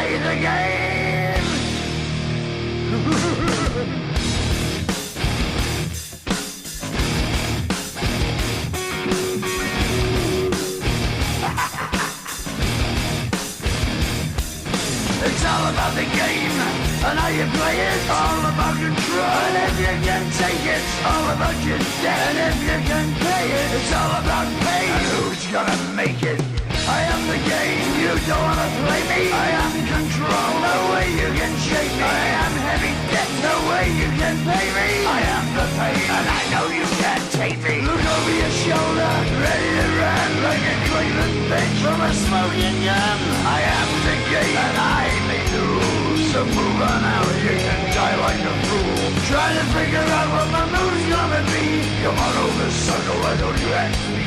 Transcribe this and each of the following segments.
play the game. It's all about the game and how you play it. All about control, and if you can take it, it's all about your debt. And if you can pay it, it's all about pain. And who's gonna make it? I am the game, you don't wanna play me. I am control, no way you can shake me. I am heavy debt, no way you can pay me. I am the pain, and I know you can't take me. Look over your shoulder, ready to run like a Cleveland bitch from a smoking gun. I am the game, and I may lose. So move on out, you can die like a fool. Try to figure out what my move's gonna be. Come on over, sucker, why don't you ask me?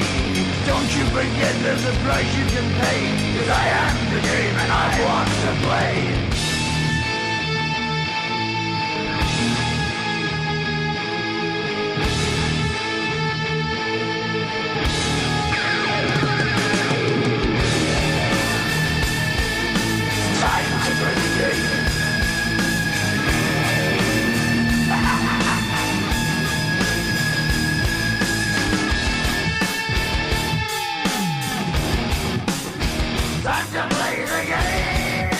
Don't you forget there's a price you can pay. Cause I am the game and I want to play. Time to play the game. Time to play the game.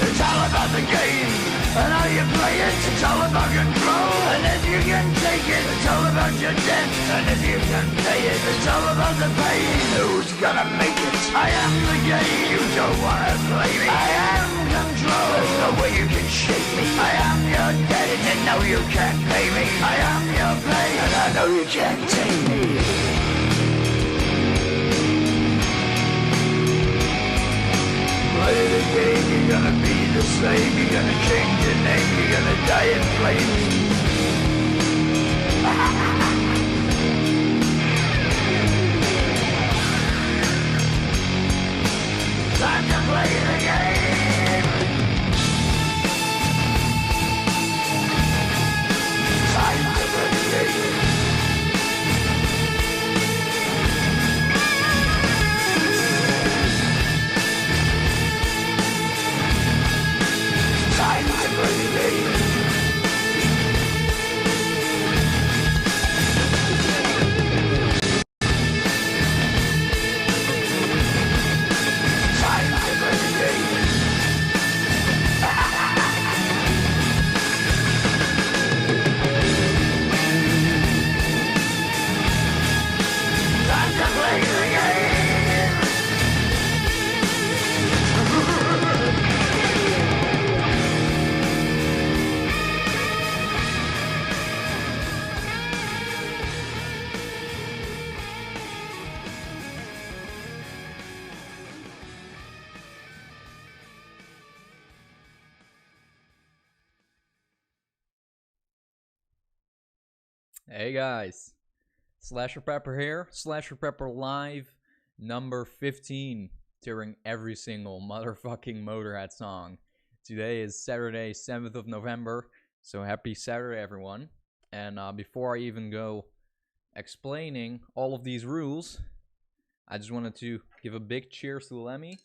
It's all about the game and how you play it. It's all about control, and if you can take it, it's all about your debt. And if you can pay it, it's all about the pain. Who's gonna make it? I am the game. You don't wanna play me. I am control. There's no way you can shake me. I am your debt, and you know you can't pay me. I am your pain, and I know you can't take me. Play the game, you're gonna be the same. You're gonna change your name, you're gonna die in flames. Time to play the game. Time to play the game. Time to play the game. Time to play the game. Time to play the game. Hey guys, SlasherPepper here, SlasherPepper Live number 15, during every single motherfucking Motörhead song. Today is Saturday, 7th of November, so happy Saturday everyone. And before I even go explaining all of these rules, I just wanted to give a big cheers to Lemmy.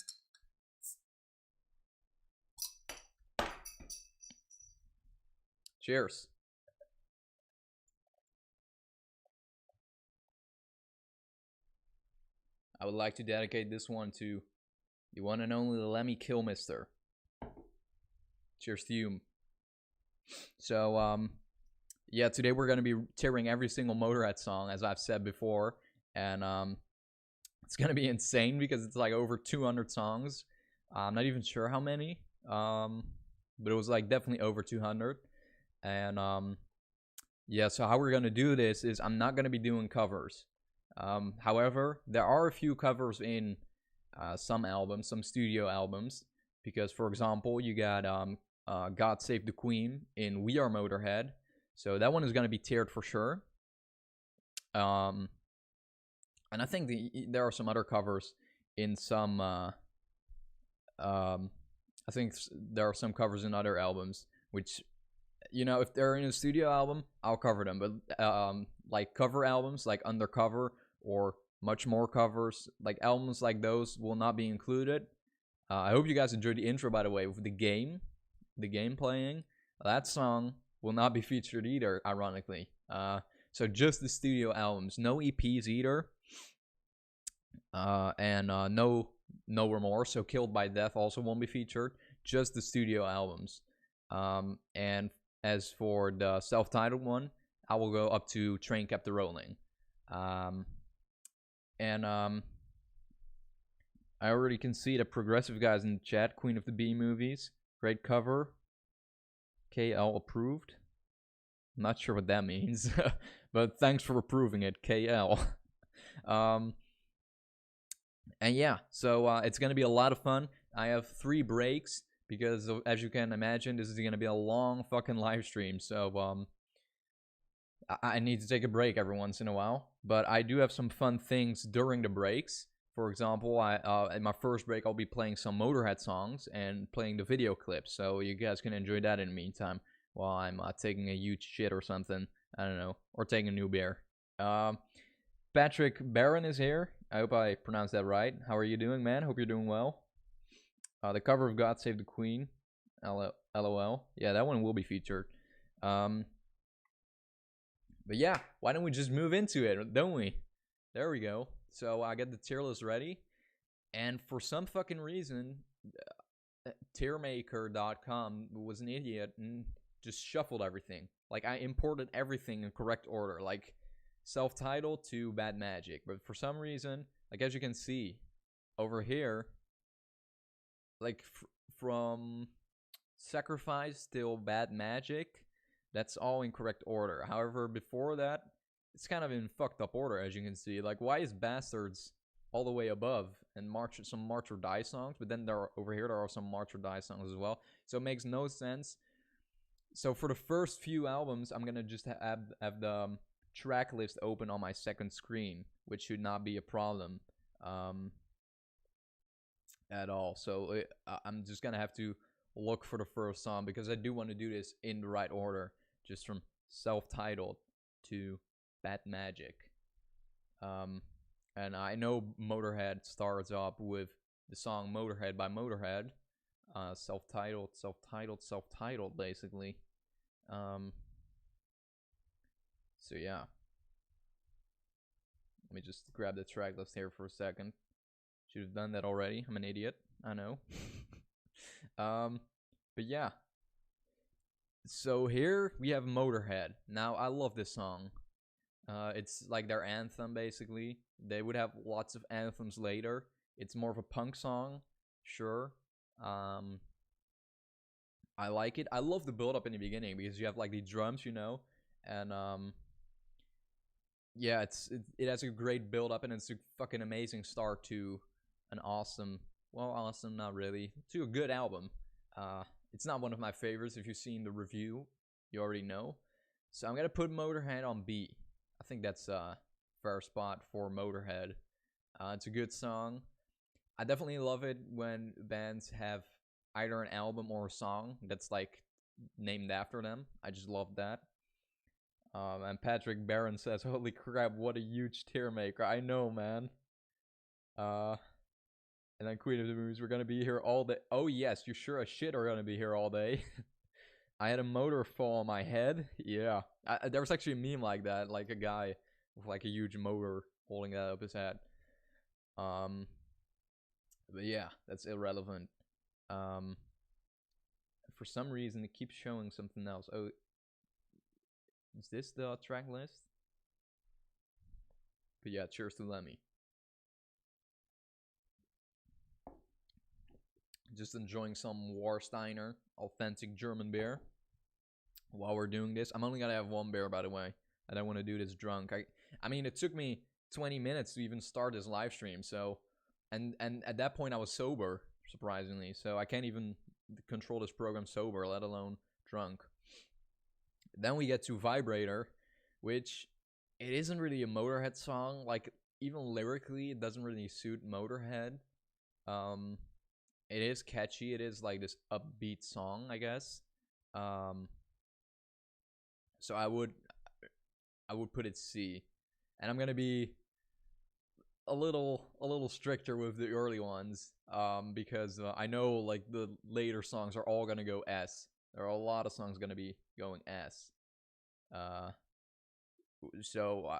Cheers. I would like to dedicate this one to the one and only Lemmy Killmister. Cheers to you. So, yeah, today we're going to be tearing every single Motörhead song, as I've said before. And it's going to be insane because it's like over 200 songs. I'm not even sure how many. But it was like definitely over 200. And yeah, so how we're going to do this is I'm not going to be doing covers. However, there are a few covers in some albums, some studio albums, because, for example, you got God Save the Queen in We Are Motörhead, so that one is going to be tiered for sure. And I think there are some other covers in some, I think there are some covers in other albums, which, you know, if they're in a studio album, I'll cover them, but like cover albums, like Undercover, or much more covers. Like albums like those will not be included. I hope you guys enjoyed the intro, by the way, with the game playing. That song will not be featured either, ironically. So just the studio albums, no EPs either. And no Remorse, so Killed by Death also won't be featured. Just the studio albums. And as for the self-titled one, I will go up to Train Kept a Rolling. I already can see the progressive guys in the chat. Queen of the Bee Movies, great cover. KL approved. I'm not sure what that means, but thanks for approving it, KL. And yeah, so it's gonna be a lot of fun. I have 3 breaks because, as you can imagine, this is gonna be a long fucking live stream. So I need to take a break every once in a while. But I do have some fun things during the breaks. For example, in my first break, I'll be playing some Motörhead songs and playing the video clips, so you guys can enjoy that in the meantime while I'm taking a huge shit or something. I don't know, or taking a new beer. Patrick Barron is here. I hope I pronounced that right. How are you doing, man? Hope you're doing well. The cover of God Save the Queen. LOL. Yeah, that one will be featured. But yeah, why don't we just move into it, don't we? There we go. So I got the tier list ready, and for some fucking reason, tiermaker.com was an idiot and just shuffled everything. Like, I imported everything in correct order, like self-titled to Bad Magic. But for some reason, like as you can see over here, like from Sacrifice till Bad Magic, that's all in correct order. However, before that, it's kind of in fucked up order, as you can see. Like, why is Bastards all the way above and some March or Die songs, but then over here there are some March or Die songs as well. So it makes no sense. So for the first few albums, I'm gonna just have the track list open on my second screen, which should not be a problem at all. So I'm just gonna have to look for the first song because I do want to do this in the right order, just from self-titled to Bad Magic. And I know Motörhead starts up with the song Motörhead by Motörhead. Self-titled, basically. So yeah. Let me just grab the track list here for a second. Should have done that already. I'm an idiot. I know. But yeah. So here we have Motörhead. Now, I love this song. It's like their anthem, basically. They would have lots of anthems later. It's more of a punk song, sure. I like it. I love the build-up in the beginning because you have like the drums, you know, and yeah, it has a great build-up, and it's a fucking amazing start to an awesome, not really, to a good album. It's not one of my favorites. If you've seen the review, you already know. So I'm gonna put Motörhead on B. I think that's a fair spot for Motörhead. It's a good song. I definitely love it when bands have either an album or a song that's like named after them. I just love that. And Patrick Barron says, "Holy crap, what a huge tier maker!" I know, man. And then Queen of the Movies, we're gonna be here all day. Oh yes, you sure as shit are gonna be here all day. I had a motor fall on my head. Yeah, there was actually a meme like that, like a guy with like a huge motor holding that up his head. But yeah, that's irrelevant. For some reason, it keeps showing something else. Oh, is this the track list? But yeah, cheers to Lemmy. Just enjoying some Warsteiner, authentic German beer. While we're doing this, I'm only gonna have one beer, by the way. I don't want to do this drunk. I mean, it took me 20 minutes to even start this live stream. So, and at that point, I was sober, surprisingly. So I can't even control this program sober, let alone drunk. Then we get to Vibrator, which it isn't really a Motörhead song. Like, even lyrically, it doesn't really suit Motörhead. It is catchy. It is like this upbeat song, I guess. So I would put it C, and I'm gonna be a little stricter with the early ones, because I know like the later songs are all gonna go S. There are a lot of songs gonna be going S. So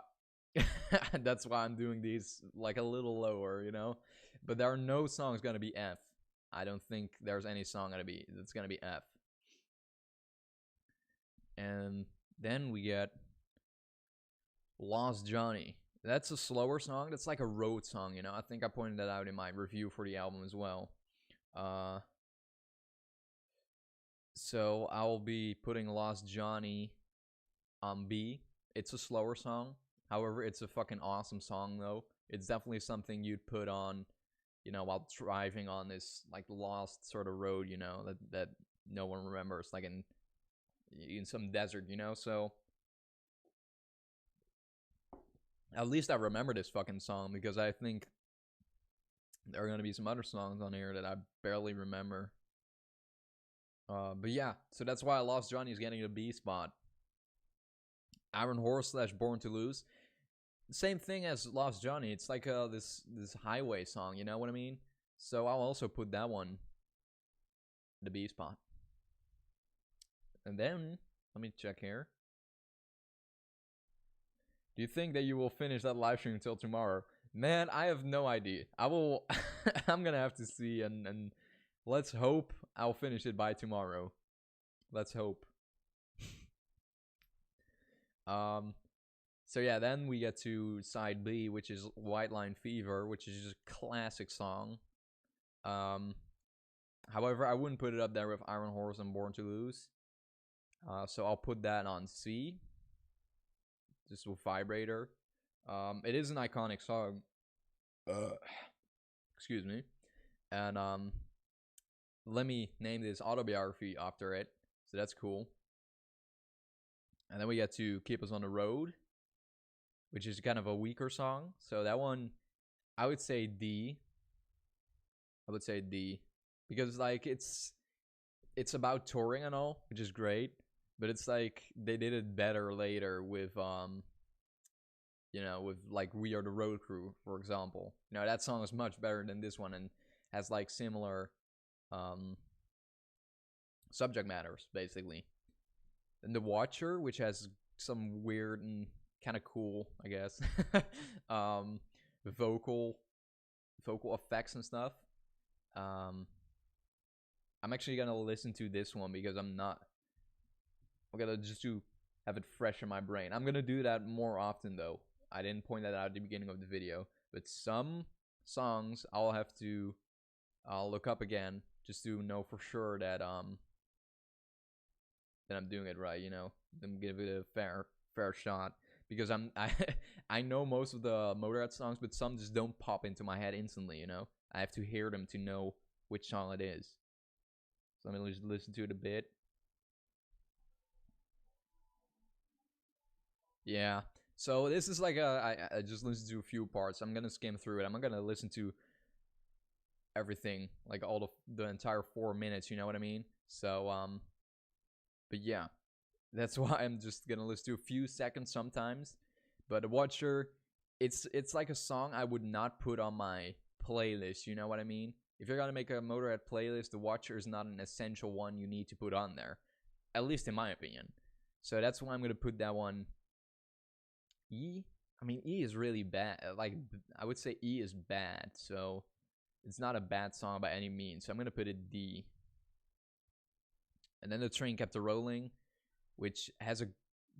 that's why I'm doing these like a little lower, you know. But there are no songs gonna be F. I don't think there's any song that's gonna be F. And then we get Lost Johnny. That's a slower song. That's like a road song, you know. I think I pointed that out in my review for the album as well. So I'll be putting Lost Johnny on B. It's a slower song. However, it's a fucking awesome song though. It's definitely something you'd put on, you know, while driving on this like lost sort of road, you know, that no one remembers, like in some desert, you know. So at least I remember this fucking song, because I think there are gonna be some other songs on here that I barely remember. But yeah, so that's why Lost Johnny is getting a B spot. Iron Horse / Born to Lose, same thing as Lost Johnny. It's like this highway song, you know what I mean? So I'll also put that one the B spot. And then let me check here. Do you think that you will finish that live stream until tomorrow? Man, I have no idea. I will. I'm gonna have to see, and let's hope I'll finish it by tomorrow. Let's hope. So yeah, then we get to side B, which is White Line Fever, which is just a classic song. However, I wouldn't put it up there with Iron Horse and Born to Lose. So I'll put that on C, just with Vibrator. It is an iconic song. Excuse me. And let me name this autobiography after it. So that's cool. And then we get to Keep Us on the Road, which is kind of a weaker song. So that one, I would say D. Because like it's about touring and all, which is great, but it's like they did it better later with you know, with like We Are the Road Crew, for example. You know, that song is much better than this one and has like similar subject matters basically. And The Watcher, which has some weird and kind of cool, I guess, vocal effects and stuff. I'm actually gonna listen to this one because I'm gonna just to have it fresh in my brain. I'm gonna do that more often though. I didn't point that out at the beginning of the video, but some songs I'll have to look up again just to know for sure that I'm doing it right, you know, then give it a fair shot, because I know most of the Motörhead songs, but some just don't pop into my head instantly, you know. I have to hear them to know which song it is. So let me just listen to it a bit. Yeah. So this is like I just listened to a few parts. I'm gonna skim through it. I'm not gonna listen to everything, like all the entire 4 minutes. You know what I mean? So but yeah, that's why I'm just gonna listen to a few seconds sometimes. But The Watcher, it's like a song I would not put on my playlist. You know what I mean? If you're gonna make a Motörhead playlist, The Watcher is not an essential one you need to put on there, at least in my opinion. So that's why I'm gonna put that one E. I mean, E is really bad. Like, I would say E is bad, so it's not a bad song by any means. So I'm gonna put it D. And then The Train Kept a Rolling, which has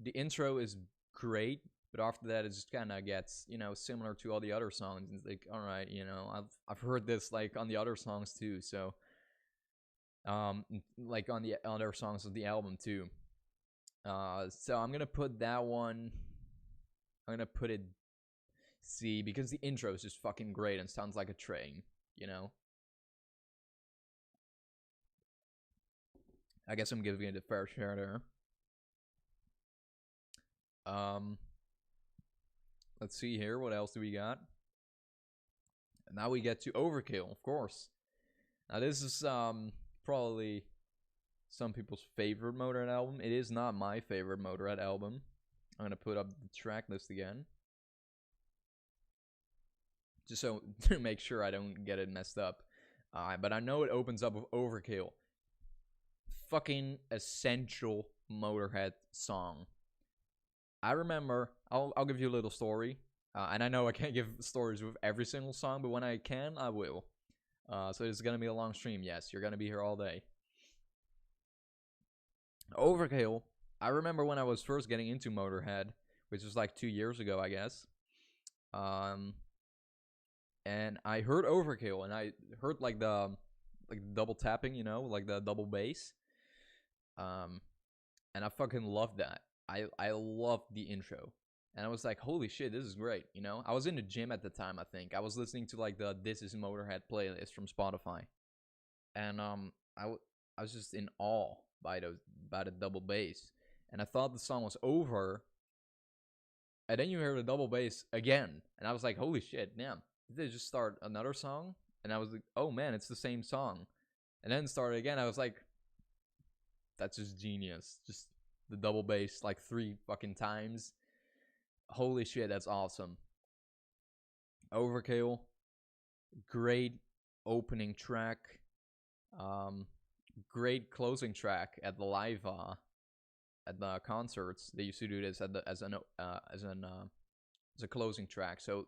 the intro is great, but after that it just kind of gets, you know, similar to all the other songs. It's like, all right, you know, I've heard this like on the other songs too. So like on the other songs of the album too. So I'm gonna put that one. I'm gonna put it C, because the intro is just fucking great and sounds like a train, you know? I guess I'm giving it a fair share there. Let's see here. What else do we got? And now we get to Overkill, of course. Now this is probably some people's favorite Motörhead album. It is not my favorite Motörhead album. I'm gonna put up the track list again. just so to make sure I don't get it messed up. But I know it opens up with Overkill. Fucking essential Motörhead song. I remember, I'll give you a little story. And I know I can't give stories with every single song, but when I can, I will. So it's gonna be a long stream, yes. You're gonna be here all day. Overkill. I remember when I was first getting into Motörhead, which was like 2 years ago, I guess. And I heard Overkill, and I heard like the double tapping, you know, like the double bass. And I fucking loved that. I loved the intro. And I was like, holy shit, this is great, you know? I was in the gym at the time, I think. I was listening to like the This Is Motörhead playlist from Spotify. And I was just in awe by the double bass. And I thought the song was over. And then you hear the double bass again. And I was like, holy shit, damn. Did they just start another song? And I was like, oh man, it's the same song. And then it started again. I was like, that's just genius. Just the double bass like 3 fucking times. Holy shit, that's awesome. Overkill. Great opening track. Great closing track at the live at the concerts. They used to do this as a closing track. So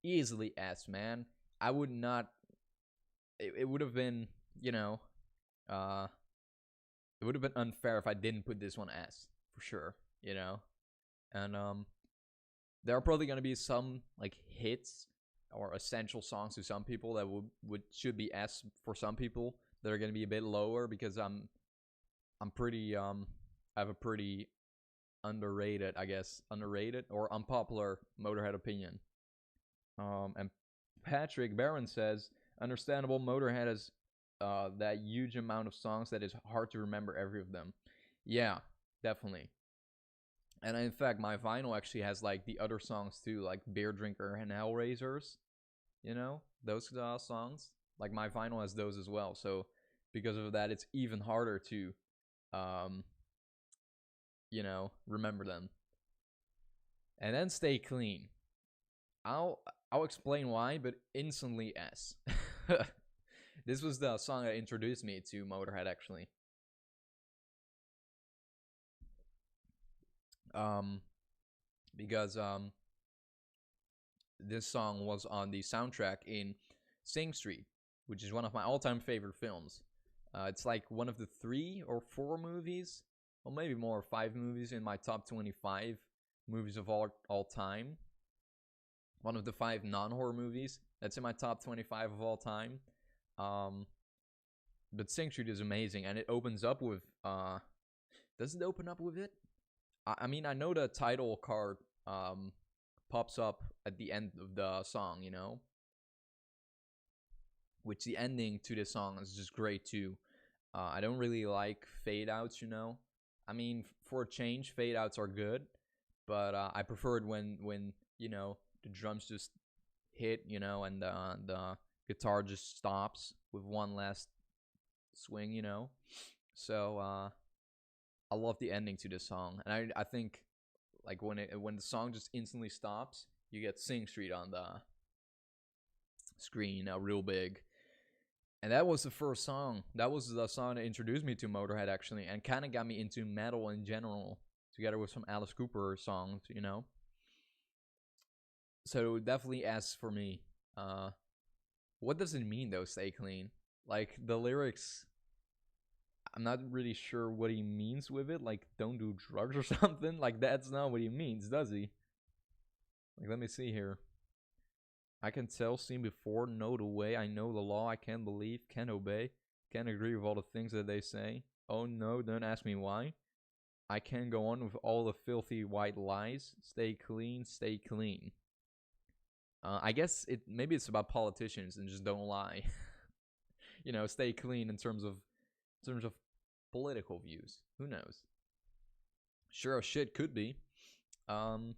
easily S, man. I would not. It would have been, you know, it would have been unfair if I didn't put this one S for sure, you know. And there are probably gonna be some like hits or essential songs to some people that should be S for some people that are gonna be a bit lower because I'm pretty I have a pretty underrated or unpopular Motörhead opinion. And Patrick Barron says, understandable, Motörhead has that huge amount of songs that is hard to remember every of them. Yeah, definitely. And in fact, my vinyl actually has like the other songs too, like Beer Drinker and Hellraisers. You know, those songs. Like my vinyl has those as well. So because of that, it's even harder to, you know, remember them. And then Stay Clean. I'll explain why, but instantly S. This was the song that introduced me to Motörhead, actually. Because this song was on the soundtrack in Sing Street, which is one of my all-time favorite films. It's like one of the 3 or 4 movies, or maybe more, 5 movies in my top 25 movies of all time. One of the 5 non-horror movies that's in my top 25 of all time. But Sing Street is amazing, and it opens up with does it open up with it? I mean, I know the title card pops up at the end of the song, you know, which the ending to this song is just great too. I don't really like fade outs, you know. I mean, for a change, fade outs are good, but I prefer it when you know, the drums just hit, you know, and the guitar just stops with one last swing, you know. So I love the ending to this song, and I think like when the song just instantly stops, you get Sing Street on the screen, you know, real big. And that was the first song. That was the song that introduced me to Motörhead, actually, and kind of got me into metal in general, together with some Alice Cooper songs, you know. So definitely S for me. What does it mean though, Stay Clean? Like the lyrics, I'm not really sure what he means with it. Like, don't do drugs or something. Like, that's not what he means, does he? Like, let me see here. I can tell, seen before, know the way. I know the law. I can't believe, can't obey, can't agree with all the things that they say. Oh no, don't ask me why. I can't go on with all the filthy white lies. Stay clean, stay clean. I guess maybe it's about politicians and just don't lie. You know, stay clean in terms of political views. Who knows? Sure as shit could be. Then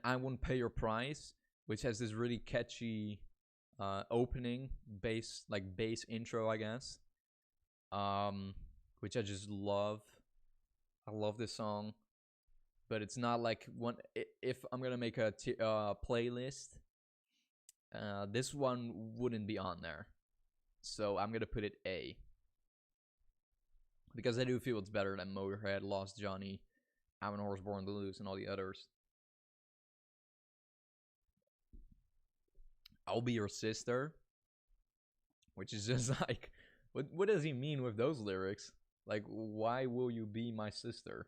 I Won't Pay Your Price, which has this really catchy opening bass intro, I guess. Which I just love. I love this song, but it's not like one. If I'm gonna make a playlist This one wouldn't be on there. So I'm gonna put it A. Because I do feel it's better than Motörhead, Lost Johnny, I'm a Horse Born to Lose, and all the others. I'll Be Your Sister. Which is just like, what does he mean with those lyrics? Like, why will you be my sister?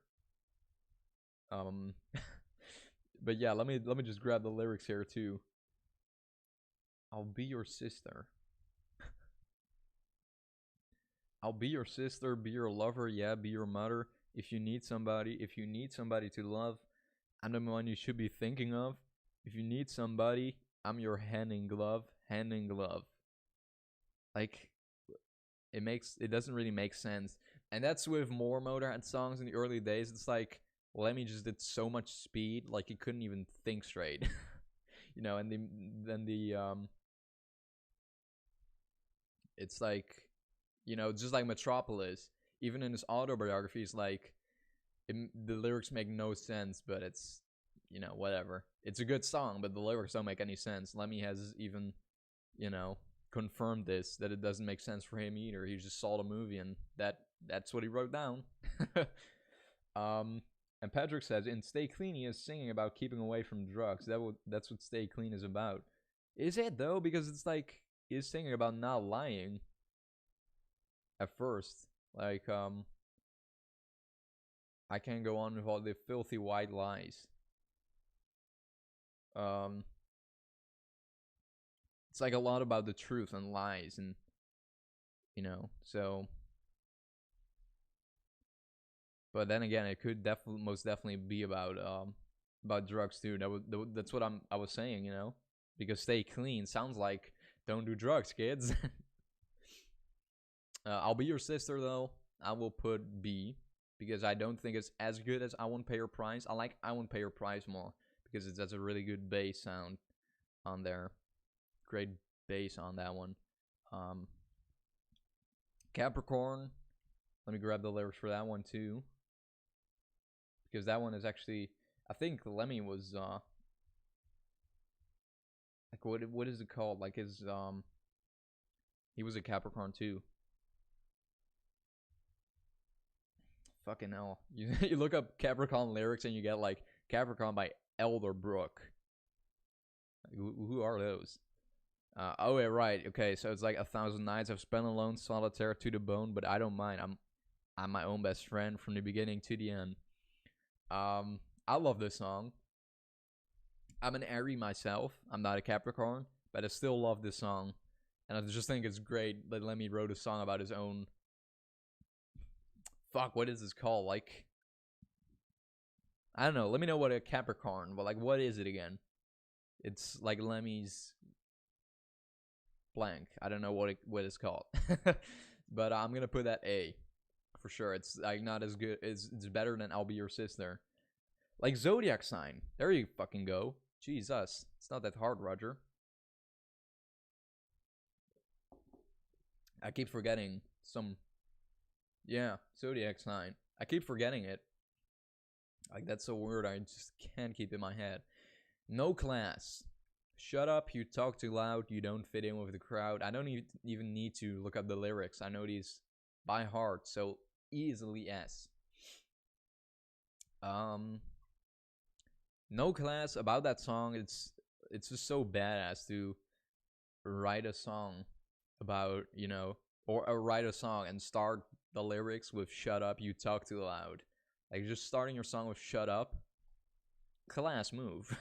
But yeah, let me just grab the lyrics here too. I'll be your sister. I'll be your sister, be your lover, yeah, be your mother. If you need somebody to love, I'm the one you should be thinking of. If you need somebody, I'm your hand in glove, hand in glove. Like, it doesn't really make sense. And that's with more Motörhead songs in the early days. It's like, Lemmy just did so much speed, like he couldn't even think straight. You know, and it's like, you know, just like Metropolis, even in his autobiography, it's like, the lyrics make no sense, but it's, you know, whatever. It's a good song, but the lyrics don't make any sense. Lemmy has even, you know, confirmed this, that it doesn't make sense for him either. He just saw the movie and that's what he wrote down. And Patrick says, in Stay Clean, he is singing about keeping away from drugs. That's what Stay Clean is about. Is it though? Because it's like, he's singing about not lying at first. Like, I can't go on with all the filthy white lies. It's like a lot about the truth and lies, and, you know, so. But then again, it could most definitely be about drugs too. That's what I was saying, you know, because Stay Clean sounds like don't do drugs, kids. I'll Be Your Sister though. I will put B because I don't think it's as good as I Won't Pay Your Price. I like I Won't Pay Your Price more because it has a really good bass sound on there. Great bass on that one. Capricorn. Let me grab the lyrics for that one too, because that one is actually, I think Lemmy was like, what is it called? Like his he was a Capricorn too. Fucking hell. You look up Capricorn lyrics and you get like Capricorn by Elderbrook. Who are those? Oh, yeah, right. Okay, so it's like 1,000 nights I've spent alone, solitaire to the bone, but I don't mind. I'm my own best friend from the beginning to the end. I love this song. I'm an Aries myself. I'm not a Capricorn, but I still love this song. And I just think it's great that Lemmy wrote a song about his own. Fuck, what is this called? Like, I don't know. Let me know what a Capricorn, but like, what is it again? It's like Lemmy's blank. I don't know what it's called. But I'm gonna put that A for sure. It's like not as good. It's better than I'll Be Your Sister. Like Zodiac Sign. There you fucking go. Jesus, it's not that hard, Roger. I keep forgetting some. Yeah, Zodiac Sign. I keep forgetting it. Like, that's so weird. I just can't keep it in my head. No Class. Shut up, you talk too loud, you don't fit in with the crowd. I don't even need to look up the lyrics. I know these by heart, so easily S. No Class, about that song, it's just so badass to write a song about, you know, or write a song and start the lyrics with shut up, you talk too loud. Like, just starting your song with shut up. Class move.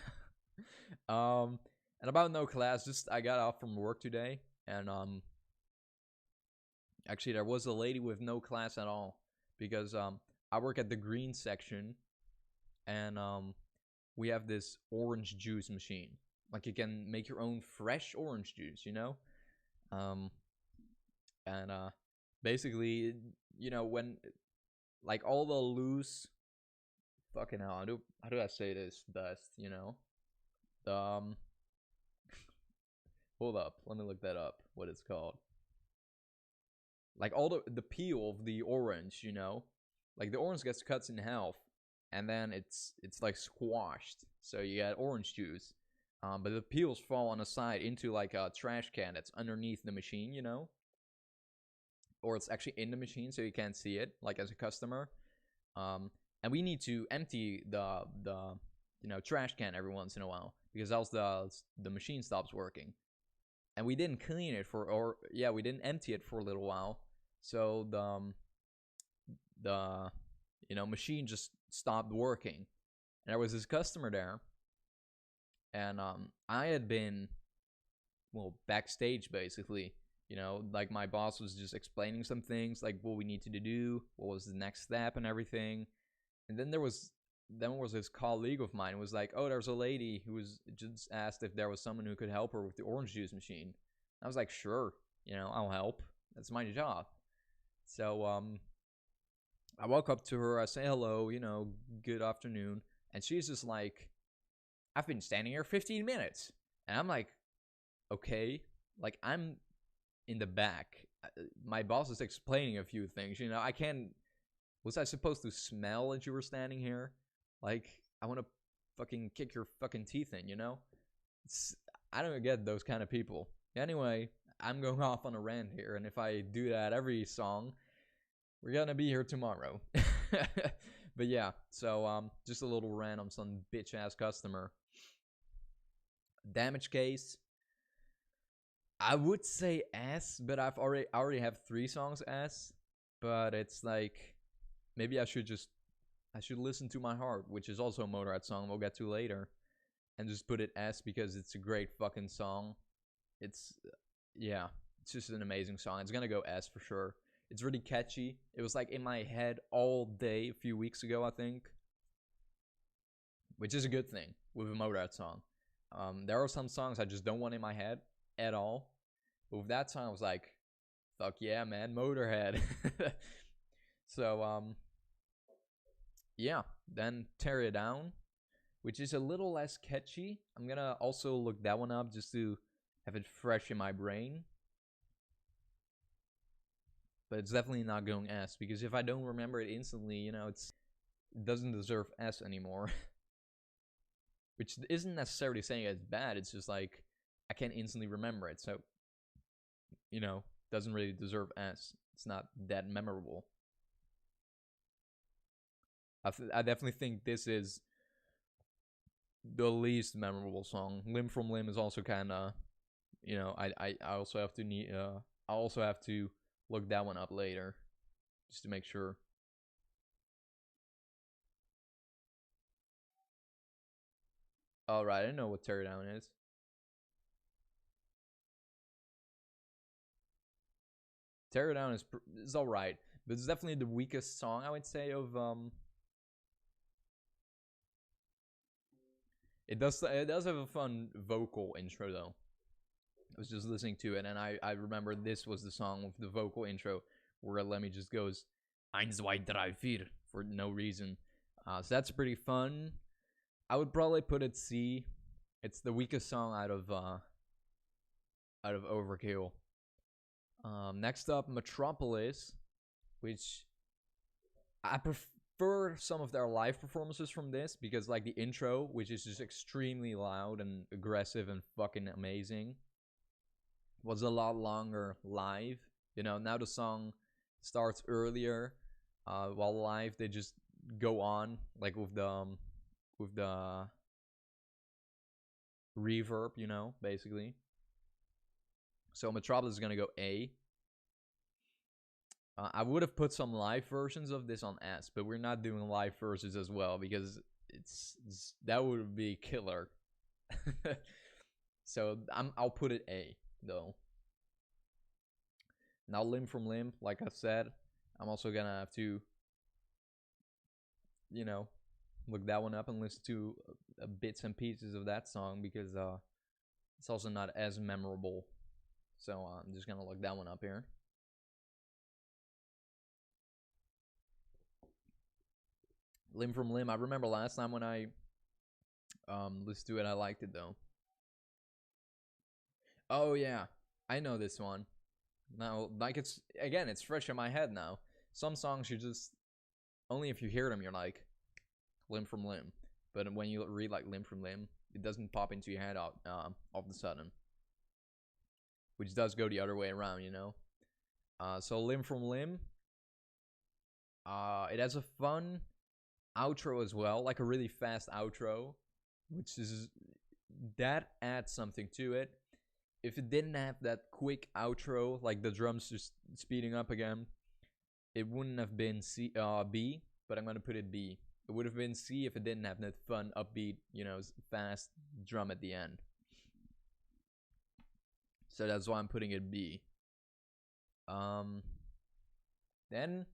And about No Class, just I got off from work today, and actually there was a lady with no class at all, because I work at the green section, and we have this orange juice machine. Like, you can make your own fresh orange juice, you know? And basically, you know, when like all the loose, fucking hell, how do I say this best, you know? Hold up, let me look that up, what it's called. Like all the peel of the orange, you know? Like the orange gets cut in half, and then it's like squashed, so you get orange juice. But the peels fall on the side into like a trash can that's underneath the machine, you know? Or it's actually in the machine so you can't see it, like as a customer. And we need to empty the trash can every once in a while because else the machine stops working. And we didn't clean it we didn't empty it for a little while, so the machine just stopped working. And there was this customer there, and I had been backstage basically. Like my boss was just explaining some things, like what we needed to do, what was the next step, and everything. And then there was this colleague of mine who was like, "Oh, there's a lady who was just asked if there was someone who could help her with the orange juice machine." I was like, "Sure, I'll help. That's my job." So I walk up to her, I say hello, good afternoon, and she's just like, "I've been standing here 15 minutes," and I'm like, "Okay." Like, I'm in the back. My boss is explaining a few things. I can't. Was I supposed to smell that you were standing here? Like, I want to fucking kick your fucking teeth in. I don't get those kind of people. Anyway, I'm going off on a rant here, and if I do that every song, we're gonna be here tomorrow. But yeah, so just a little rant on some bitch ass customer. Damage case. I would say S, but I already have 3 songs S, but it's like maybe I should listen to my heart, which is also a Motörhead song we'll get to later, and just put it S because it's a great fucking song. It's just an amazing song. It's gonna go S for sure. It's really catchy. It was like in my head all day a few weeks ago, I think, which is a good thing with a Motörhead song. There are some songs I just don't want in my head at all. But with that song, I was like, fuck yeah, man, Motörhead. So, then Tear It Down, which is a little less catchy. I'm gonna also look that one up just to have it fresh in my brain. But it's definitely not going S, because if I don't remember it instantly, it doesn't deserve S anymore. Which isn't necessarily saying it's bad, it's just like, I can't instantly remember it, so, doesn't really deserve S. It's not that memorable. I definitely think this is the least memorable song. Limb from Limb is also kind of, I also have to look that one up later, just to make sure. Alright, I know what Tear Down is. Tear Down is alright, but it's definitely the weakest song, I would say, of It does have a fun vocal intro though. I was just listening to it, and I remember this was the song with the vocal intro where Lemmy just goes 1, 2, 3, 4 for no reason. So that's pretty fun. I would probably put it C. It's the weakest song out of Overkill. Next up, Metropolis, which I prefer some of their live performances from this, because like the intro, which is just extremely loud and aggressive and fucking amazing, was a lot longer live. Now the song starts earlier, while live they just go on like with the reverb, basically. So Metropolis is gonna go A. I would have put some live versions of this on S, but we're not doing live versions as well because that would be killer. So I'll put it A though. Now Limb from Limb, like I said, I'm also gonna have to, look that one up and listen to bits and pieces of that song, because it's also not as memorable. So I'm just gonna look that one up here. Limb from Limb, I remember last time when I listened to it, I liked it though. Oh yeah, I know this one. Now, like, it's fresh in my head now. Some songs you just, only if you hear them, you're like, Limb from Limb. But when you read like Limb from Limb, it doesn't pop into your head all of a sudden, which does go the other way around, you know. So Limb from Limb, it has a fun outro as well, like a really fast outro, which is that adds something to it. If it didn't have that quick outro, like the drums just speeding up again, it wouldn't have been B, but I'm gonna put it B. It would have been C if it didn't have that fun, upbeat, you know, fast drum at the end. So that's why I'm putting it B. Then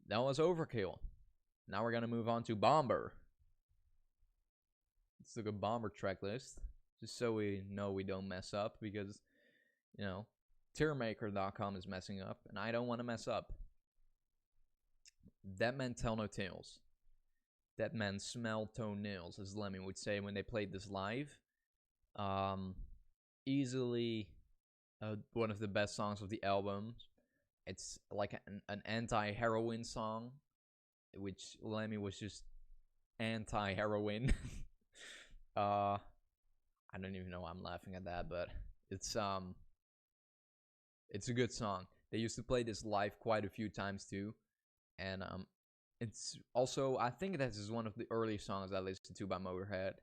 that was Overkill. Now we're gonna move on to Bomber. Let's look at Bomber track list, just so we know we don't mess up, because, you know, tiermaker.com is messing up, and I don't want to mess up. That man tell no tales. That man smell toenails, as Lemmy would say when they played this live. Easily one of the best songs of the album. It's like an anti-heroin song, which Lemmy was just anti-heroin. I don't even know why I'm laughing at that, but it's a good song. They used to play this live quite a few times too, and it's also, I think this is one of the early songs I listened to by Motörhead.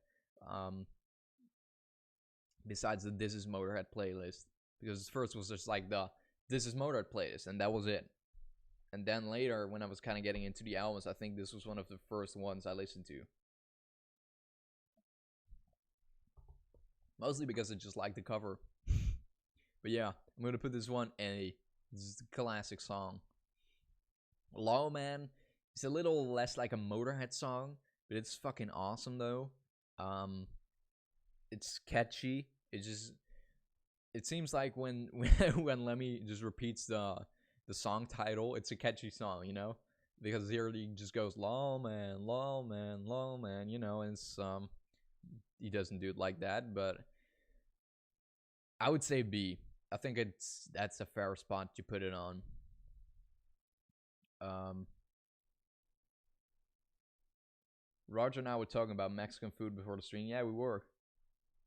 Besides the This Is Motörhead playlist, because first was just like the This Is Motörhead playlist, and that was it. And then later, when I was kind of getting into the albums, I think this was one of the first ones I listened to. Mostly because I just like the cover. But yeah, I'm gonna put this one A. This is a classic song. Lawman, it's a little less like a Motörhead song, but it's fucking awesome though. It's catchy. It seems like when Lemmy just repeats the song title, it's a catchy song, you know, because here he just goes Lawman, Lawman, Lawman, you know, and it's he doesn't do it like that, but I would say B. I think that's a fair spot to put it on. Roger and I were talking about Mexican food before the stream. Yeah, we were.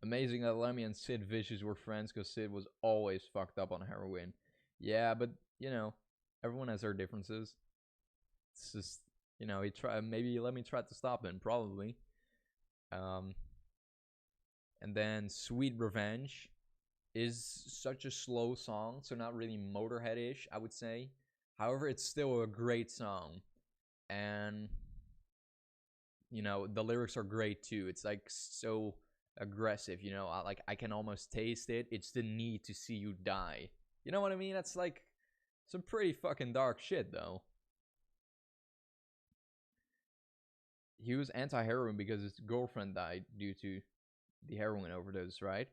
Amazing that Lemmy and Sid Vicious were friends, because Sid was always fucked up on heroin. Yeah, but, you know, everyone has their differences. It's just, you know, maybe Lemmy tried to stop him, probably. And then Sweet Revenge is such a slow song, so not really Motörhead-ish, I would say. However, it's still a great song. And, you know, the lyrics are great too. It's like so aggressive, you know, I can almost taste it. It's the need to see you die. You know what I mean? That's like some pretty fucking dark shit, though. He was anti-heroin because his girlfriend died due to the heroin overdose, right?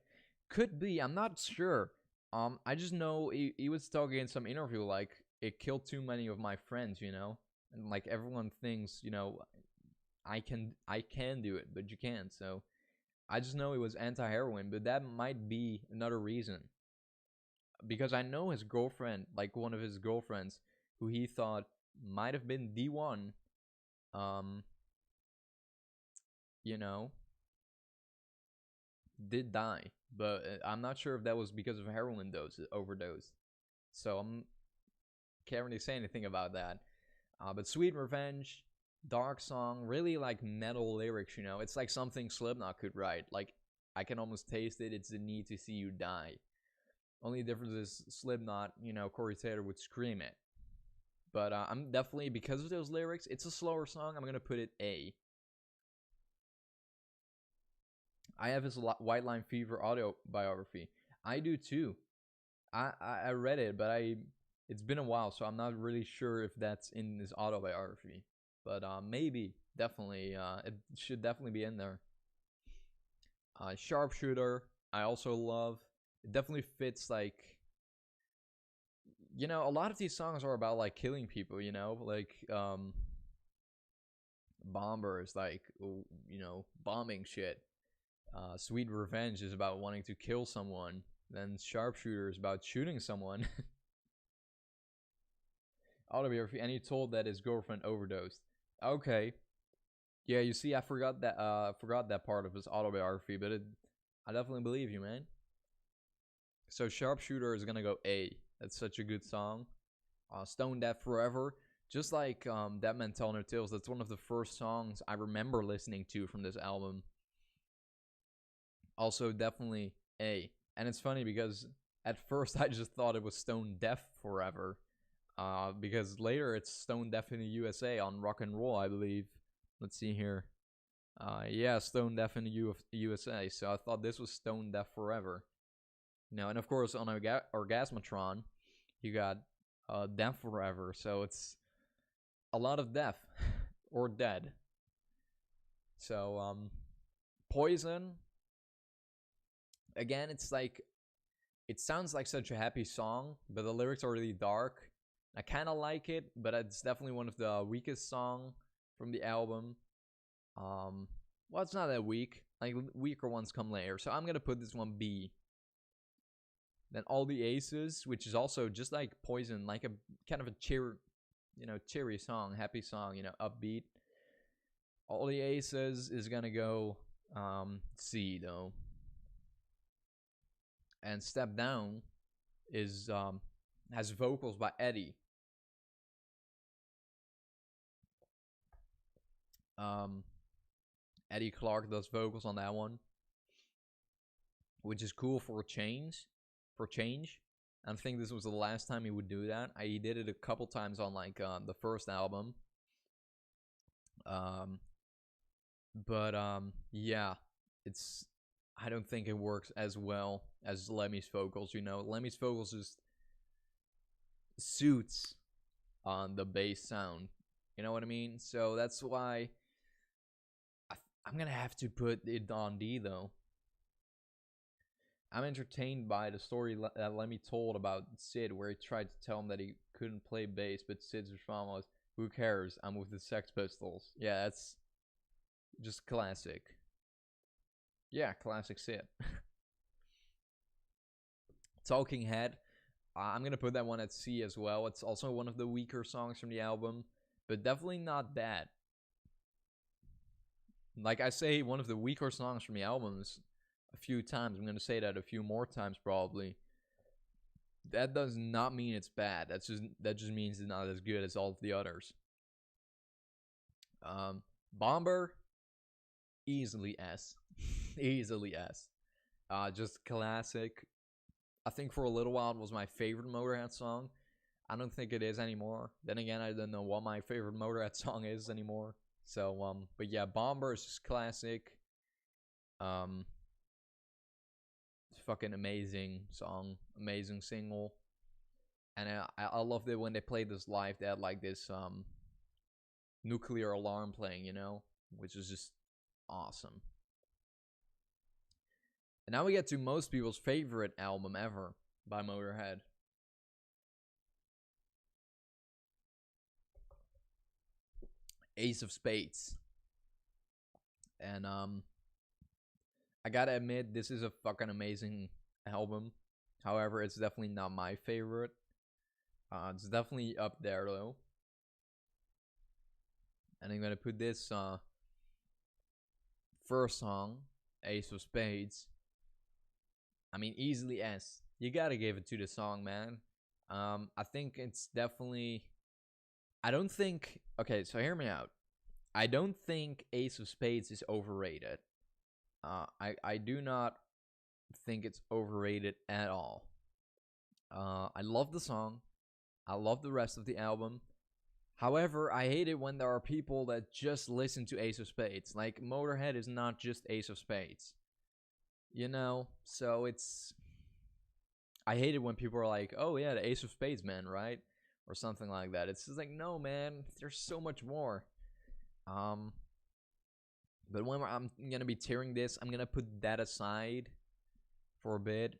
Could be. I'm not sure. I just know he was talking in some interview like, it killed too many of my friends, you know, and like everyone thinks, you know, I can do it, but you can't. So I just know it was anti-heroin, but that might be another reason, because I know his girlfriend, like one of his girlfriends, who he thought might have been the one, you know, did die, but I'm not sure if that was because of heroin overdose. So can't really say anything about that. But Sweet Revenge, dark song, really like metal lyrics, you know. It's like something Slipknot could write. Like, I can almost taste it. It's the need to see you die. Only difference is Slipknot, you know, Corey Taylor would scream it. But I'm definitely, because of those lyrics, it's a slower song. I'm going to put it A. I have his White Line Fever autobiography. I do too. I read it, but it's been a while, so I'm not really sure if that's in his autobiography. But maybe, definitely, it should definitely be in there. Sharpshooter, I also love. It definitely fits, like, you know, a lot of these songs are about like killing people, you know, like Bomber is like, you know, bombing shit. Sweet Revenge is about wanting to kill someone. Then Sharpshooter is about shooting someone. Autobiography, and he told that his girlfriend overdosed. Okay. Yeah, you see, I forgot that part of his autobiography, but I definitely believe you, man. So Sharpshooter is gonna go A. That's such a good song. Stone Deaf Forever, just like Dead Man Tell No Tales. That's one of the first songs I remember listening to from this album. Also, definitely A. And it's funny because at first I just thought it was Stone Deaf Forever, because later it's Stone Deaf in the USA on Rock and Roll, I believe. Let's see here. Yeah, Stone Deaf in the USA. So I thought this was Stone Deaf Forever. And of course on Orgasmatron, you got Deaf Forever. So it's a lot of deaf or dead. So Poison. Again, it's like, it sounds like such a happy song, but the lyrics are really dark. I kind of like it, but it's definitely one of the weakest songs from the album. Well, it's not that weak. Like, weaker ones come later. So I'm gonna put this one B. Then All the Aces, which is also just like Poison, like a kind of a cheery song, happy song, upbeat. All the Aces is gonna go C though. And Step Down is has vocals by Eddie. Eddie Clark does vocals on that one, which is cool for change. I think this was the last time he would do that. He did it a couple times on like the first album. Yeah, it's, I don't think it works as well as Lemmy's vocals. Lemmy's vocals just suits on the bass sound. You know what I mean? So that's why I'm gonna have to put it on D though. I'm entertained by the story that Lemmy told about Sid, where he tried to tell him that he couldn't play bass, but Sid's response was, "Who cares? I'm with the Sex Pistols." Yeah, that's just classic. Yeah, classic Sid. Talking Head, I'm gonna put that one at C as well. It's also one of the weaker songs from the album, but definitely not bad. Like I say, one of the weaker songs from the albums a few times. I'm gonna say that a few more times probably. That does not mean it's bad. That just means it's not as good as all of the others. Bomber, easily S. Easily S. Just classic. I think for a little while it was my favorite Motörhead song. I don't think it is anymore. Then again, I don't know what my favorite Motörhead song is anymore. So, but yeah, Bomber is just classic. It's fucking amazing song, amazing single. And I loved it when they played this live. They had like this nuclear alarm playing, which is just awesome. And now we get to most people's favorite album ever by Motörhead. Ace of Spades. And I gotta admit, this is a fucking amazing album. However, it's definitely not my favorite. It's definitely up there though. And I'm gonna put this first song, Ace of Spades. I mean, easily S. You gotta give it to the song, man. I think it's definitely, I don't think, okay, so hear me out. I don't think Ace of Spades is overrated. I do not think it's overrated at all. I love the song. I love the rest of the album. However, I hate it when there are people that just listen to Ace of Spades. Like, Motörhead is not just Ace of Spades. So it's, I hate it when people are like, oh yeah, the Ace of Spades, man, right? Or something like that. It's just like, no, man, there's so much more. But when I'm gonna be tearing this, I'm gonna put that aside for a bit.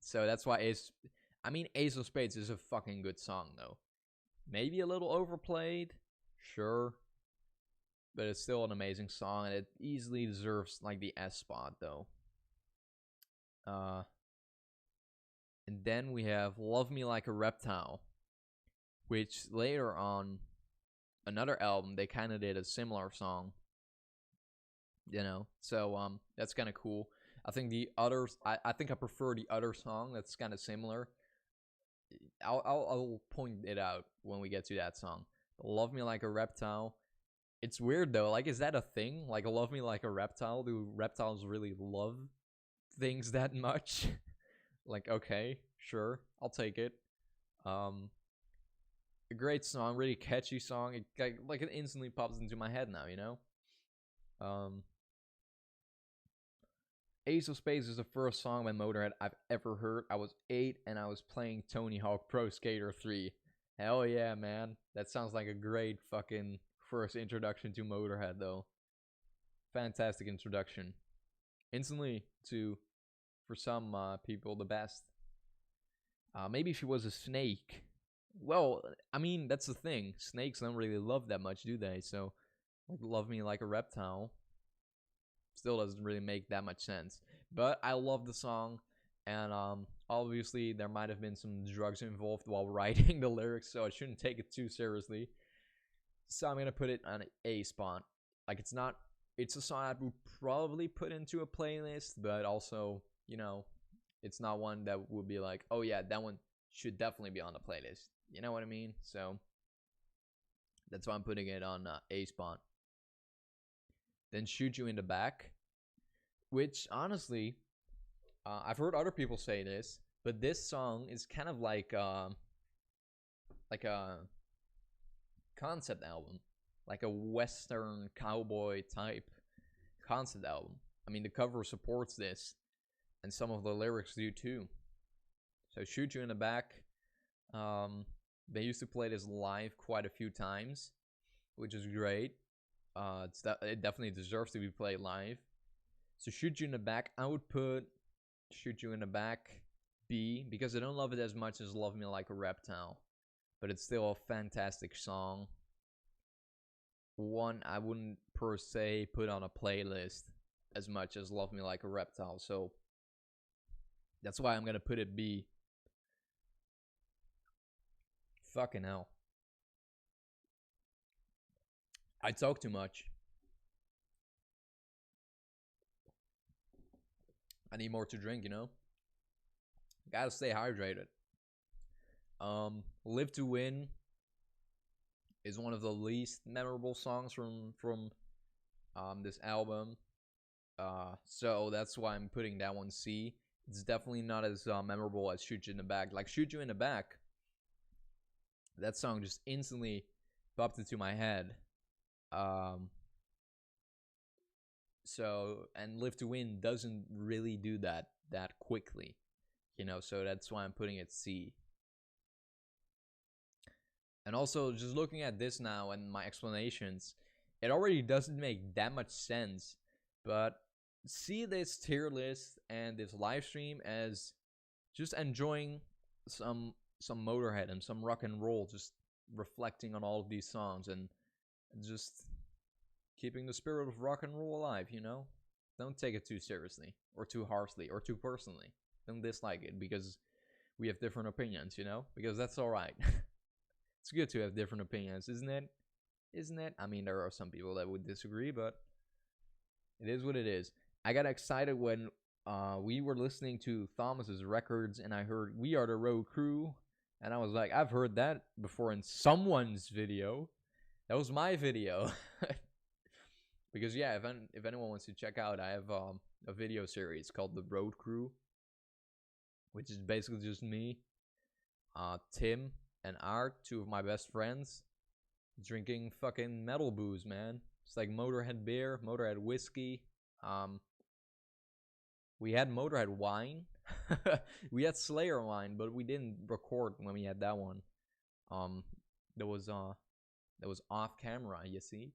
So that's why Ace of Spades is a fucking good song though. Maybe a little overplayed, sure, but it's still an amazing song, and it easily deserves like the S spot though. And then we have Love Me Like a Reptile, which later on another album, they kind of did a similar song. You know, so that's kind of cool. I think the others, I think I prefer the other song that's kind of similar. I'll point it out when we get to that song. Love Me Like a Reptile. It's weird though. Like, is that a thing? Like, love me like a reptile? Do reptiles really love things that much? Like, okay, sure, I'll take it. A great song, really catchy song. It it instantly pops into my head now, you know. Ace of Spades is the first song by Motörhead I've ever heard. I was 8 and I was playing Tony Hawk Pro Skater 3. Hell yeah, man. That sounds like a great fucking first introduction to Motörhead, though. Fantastic introduction. Instantly to, for some people, the best. Maybe she was a snake. Well, I mean, that's the thing. Snakes don't really love that much, do they? So, like, love me like a reptile still doesn't really make that much sense. But I love the song, and obviously there might have been some drugs involved while writing the lyrics, so I shouldn't take it too seriously. So I'm gonna put it on a spot. Like, it's a song I would probably put into a playlist, but also, you know, it's not one that would be like, oh yeah, that one should definitely be on the playlist. You know what I mean? So that's why I'm putting it on a spot. Then Shoot You in the Back, which honestly, I've heard other people say this, but this song is kind of like a concept album, like a Western cowboy type concept album. I mean, the cover supports this, and some of the lyrics do too. So Shoot You in the Back, they used to play this live quite a few times, which is great. It definitely deserves to be played live. So Shoot You in the Back, I would put Shoot You in the Back B, because I don't love it as much as Love Me Like a Reptile, but it's still a fantastic song. One I wouldn't per se put on a playlist as much as Love Me Like a Reptile, so that's why I'm gonna put it B. Fucking hell. I talk too much. I need more to drink, you know? Gotta stay hydrated. Live to Win is one of the least memorable songs from this album. So that's why I'm putting that one C. It's definitely not as memorable as Shoot You in the Back. Like, Shoot You in the Back, that song just instantly popped into my head. So, and Live to Win doesn't really do that quickly, you know, so that's why I'm putting it C. And also, just looking at this now and my explanations, it already doesn't make that much sense, but see this tier list and this live stream as just enjoying some Motörhead and some rock and roll, just reflecting on all of these songs and just keeping the spirit of rock and roll alive, you know? Don't take it too seriously, or too harshly, or too personally. Don't dislike it, because we have different opinions, you know? Because that's alright. It's good to have different opinions, isn't it? Isn't it? I mean, there are some people that would disagree, but it is what it is. I got excited when we were listening to Thomas's records, and I heard We Are the Road Crew, and I was like, I've heard that before in someone's video. That was my video. Because yeah, if anyone wants to check out, I have a video series called The Road Crew, which is basically just me, Tim, and Art, two of my best friends, drinking fucking metal booze, man. It's like Motörhead beer, Motörhead whiskey. We had Motörhead wine. We had Slayer wine, but we didn't record when we had that one. That was off camera, you see.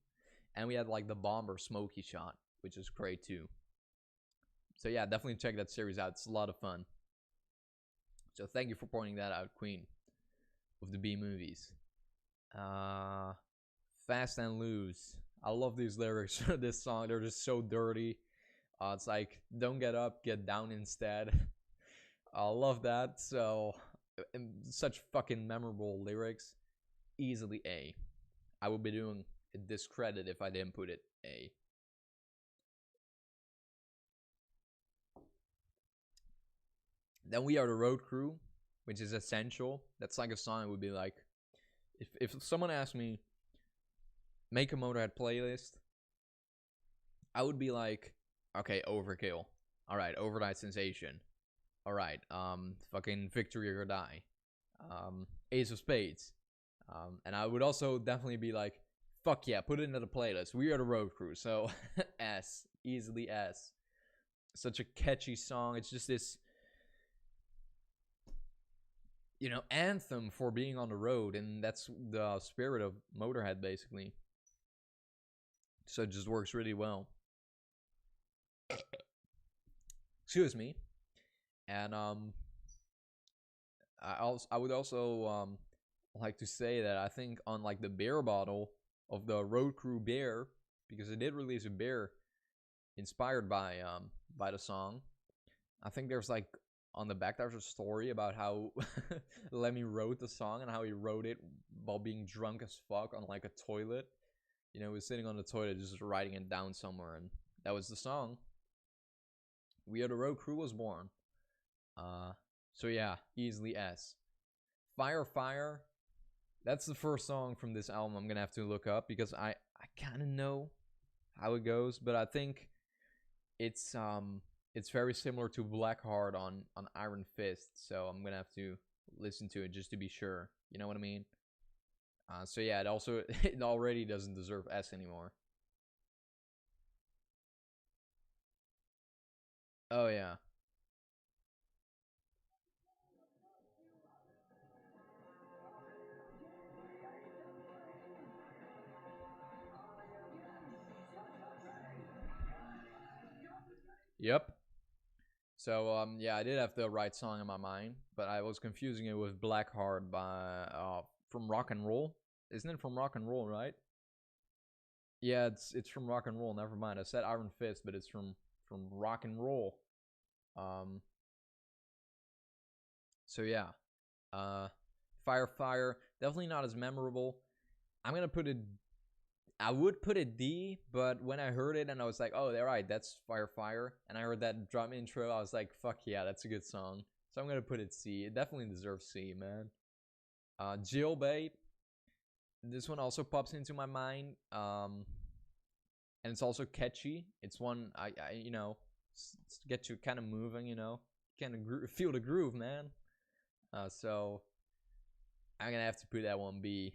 And we had like the Bomber Smoky Shot, which is great too. So yeah, definitely check that series out. It's a lot of fun. So thank you for pointing that out, Queen of the B movies. Fast and Loose. I love these lyrics for this song. They're just so dirty. It's like, don't get up, get down instead. I love that. So, such fucking memorable lyrics. Easily A. I would be doing a discredit if I didn't put it A. Then We Are the Road Crew, which is essential. That's like a song that would be like, if someone asked me, make a Motörhead playlist, I would be like, okay, Overkill. Alright, Overnight Sensation. Alright, fucking Victory or Die. Ace of Spades. And I would also definitely be like, fuck yeah, put it into the playlist. We Are the Road Crew. So, S. Easily S. Such a catchy song. It's just this, you know, anthem for being on the road. And that's the spirit of Motörhead, basically. So it just works really well. Excuse me. And I would also like to say that I think on like the beer bottle of the Road Crew beer, because it did release a beer inspired by the song. I think there's like on the back there's a story about how Lemmy wrote the song and how he wrote it while being drunk as fuck on like a toilet. You know, he was sitting on the toilet just writing it down somewhere, and that was the song. We Are the Road Crew was born. So yeah, easily S. Fire Fire. That's the first song from this album I'm gonna have to look up because I kind of know how it goes, but I think it's very similar to Black Heart on Iron Fist, so I'm gonna have to listen to it just to be sure. You know what I mean? So yeah, it already doesn't deserve S anymore. Oh yeah. Yep. So yeah, I did have the right song in my mind, but I was confusing it with Black Heart by from Rock and Roll. Isn't it from Rock and Roll, right? Yeah, it's from Rock and Roll. Never mind. I said Iron Fist, but it's from Rock and Roll. Um so yeah. Fire Fire, definitely not as memorable. I'm going to put it I would put it D, but when I heard it and I was like, oh, they're right, that's Fire Fire, and I heard that drum intro, I was like, fuck yeah, that's a good song. So I'm gonna put it C. It definitely deserves C, man. Jailbait. This one also pops into my mind. And it's also catchy. It's one I you know, get you kind of moving, you know, kind of feel the groove, man. So I'm gonna have to put that one B.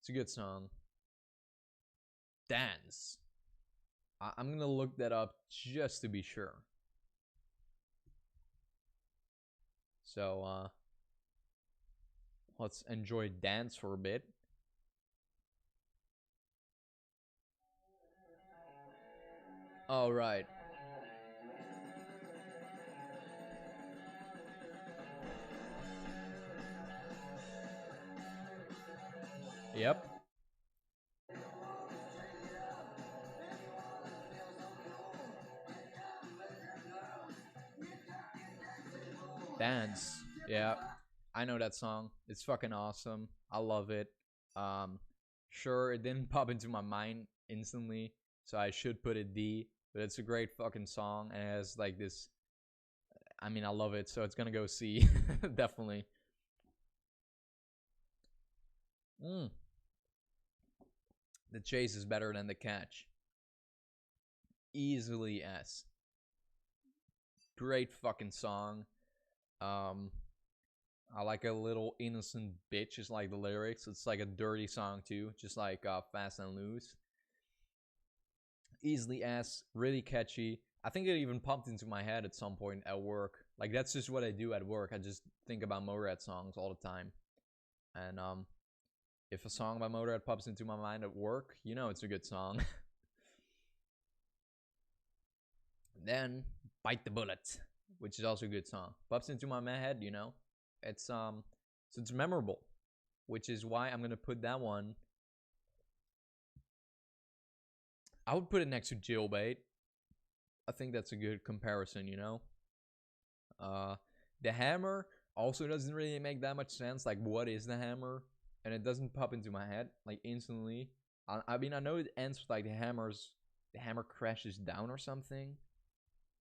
It's a good song. Dance. I'm gonna look that up just to be sure. So let's enjoy Dance for a bit. All right. Yep. Dance. Yeah. I know that song. It's fucking awesome. I love it. Sure, it didn't pop into my mind instantly, so I should put it D, but it's a great fucking song and it has like this, I mean, I love it, so it's gonna go C. Definitely. The chase is better than the catch. Easily S. Great fucking song. I like a little innocent bitch is like the lyrics. It's like a dirty song too, just like Fast and Loose. Easily S, really catchy. I think it even popped into my head at some point at work. Like that's just what I do at work. I just think about Motörhead songs all the time. And if a song by Motörhead pops into my mind at work, you know it's a good song. Then Bite the Bullet, which is also a good song. Pops into my head, you know. It's so it's memorable, which is why I'm gonna put that one. I would put it next to Jailbait. I think that's a good comparison, you know. The Hammer also doesn't really make that much sense. Like, what is the Hammer? and it doesn't pop into my head like instantly. I mean, I know it ends with like the hammer crashes down or something,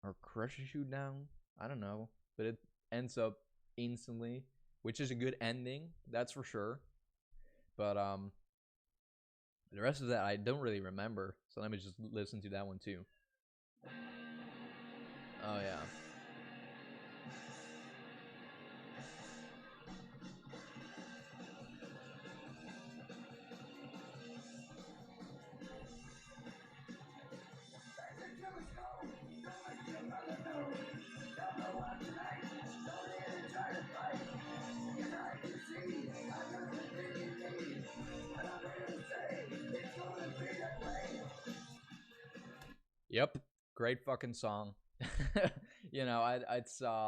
or crushes you down. I don't know, but it ends up instantly, which is a good ending, that's for sure. But the rest of that I don't really remember, so let me just listen to that one too. Oh yeah. Yep, great fucking song. You know, I'd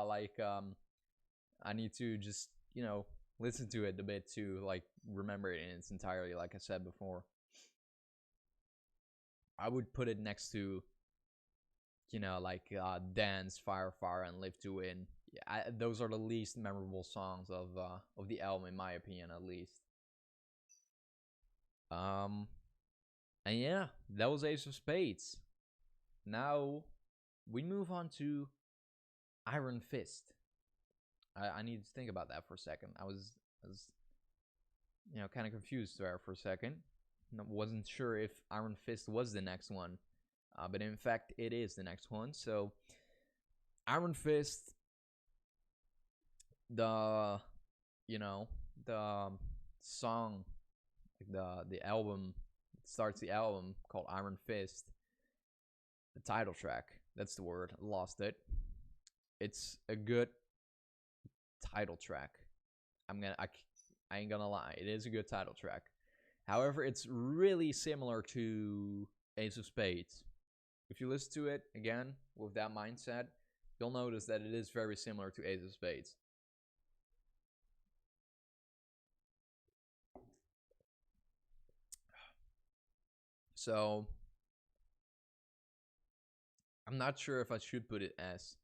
like I need to just, you know, listen to it a bit to like remember it in its entirety. Like I said before, I would put it next to, you know, like Dance, Fire, Fire, and Live to Win. Yeah, those are the least memorable songs of the album, in my opinion, at least. Um, and yeah, that was Ace of Spades. Now we move on to Iron Fist. I need to think about that for a second. I was you know, kind of confused there for a second. Wasn't sure if Iron Fist was the next one, but in fact, it is the next one. So, Iron Fist, the you know the song, like the album starts the album called Iron Fist. The title track, that's the word. I lost it. It's a good title track. I ain't gonna lie, it is a good title track. However, it's really similar to Ace of Spades. If you listen to it again with that mindset, you'll notice that it is very similar to Ace of Spades. So, I'm not sure if I should put it as,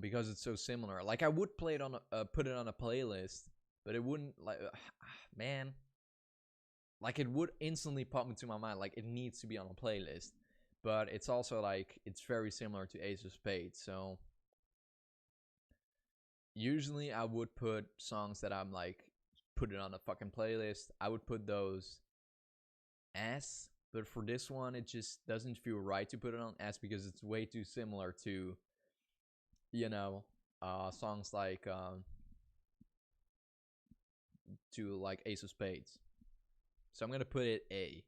because it's so similar. Like, I would play it on put it on a playlist, but it wouldn't, like, man, like, it would instantly pop into my mind, like, it needs to be on a playlist. But it's also like, it's very similar to Ace of Spades. So usually I would put songs that I'm like, put it on a fucking playlist. I would put those S, but for this one, it just doesn't feel right to put it on S because it's way too similar to, you know, songs like, to like Ace of Spades. So I'm gonna put it A.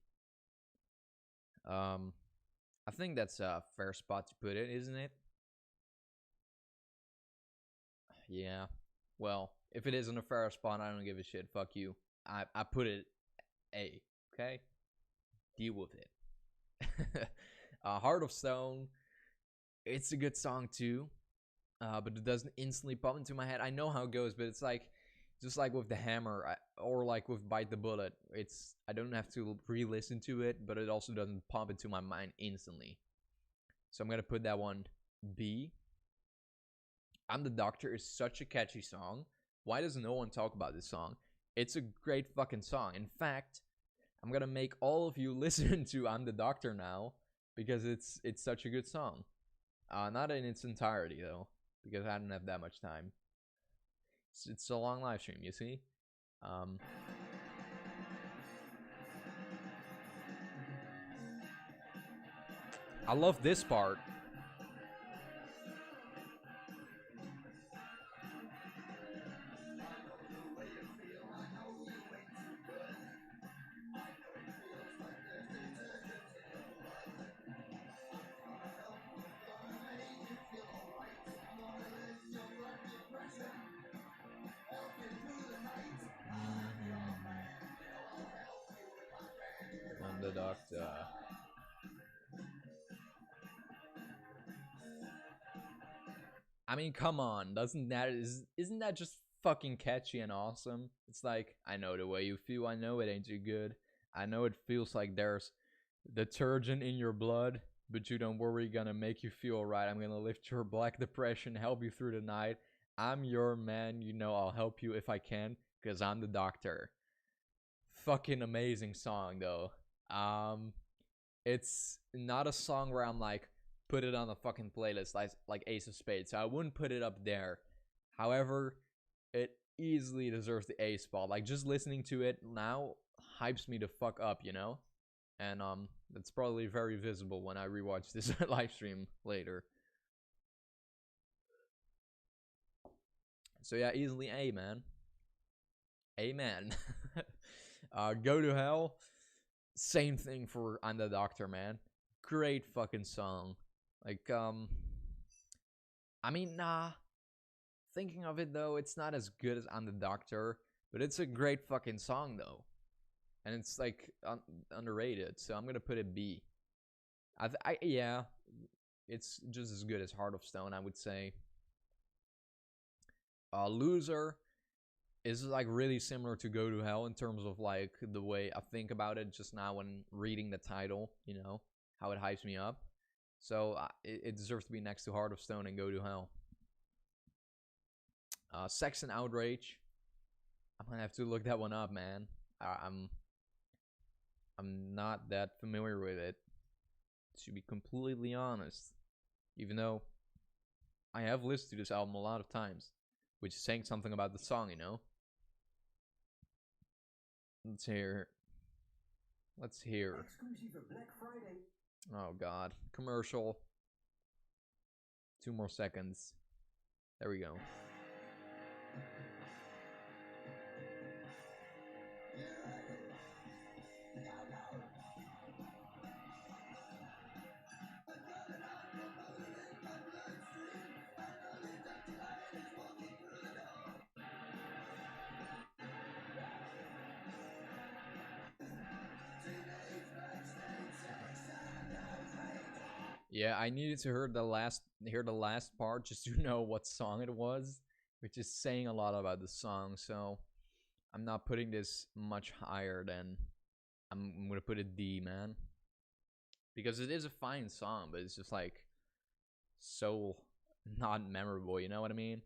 I think that's a fair spot to put it, isn't it? Yeah. Well, if it isn't a fair spot, I don't give a shit. Fuck you. I put it A. Okay? Deal with it. Heart of Stone. It's a good song too. But it doesn't instantly pop into my head. I know how it goes, but it's like, just like with the hammer, or like with Bite the Bullet, I don't have to re-listen to it, but it also doesn't pop into my mind instantly. So I'm gonna put that one B. I'm the Doctor is such a catchy song. Why does no one talk about this song? It's a great fucking song. In fact, I'm gonna make all of you listen to I'm the Doctor now, because it's such a good song. Not in its entirety though, because I didn't have that much time. It's a long live stream, you see. I love this part. I'm the Doctor. I mean, come on, isn't that just fucking catchy and awesome? It's like, I know the way you feel, I know it ain't too good. I know it feels like there's detergent in your blood, but you don't worry, gonna make you feel right. I'm gonna lift your black depression, help you through the night. I'm your man, you know I'll help you if I can, because I'm the doctor. Fucking amazing song though. It's not a song where I'm like, put it on a fucking playlist like Ace of Spades. So I wouldn't put it up there. However, it easily deserves the A spot. Like, just listening to it now hypes me the fuck up, you know? And it's probably very visible when I rewatch this live stream later. So yeah, easily A, man. Amen. Go to Hell. Same thing for I'm the Doctor, man. Great fucking song. Like, I mean, nah. Thinking of it though, it's not as good as I'm the Doctor, but it's a great fucking song though. And it's like underrated, so I'm gonna put it B. Yeah, it's just as good as Heart of Stone, I would say. Loser is like really similar to Go to Hell in terms of like the way I think about it just now when reading the title, you know, how it hypes me up. So it deserves to be next to Heart of Stone and Go to Hell. Sex and Outrage. I'm gonna have to look that one up, man. I'm not that familiar with it, to be completely honest. Even though I have listened to this album a lot of times, which is saying something about the song, you know. Let's hear. Exclusive for Black Friday. Oh God, commercial. 2 more seconds. There we go. Yeah, I needed to hear the last part just to know what song it was, which is saying a lot about the song. So I'm not putting this much higher than I'm gonna put it D, man, because it is a fine song, but it's just like so not memorable. You know what I mean?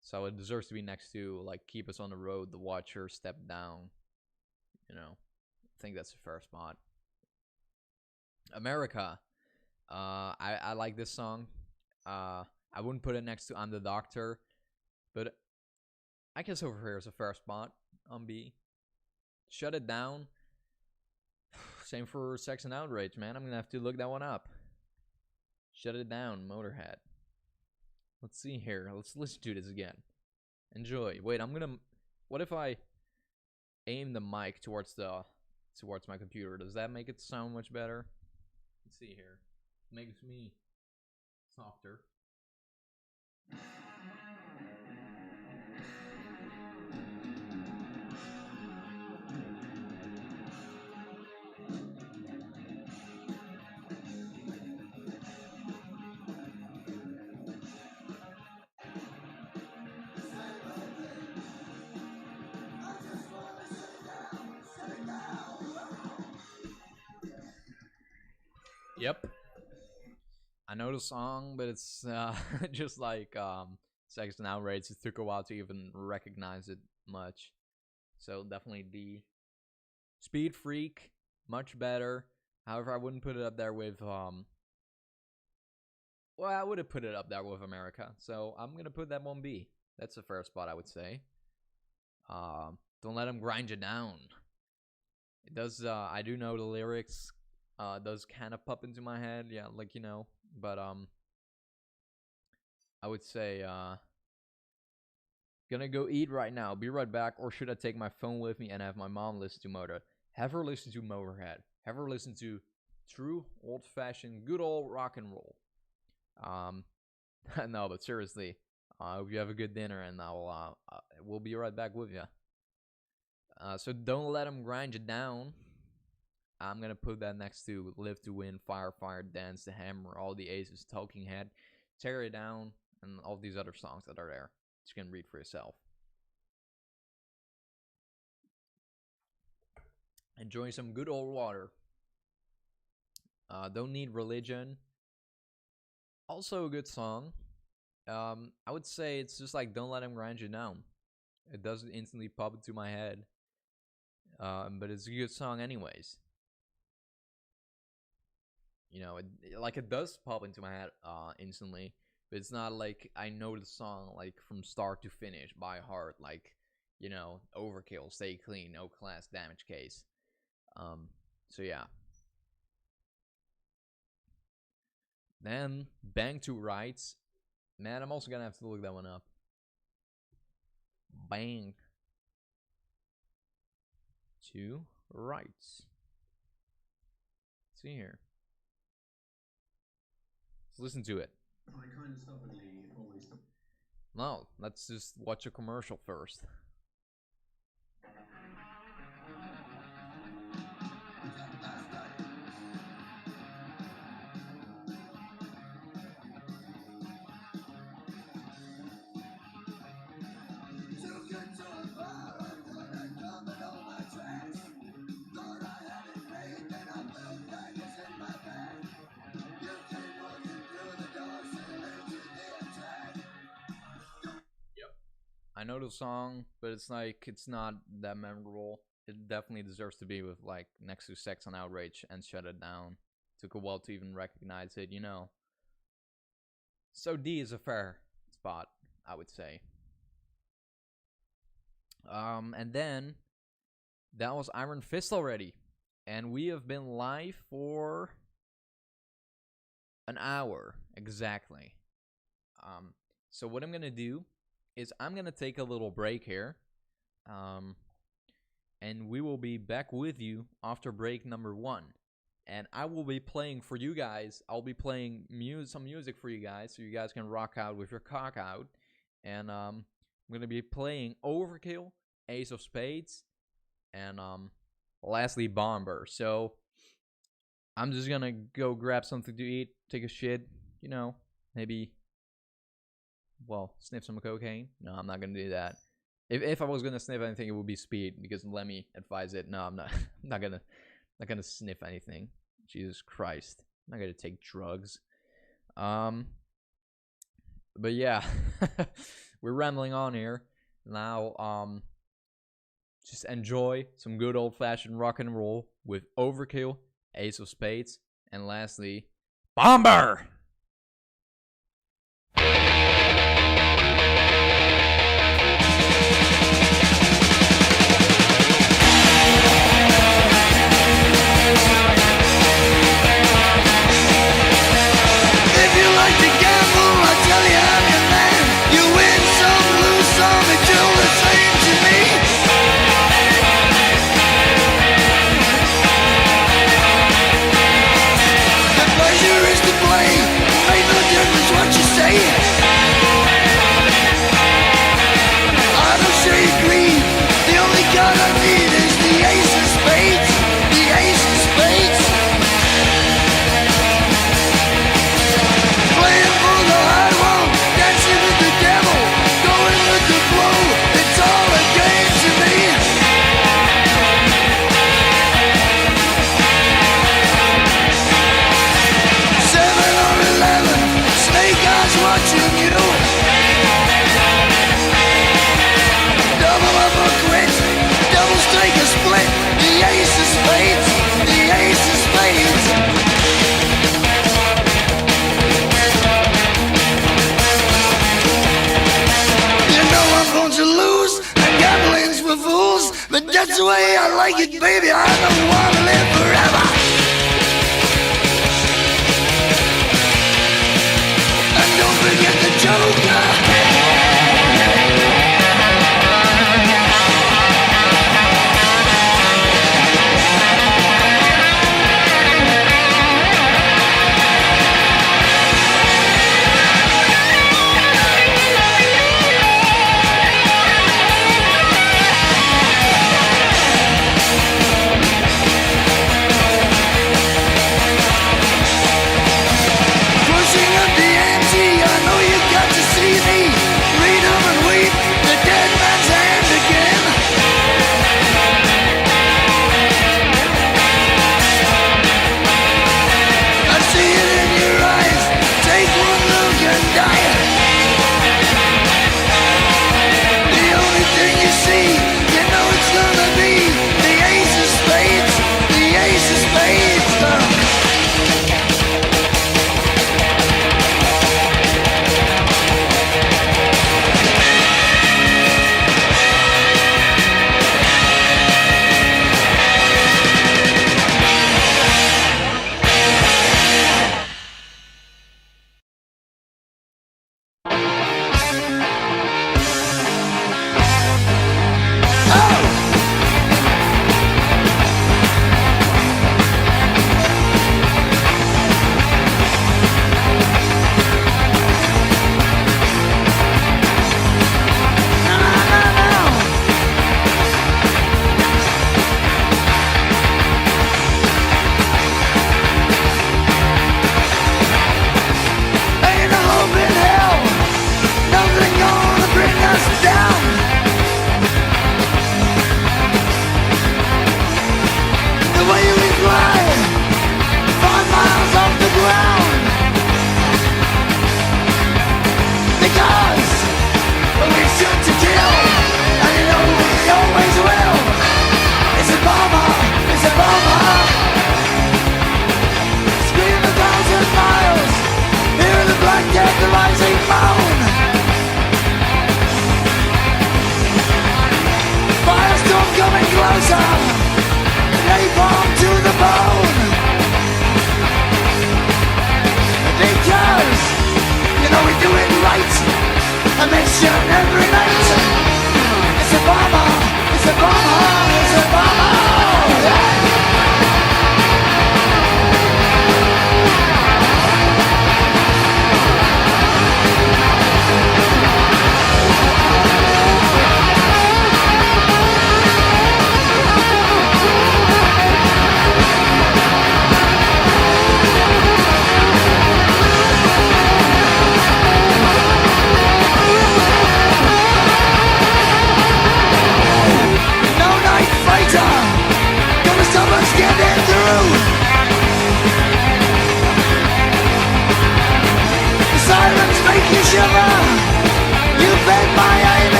So it deserves to be next to like Keep Us on the Road, The Watcher, Step Down. You know, I think that's the fair spot. America. I like this song. I wouldn't put it next to I'm the Doctor, but I guess over here is a fair spot on B. Shut It Down. Same for Sex and Outrage, man. I'm gonna have to look that one up. Shut It Down, Motörhead. Let's see here. Let's listen to this again. Enjoy. Wait, what if I aim the mic towards my computer? Does that make it sound much better? Let's see here. Makes me softer. Yep. I know the song, but it's just like Sex and Outrage. It took a while to even recognize it much. So definitely D. Speed Freak, much better. However, I wouldn't put it up there with well, I would have put it up there with America. So I'm gonna put that one B. That's the fair spot, I would say. Don't Let Them Grind You Down. It does. I do know the lyrics. Does kind of pop into my head, yeah, like, you know. But I would say gonna go eat right now. Be right back. Or should I take my phone with me and have my mom listen to Motor? Have her listen to Motörhead. Have her listen to true old-fashioned, good old rock and roll. No, but seriously, I hope you have a good dinner, and we'll be right back with you. So Don't Let Them Grind You Down. I'm gonna put that next to Live to Win, Fire, Fire, Dance, The Hammer, All the Aces, Talking Head, Tear It Down, and all these other songs that are there. You can read for yourself. Enjoy some good old water. Don't Need Religion. Also a good song. I would say it's just like Don't Let Them Grind You Down. It doesn't instantly pop into my head. But it's a good song anyways. You know, it does pop into my head instantly, but it's not like I know the song like from start to finish by heart, like, you know, Overkill, Stay Clean, No Class, Damage Case. So yeah. Then Bang to Rights. Man, I'm also gonna have to look that one up. Bang to Rights. Let's see here. Let's listen to it. I kind of stubbornly always. No, let's just watch a commercial first. I know the song, but it's not that memorable. It definitely deserves to be with like next to Sex on Outrage and Shut It Down. Took a while to even recognize it, you know. So D is a fair spot, I would say. And then that was Iron Fist already, and we have been live for an hour exactly. So what I'm gonna do is I'm gonna take a little break here, and we will be back with you after break number 1. And I will be playing for you guys. I'll be playing some music for you guys, so you guys can rock out with your cock out. And I'm gonna be playing Overkill, Ace of Spades, and lastly Bomber. So I'm just gonna go grab something to eat, take a shit, you know, maybe, well, sniff some cocaine. No, I'm not gonna do that. If I was gonna sniff anything, it would be speed, because let me advise it. No, I'm not. I'm not gonna sniff anything. Jesus Christ, I'm not gonna take drugs. But yeah, we're rambling on here now. Just enjoy some good old-fashioned rock and roll with Overkill, Ace of Spades, and lastly, Bomber. That's the way I like it, baby. I don't want to live forever. And don't forget the Joker. Pushing up the ante, I know you got to see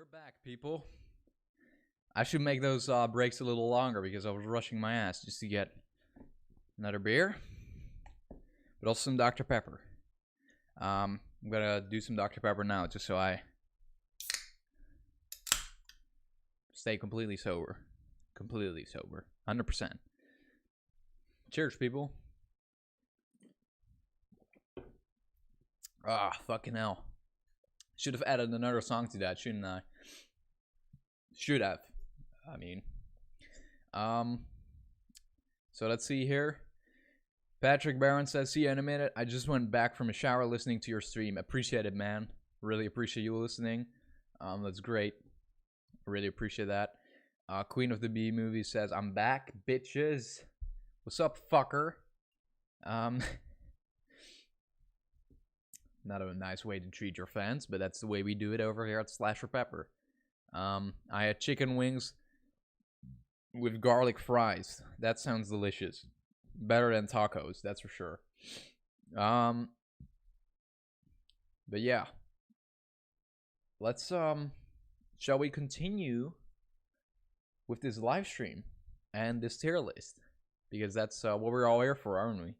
We're back, people. I should make those breaks a little longer because I was rushing my ass just to get another beer, but also some Dr. Pepper. I'm gonna do some Dr. Pepper now just so I stay completely sober. 100%. Cheers, people. Ah, fucking hell. Should have added another song to that, shouldn't I? Should have. I mean. So let's see here. Patrick Barron says, see you in a minute. I just went back from a shower listening to your stream. Appreciate it, man. Really appreciate you listening. That's great. I really appreciate that. Queen of the Bee movie says, I'm back, bitches. What's up, fucker? Not a nice way to treat your fans, but that's the way we do it over here at SlasherPepper. I had chicken wings with garlic fries. That sounds delicious. Better than tacos, that's for sure. But yeah. Let's, shall we continue with this live stream and this tier list? Because that's what we're all here for, aren't we?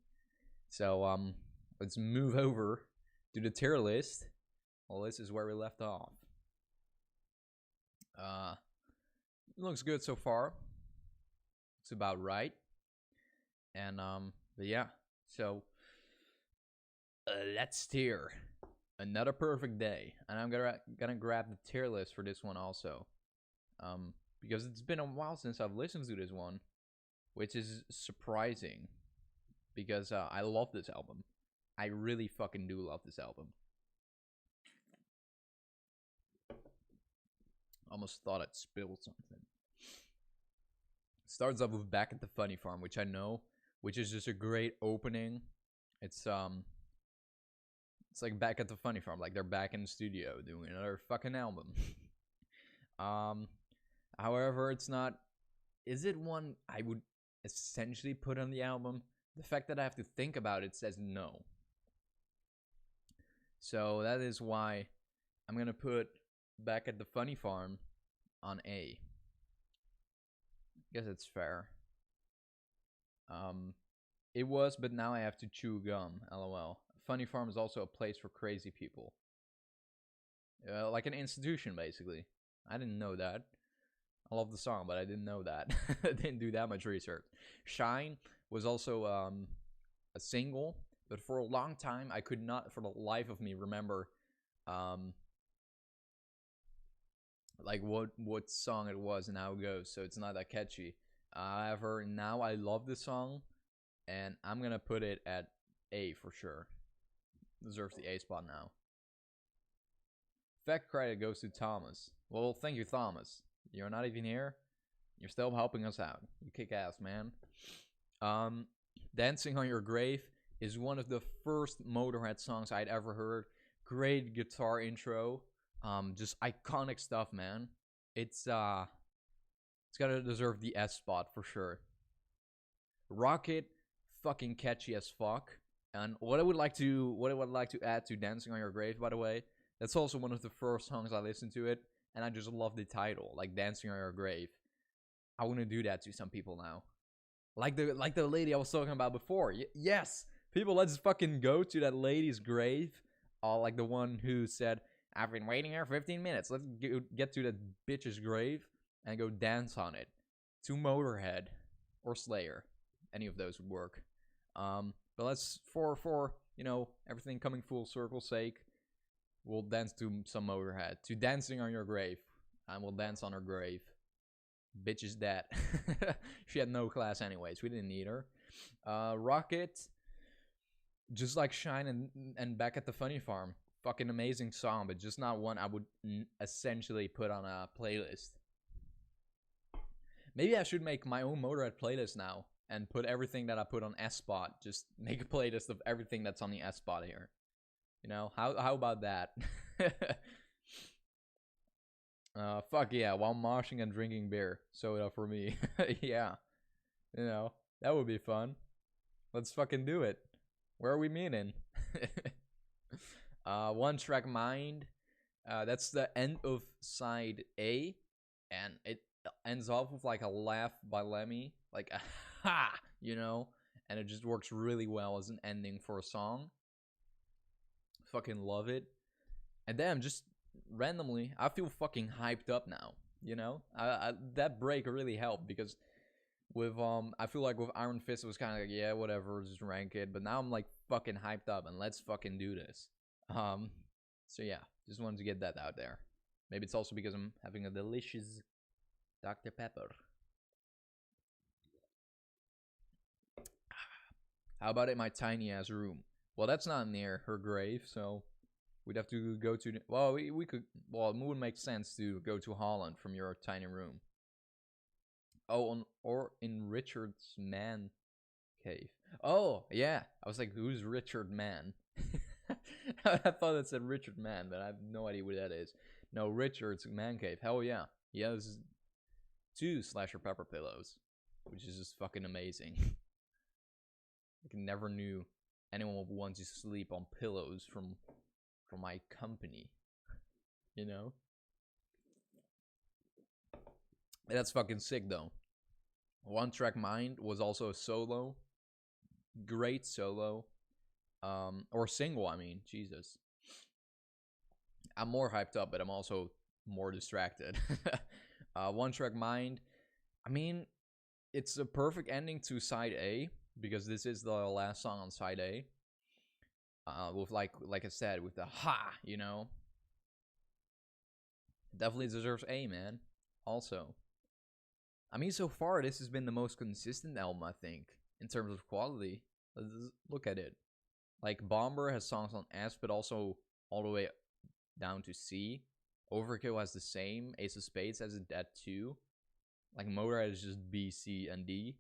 So, let's move over to the tier list. Well, this is where we left off. Looks good so far. It's about right. And but yeah, so let's tier another perfect day, and I'm gonna grab the tier list for this one also, because it's been a while since I've listened to this one, which is surprising, because I love this album. I really fucking do love this album. Almost thought I'd spilled something. Starts off with Back at the Funny Farm, which I know, which is just a great opening. It's like Back at the Funny Farm, like they're back in the studio doing another fucking album. However, it's not. Is it one I would essentially put on the album? The fact that I have to think about it says no. So that is why I'm gonna put Back at the Funny Farm on A. Guess it's fair. It was, but now I have to chew gum. LOL. Funny Farm is also a place for crazy people. Like an institution, basically. I didn't know that. I love the song, but I didn't know that. I didn't do that much research. Shine was also a single, but for a long time I could not, for the life of me, remember like what song it was and how it goes, so it's not that catchy. However, now I love this song, and I'm gonna put it at A for sure. Deserves the A spot now. Fact credit goes to Thomas. Well, thank you, Thomas. You're not even here. You're still helping us out. You kick ass, man. Dancing on Your Grave is one of the first Motörhead songs I'd ever heard. Great guitar intro. Just iconic stuff, man. It's gotta deserve the S spot for sure. Rocket, fucking catchy as fuck. And what I would like to add to Dancing on Your Grave, by the way, that's also one of the first songs I listened to it, and I just love the title, like Dancing on Your Grave. I want to do that to some people now, like the lady I was talking about before. Yes, people, let's fucking go to that lady's grave. Like the one who said, I've been waiting here 15 minutes. Let's get to that bitch's grave and go dance on it. To Motörhead or Slayer. Any of those would work. But let's, for you know, everything coming full circle sake, we'll dance to some Motörhead. To Dancing on Your Grave. And we'll dance on her grave. Bitch is dead. She had no class anyways. We didn't need her. Rocket, just like Shine and Back at the Funny Farm. Fucking amazing song, but just not one I would essentially put on a playlist. Maybe I should make my own Motörhead playlist now and put everything that I put on S spot. Just make a playlist of everything that's on the S spot here. You know, how about that? Fuck yeah, while moshing and drinking beer. Soda for me. Yeah. You know, that would be fun. Let's fucking do it. Where are we meeting? One Track Mind That's the end of side A, and it ends off with like a laugh by Lemmy, like a ha, you know, and it just works really well as an ending for a song. Fucking love it. And then just randomly, I feel fucking hyped up now. You know, that break really helped because with I feel like with Iron Fist it was kind of like, yeah, whatever, just rank it. But now I'm like fucking hyped up and let's fucking do this. So yeah, just wanted to get that out there. Maybe it's also because I'm having a delicious Dr. Pepper. How about in my tiny ass room? Well, that's not near her grave, so we'd have to go to. Well, we could. Well, it would make sense to go to Holland from your tiny room. Oh, or in Richard's man cave. Oh, yeah. I was like, who's Richard Man? I thought it said Richard Man, but I have no idea what that is. No, Richard's man cave. Hell yeah. He has 2 SlasherPepper pillows, which is just fucking amazing. I never knew anyone would want to sleep on pillows from my company. You know? That's fucking sick though. One Track Mind was also a solo. Great solo. Or single, I mean. Jesus. I'm more hyped up, but I'm also more distracted. One Track Mind. I mean, it's a perfect ending to side A, because this is the last song on side A. With like I said, with the ha, you know. Definitely deserves A, man. Also. I mean, so far, this has been the most consistent album, I think, in terms of quality. Let's look at it. Like, Bomber has songs on S, but also all the way down to C. Overkill has the same. Ace of Spades has it at 2. Like, Motörhead is just B, C, and D.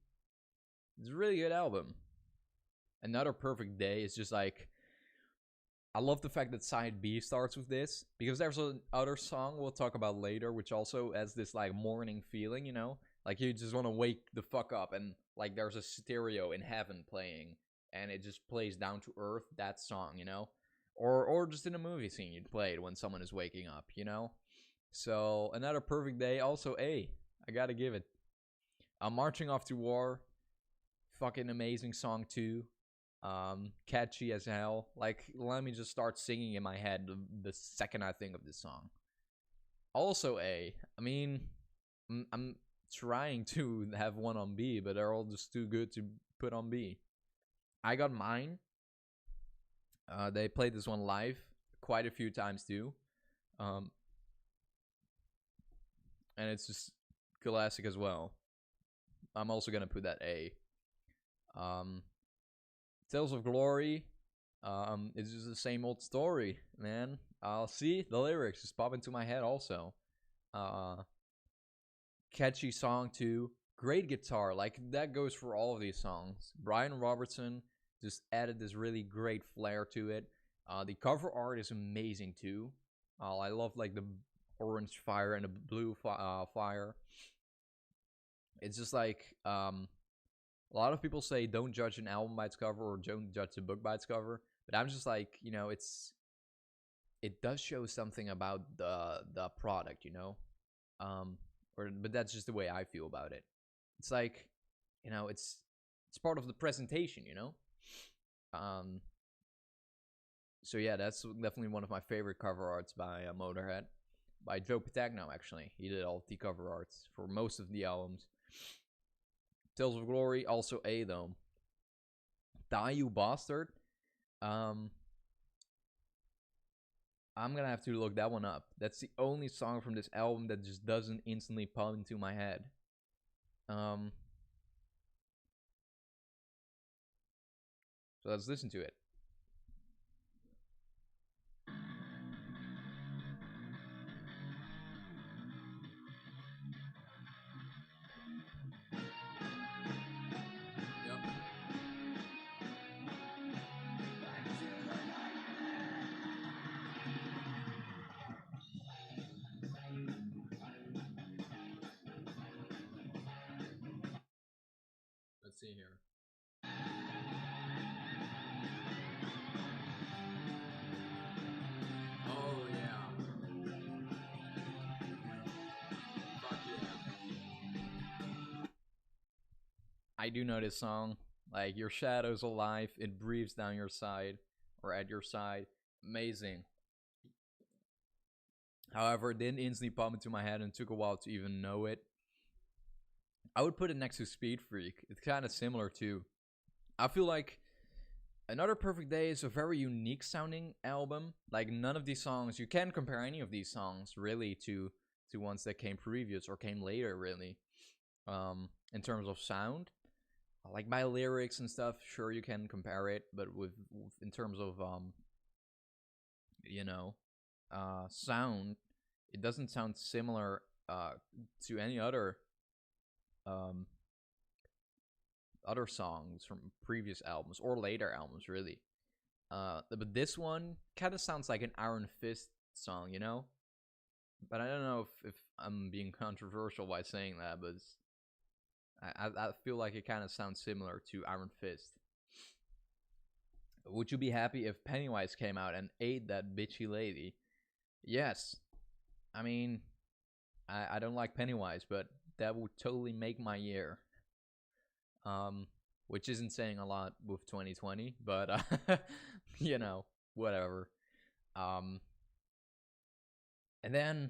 It's a really good album. Another Perfect Day is just like... I love the fact that side B starts with this, because there's another song we'll talk about later, which also has this, like, morning feeling, you know? Like, you just want to wake the fuck up, and, like, there's a stereo in heaven playing, and it just plays down to earth, that song, you know? Or just in a movie scene you'd play it when someone is waking up, you know? So, Another Perfect Day, also A. I gotta give it. Marching Off to War, fucking amazing song too. Catchy as hell. Like, let me just start singing in my head the second I think of this song. Also A. I mean, I'm trying to have one on B, but they're all just too good to put on B. I Got Mine. They played this one live quite a few times too. And it's just classic as well. I'm also gonna put that A. Tales of Glory. It's just the same old story, man. I'll see the lyrics just pop into my head also. Catchy song too. Great guitar. Like, that goes for all of these songs. Brian Robertson just added this really great flair to it. The cover art is amazing too. I love like the orange fire and the blue fire. It's just like a lot of people say don't judge an album by its cover or don't judge a book by its cover, but I'm just like, you know, it does show something about the product, you know, but that's just the way I feel about it. It's like, you know, it's part of the presentation, you know. So yeah, that's definitely one of my favorite cover arts by Motörhead, by Joe Patagno. Actually, he did all the cover arts for most of the albums. Tales of Glory, also A though. Die You Bastard. I'm gonna have to look that one up. That's the only song from this album that just doesn't instantly pop into my head. So let's listen to it. Let's see here. Oh yeah. I do know this song. Like, your shadow's alive, it breathes down your side, or at your side. Amazing. However, it didn't instantly pop into my head and took a while to even know it. I would put it next to Speed Freak. It's kind of similar too. I feel like Another Perfect Day is a very unique sounding album. Like, none of these songs, you can't compare any of these songs really to ones that came previous or came later really. In terms of sound, like by lyrics and stuff, sure you can compare it, but with in terms of sound, it doesn't sound similar to any other other songs from previous albums or later albums really. But this one kind of sounds like an Iron Fist song, you know? But I don't know if I'm being controversial by saying that, but I feel like it kind of sounds similar to Iron Fist. Would you be happy if Pennywise came out and ate that bitchy lady? Yes. I mean, I don't like Pennywise, but that would totally make my year. Which isn't saying a lot with 2020, but you know, whatever. And then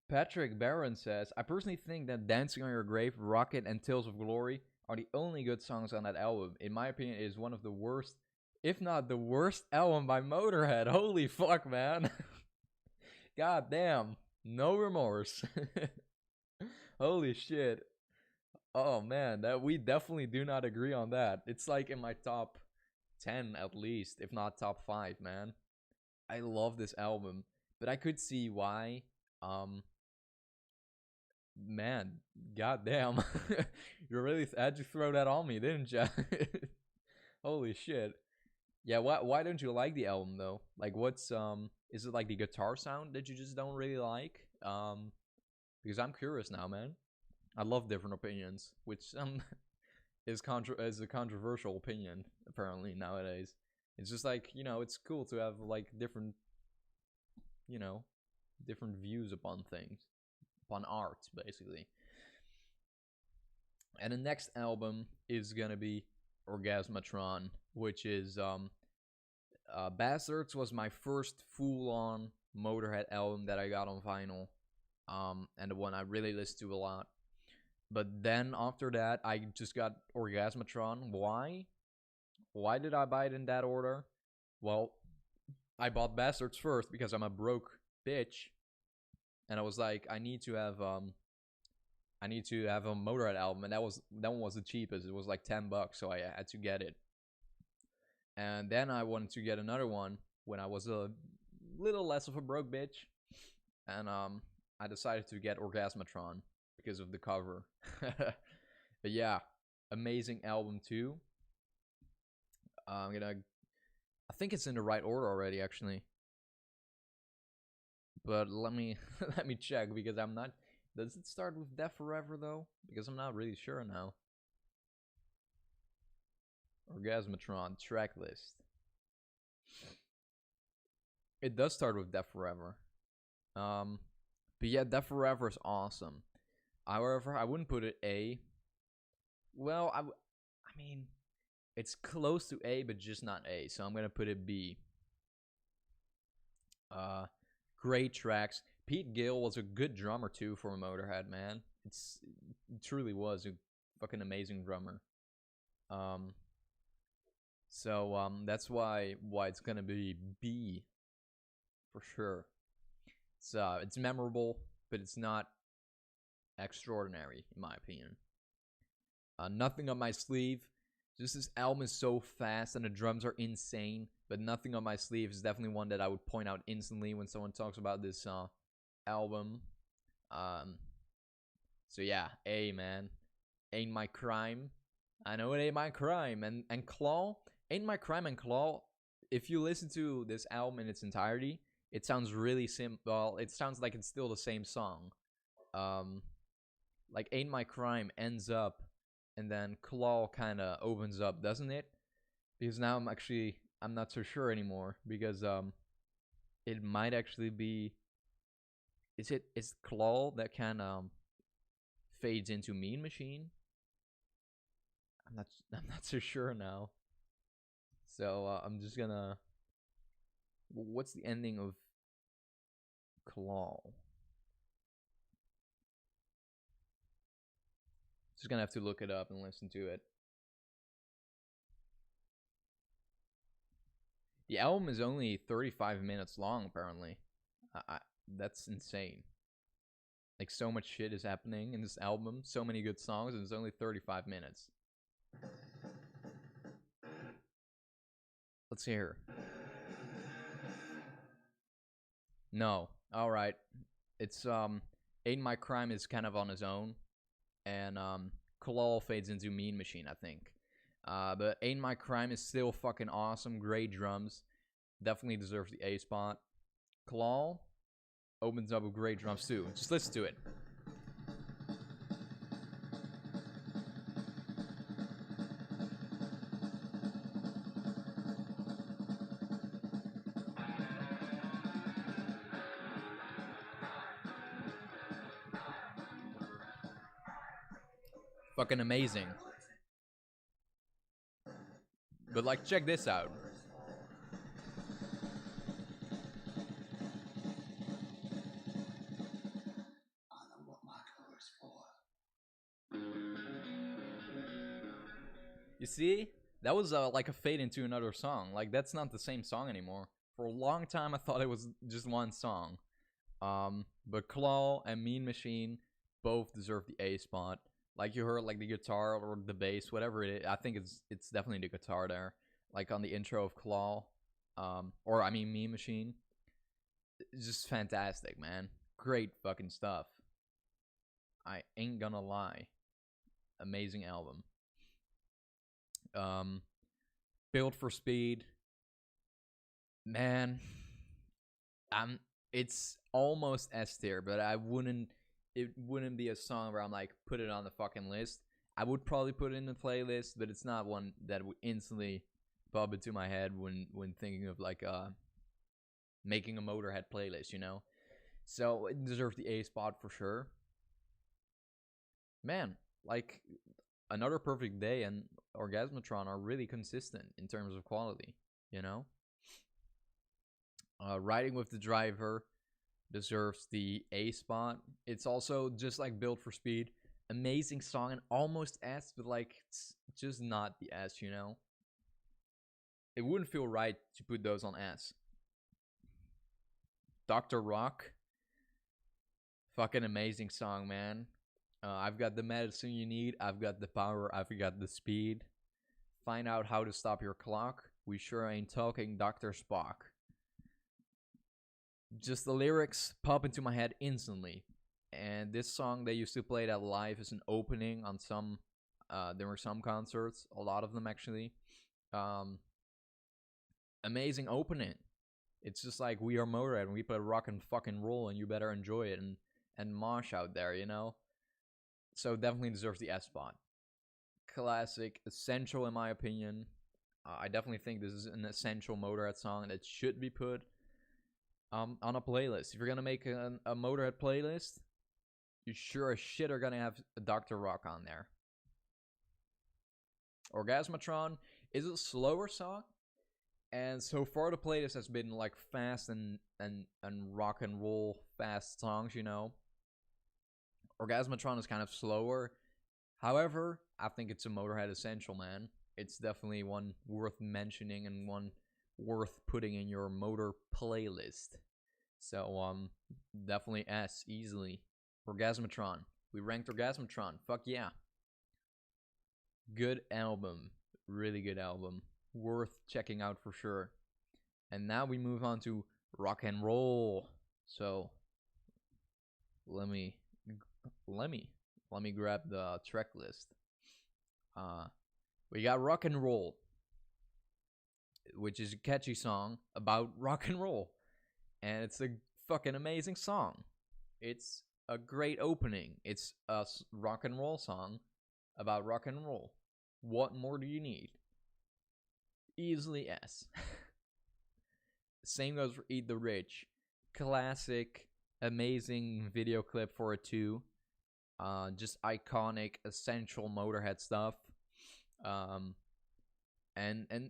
Patrick Barron says, I personally think that Dancing on Your Grave, Rocket, and Tales of Glory are the only good songs on that album. In my opinion, it is one of the worst, if not the worst album by Motörhead. Holy fuck, man. God damn. No remorse. Holy shit. Oh man, that we definitely do not agree on that. It's like in my top 10 at least, if not top 5, man. I love this album, but I could see why. Man, goddamn. You really had you throw that on me, didn't you? Holy shit. Yeah, why don't you like the album though? Like, what's is it like the guitar sound that you just don't really like? Because I'm curious now, man. I love different opinions, which is a controversial opinion apparently nowadays. It's just like, you know, it's cool to have like different, you know, different views upon things, upon art basically. And the next album is gonna be Orgasmatron, which is Bastards was my first full-on Motörhead album that I got on vinyl, and the one I really listened to a lot. But then after that, I just got Orgasmatron. Why? Why did I buy it in that order? Well, I bought Bastards first because I'm a broke bitch, and I was like, I need to have a Motörhead album, and that one was the cheapest. It was like $10, so I had to get it. And then I wanted to get another one when I was a little less of a broke bitch, and I decided to get Orgasmatron because of the cover. But yeah, amazing album too. I think it's in the right order already, actually. But let me let me check because I'm not. Does it start with Death Forever though? Because I'm not really sure now. Orgasmatron track list. It does start with Death Forever. But yeah, Death Forever is awesome. However, I wouldn't put it A. Well, I mean, it's close to A, but just not A. So I'm gonna put it B. Great tracks. Pete Gill was a good drummer too for Motörhead, man. It truly was a fucking amazing drummer. So that's why it's gonna be B for sure. It's memorable, but it's not extraordinary in my opinion. Nothing on My Sleeve. Just this album is so fast and the drums are insane, but Nothing on My Sleeve is definitely one that I would point out instantly when someone talks about this album. So yeah, A, man. Ain't My Crime. I know it ain't my crime. And Claw, Ain't My Crime and Claw, if you listen to this album in its entirety, it sounds really simple. It sounds like it's still the same song. Like Ain't My Crime ends up and then Claw kind of opens up, doesn't it? Because now I'm not so sure anymore because it might actually be, is Claw that kind of fades into Mean Machine? I'm not so sure now. So I'm just gonna. What's the ending of Claw? Just gonna have to look it up and listen to it. The album is only 35 minutes long, apparently. That's insane. Like, so much shit is happening in this album, so many good songs, and it's only 35 minutes. Let's hear. No. Alright. It's, Ain't My Crime is kind of on his own. And, Kalal fades into Mean Machine, I think. But Ain't My Crime is still fucking awesome. Great drums. Definitely deserves the A spot. Kalal opens up with great drums too. Just listen to it. Fucking amazing. But like, check this out. You see? That was like a fade into another song. Like, that's not the same song anymore. For a long time, I thought it was just one song. But Claw and Mean Machine both deserve the A spot. Like, you heard, like, the guitar or the bass, whatever it is. I think it's definitely the guitar there. Like, on the intro of Claw. Or, I mean, Mean Machine. It's just fantastic, man. Great fucking stuff. I ain't gonna lie. Amazing album. Built for Speed. Man. It's almost S tier, but it wouldn't be a song where I'm like, put it on the fucking list. I would probably put it in the playlist, but it's not one that would instantly pop into my head when thinking of like making a Motörhead playlist, you know? So it deserves the A spot for sure. Man, like, Another Perfect Day and Orgasmatron are really consistent in terms of quality, you know? Riding with the Driver deserves the A spot. It's also just like Built for Speed. Amazing song and almost S, but like, it's just not the S, you know? It wouldn't feel right to put those on S. Dr. Rock. Fucking amazing song, man. I've got the medicine you need. I've got the power. I've got the speed. Find out how to stop your clock. We sure ain't talking Dr. Spock. Just the lyrics pop into my head instantly. And this song, they used to play that live as an opening on some, there were some concerts. A lot of them, actually. Amazing opening. It's just like, we are Motörhead and we play rock and fucking roll and you better enjoy it and mosh out there, you know? So definitely deserves the S spot. Classic, essential in my opinion. I definitely think this is an essential Motörhead song that should be put on a playlist. If you're gonna make a Motörhead playlist, you sure as shit are gonna have a Dr. Rock on there. Orgasmatron is a slower song, and so far the playlist has been like fast and rock and roll fast songs, you know. Orgasmatron is kind of slower. However, I think it's a Motörhead essential, man. It's definitely one worth mentioning and one worth putting in your motor playlist. So, definitely S, easily. Orgasmatron. We ranked Orgasmatron. Fuck yeah. Good album. Really good album. Worth checking out for sure. And now we move on to rock and roll. So, let me grab the track list. We got Rock and Roll, which is a catchy song about rock and roll, and it's a fucking amazing song. It's a great opening. It's a rock and roll song about rock and roll. What more do you need? Easily S. Same goes for Eat the Rich. Classic, amazing video clip for it too. Just iconic, essential Motörhead stuff. And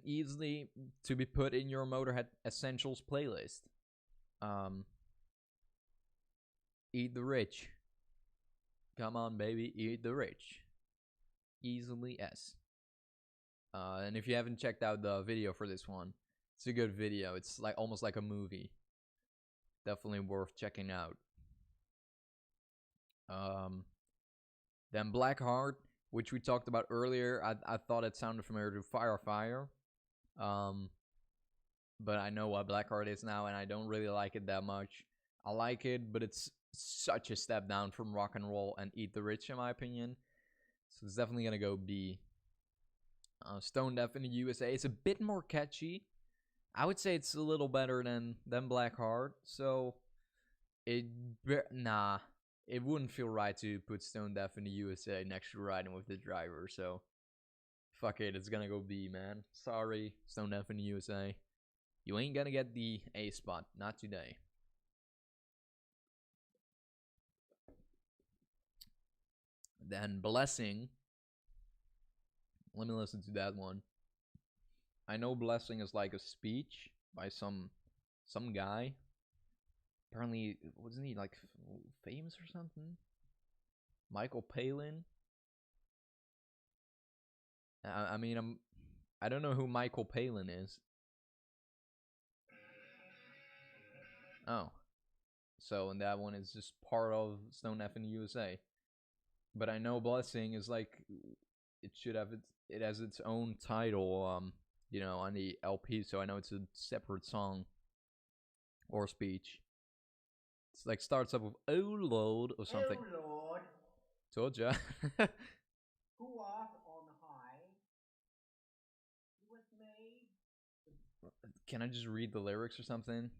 easily to be put in your Motorhead Essentials playlist. Eat the Rich. Come on, baby, eat the rich. Easily S. And if you haven't checked out the video for this one, it's a good video. It's like almost like a movie. Definitely worth checking out. Then Blackheart, which we talked about earlier. I thought it sounded familiar to Fire. But I know what Blackheart is now, and I don't really like it that much. I like it, but it's such a step down from Rock and Roll and Eat the Rich, in my opinion. So it's definitely gonna go B. Stone Deaf in the USA. It's a bit more catchy. I would say it's a little better than Blackheart. So it wouldn't feel right to put Stone Deaf in the USA next to Riding with the Driver. So fuck it, it's gonna go B, man. Sorry, Stone Deaf in the USA. You ain't gonna get the A spot, not today. Then Blessing. Let me listen to that one. I know Blessing is like a speech by some guy. Apparently, wasn't he like famous or something? Michael Palin. I don't know who Michael Palin is. Oh, so and that one is just part of Stone F in the USA. But I know Blessing is like it has its own title, on the LP. So I know it's a separate song or speech. It's like starts up with "Oh Lord" or something. Oh Lord, Told ya. who art on high, who was made. Can I just read the lyrics or something?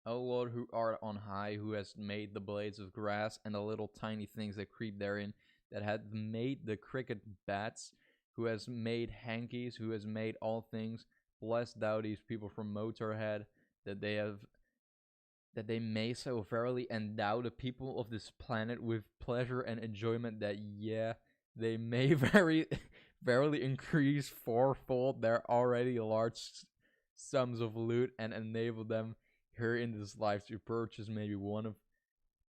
O Lord, who art on high, who has made the blades of grass and the little tiny things that creep therein, that hath made the cricket bats, who has made hankies, who has made all things. Bless thou these people from Motörhead, that they may so verily endow the people of this planet with pleasure and enjoyment, that they may verily increase fourfold their already large sums of loot, and enable them here in this life to purchase maybe one of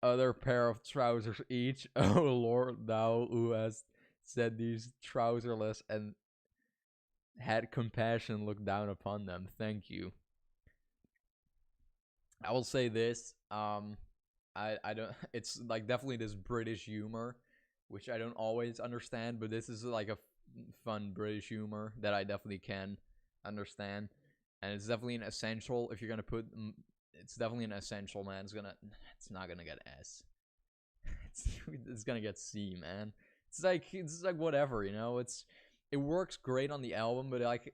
other pair of trousers each. O Lord, thou who hast said these trouserless and had compassion look down upon them. Thank you. I will say this, I don't, it's like definitely this British humor, which I don't always understand, but this is like a fun British humor that I definitely can understand. And it's definitely an essential. If you're gonna put, it's definitely an essential, man. It's not gonna get S. It's gonna get C, man. It's like whatever, it works great on the album, but like,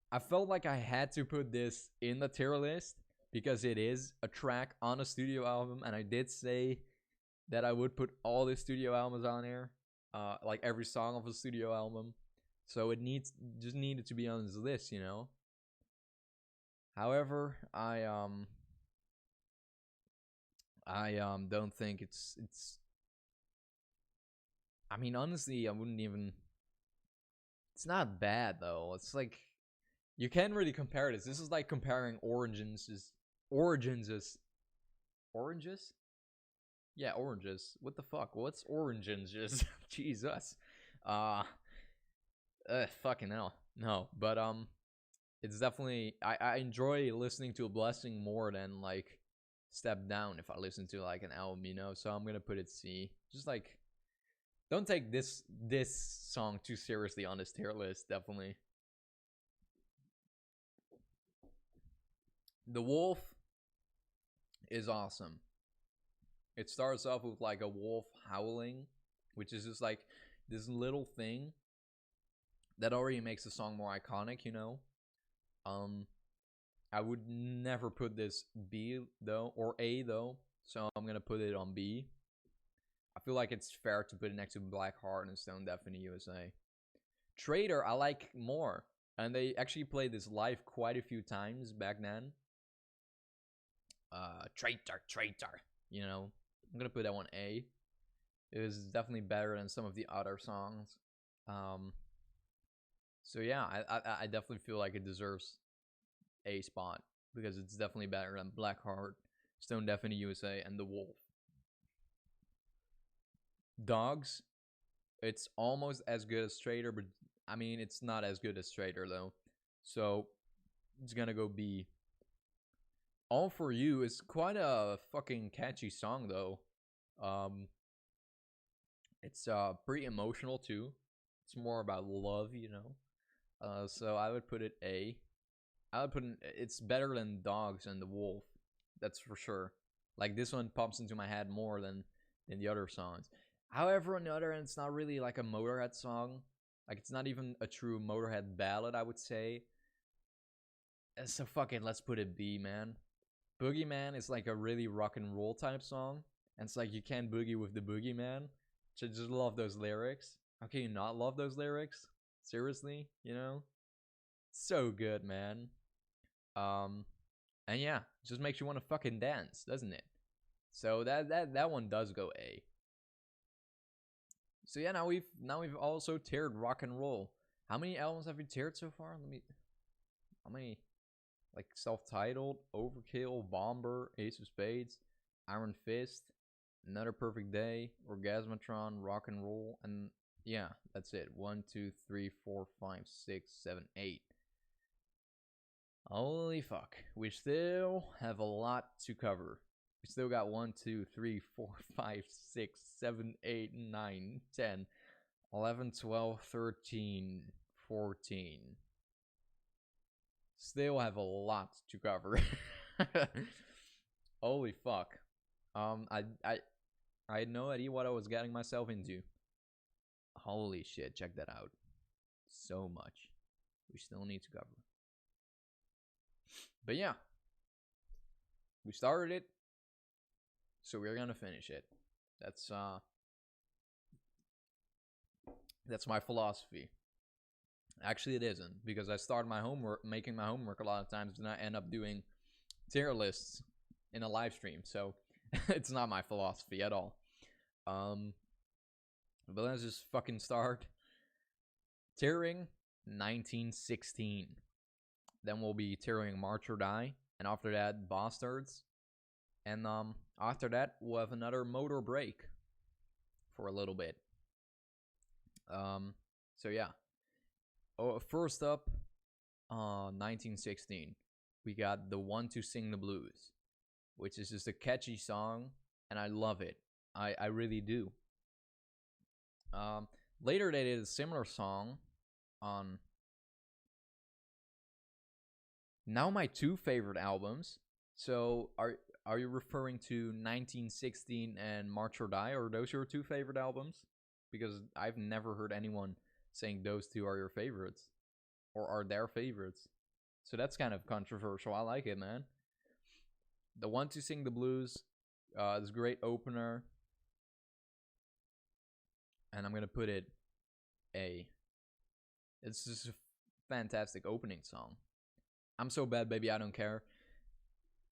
I felt like I had to put this in the tier list because it is a track on a studio album, and I did say that I would put all the studio albums on here, like every song of a studio album. So it just needed to be on this list, However, I don't think it's. I mean, honestly, I wouldn't even. It's not bad though. It's like you can't really compare this. This is like comparing oranges. Yeah, oranges. What the fuck? What's oranges? Jesus. Fucking hell. No, but it's definitely I enjoy listening to a Blessing more than like Step Down if I listen to like an album, So I'm gonna put it C. Just like, don't take this song too seriously on this tier list. Definitely. The Wolf is awesome. It starts off with like a wolf howling, which is just like this little thing that already makes the song more iconic, I would never put this B though, or A though, so I'm gonna put it on B. I feel like it's fair to put it next to Blackheart and Stone Deaf in the USA. Traitor I like more, and they actually played this live quite a few times back then. Traitor, I'm gonna put that one A. It was definitely better than some of the other songs. So yeah, I definitely feel like it deserves a spot because it's definitely better than Blackheart, Stone Deafening USA, and The Wolf. Dogs, it's almost as good as Trader, but I mean it's not as good as Trader though. So it's gonna go B. All For You is quite a fucking catchy song though. It's pretty emotional too. It's more about love, you know. So I would put it A. I would put it's better than Dogs and The Wolf. That's for sure. Like this one pops into my head more than the other songs. However, on the other end, it's not really like a Motörhead song. Like it's not even a true Motörhead ballad, I would say. So fuck it, let's put it B, man. Boogeyman is like a really rock and roll type song. And it's like you can't boogie with the boogeyman. I just love those lyrics. How can you not love those lyrics? Seriously, you know? So good, man. And yeah, it just makes you want to fucking dance, doesn't it? So that one does go A. So yeah, now we've also tiered rock and roll. How many albums have we tiered so far? How many? Like Self-Titled, Overkill, Bomber, Ace of Spades, Iron Fist, Another Perfect Day, Orgasmatron, Rock and Roll, and yeah, that's it. 1, 2, 3, 4, 5, 6, 7, 8. Holy fuck. We still have a lot to cover. We still got 1, 2, 3, 4, 5, 6, 7, 8, 9, 10, 11, 12, 13, 14. Still have a lot to cover. Holy fuck. I had no idea what I was getting myself into. Holy shit, check that out. So much we still need to cover. But yeah, we started it, so we're gonna finish it. That's my philosophy. Actually, it isn't, because I start my homework, making my homework a lot of times, and I end up doing tier lists in a live stream. So it's not my philosophy at all. But let's just fucking start. Tiering 1916. Then we'll be tiering March or Die, and after that, Bastards. And after that, we'll have another Motor break for a little bit. So yeah. Oh, first up, 1916. We got The One to Sing the Blues, which is just a catchy song, and I love it. I really do. Later they did a similar song on now my two favorite albums. So are you referring to 1916 and March or Die? Are those your two favorite albums? Because I've never heard anyone saying those two are your favorites or are their favorites. So that's kind of controversial. I like it, man. The One to Sing the Blues is a great opener. And I'm going to put it A. It's just a fantastic opening song. I'm So Bad, Baby, I Don't Care.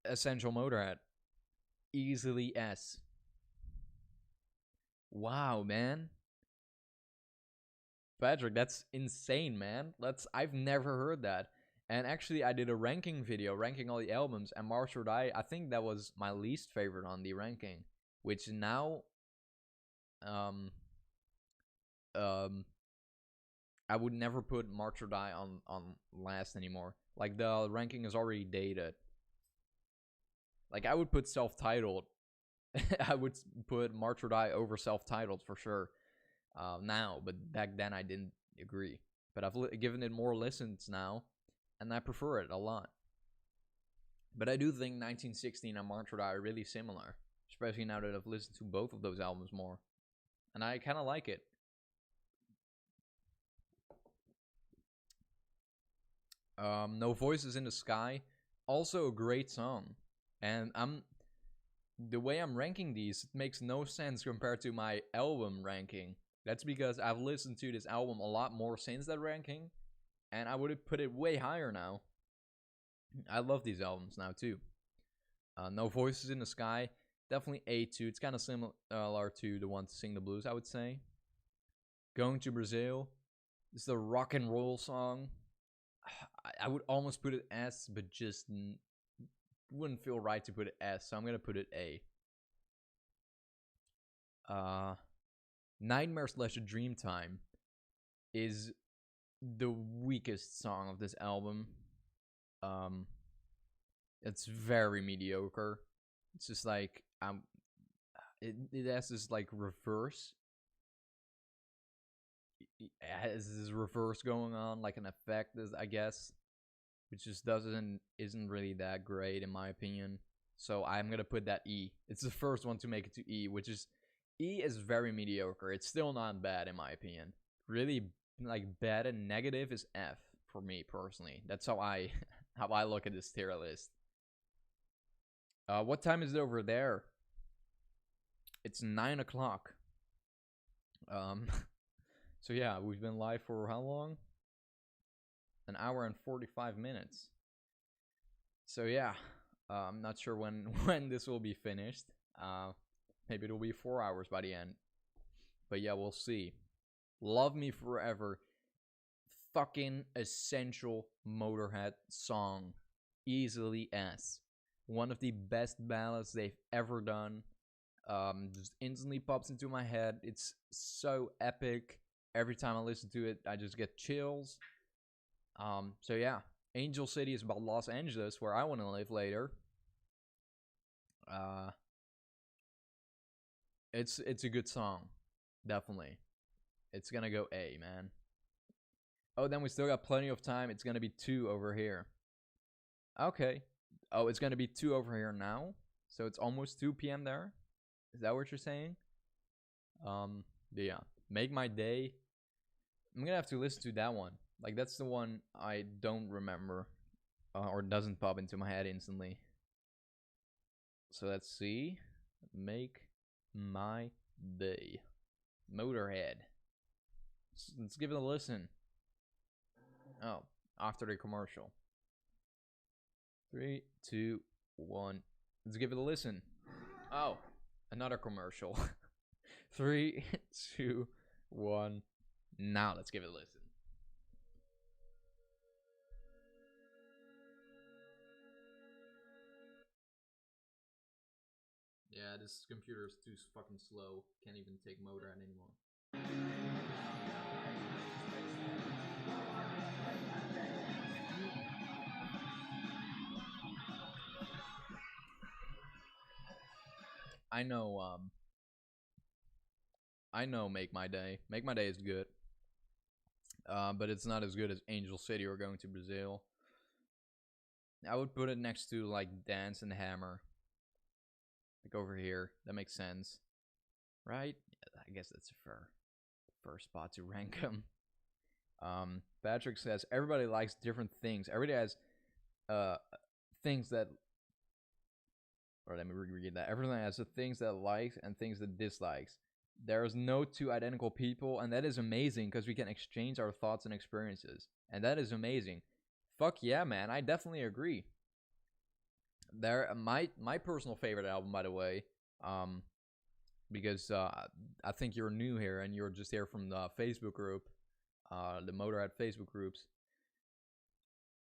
Essential Motörhead. Easily S. Wow, man. Patrick, that's insane, man. I've never heard that. And actually, I did a ranking video, ranking all the albums, and March or Die, I think that was my least favorite on the ranking. Which now, I would never put March or Die on last anymore. Like, the ranking is already dated. Like, I would put Self-Titled. I would put March or Die over Self-Titled for sure. Now, but back then I didn't agree. But I've given it more listens now, and I prefer it a lot. But I do think 1916 and March or Die are really similar, especially now that I've listened to both of those albums more. And I kind of like it. No Voices in the Sky, also a great song. And the way I'm ranking these, it makes no sense compared to my album ranking. That's because I've listened to this album a lot more since that ranking, and I would have put it way higher now. I love these albums now too. No Voices in the Sky, definitely A2. It's kind of similar to The One to Sing the Blues, I would say. Going to Brazil, It's the rock and roll song. I would almost put it S, but just wouldn't feel right to put it S, so I'm gonna put it A. Nightmare / Dreamtime is the weakest song of this album. It's very mediocre. It's just like it has this like reverse. It has this reverse going on, like an effect, I guess, which just isn't really that great in my opinion. So I'm gonna put that E. It's the first one to make it to E, which is E is very mediocre. It's still not bad in my opinion. Really, like bad and negative is F for me personally. That's how I how I look at this tier list. What time is it over there? It's 9 o'clock. So yeah, we've been live for how long? An hour and 45 minutes. So yeah, I'm not sure when this will be finished. Maybe it'll be 4 hours by the end. But yeah, we'll see. Love Me Forever. Fucking essential Motörhead song. Easily S. One of the best ballads they've ever done. Just instantly pops into my head. It's so epic. Every time I listen to it, I just get chills. So yeah, Angel City is about Los Angeles, where I want to live later. It's a good song, definitely. It's gonna go A, man. Oh, then we still got plenty of time. It's gonna be 2 over here. Okay. Oh, it's gonna be 2 over here now. So it's almost 2 p.m. there. Is that what you're saying? Yeah. Make My Day. I'm gonna have to listen to that one. Like, that's the one I don't remember. Or doesn't pop into my head instantly. So let's see. Make My Day. Motörhead. Let's give it a listen. Oh, after the commercial. 3, 2, 1. Let's give it a listen. Oh, another commercial. 3, 2, 1. Now let's give it a listen. Yeah, this computer is too fucking slow. Can't even take Motörhead anymore. I know Make My Day. Make My Day is good. But it's not as good as Angel City or Going to Brazil. I would put it next to like Dance and Hammer. Like over here. That makes sense. Right? Yeah, I guess that's a fair spot to rank them. Patrick says everybody likes different things. Everybody has things that, or let me read that. Everyone has the things that likes and things that dislikes. There is no two identical people, and that is amazing because we can exchange our thoughts and experiences, and that is amazing. Fuck yeah, man! I definitely agree. My personal favorite album, by the way, because I think you're new here and you're just here from the Facebook group, the Motörhead Facebook groups.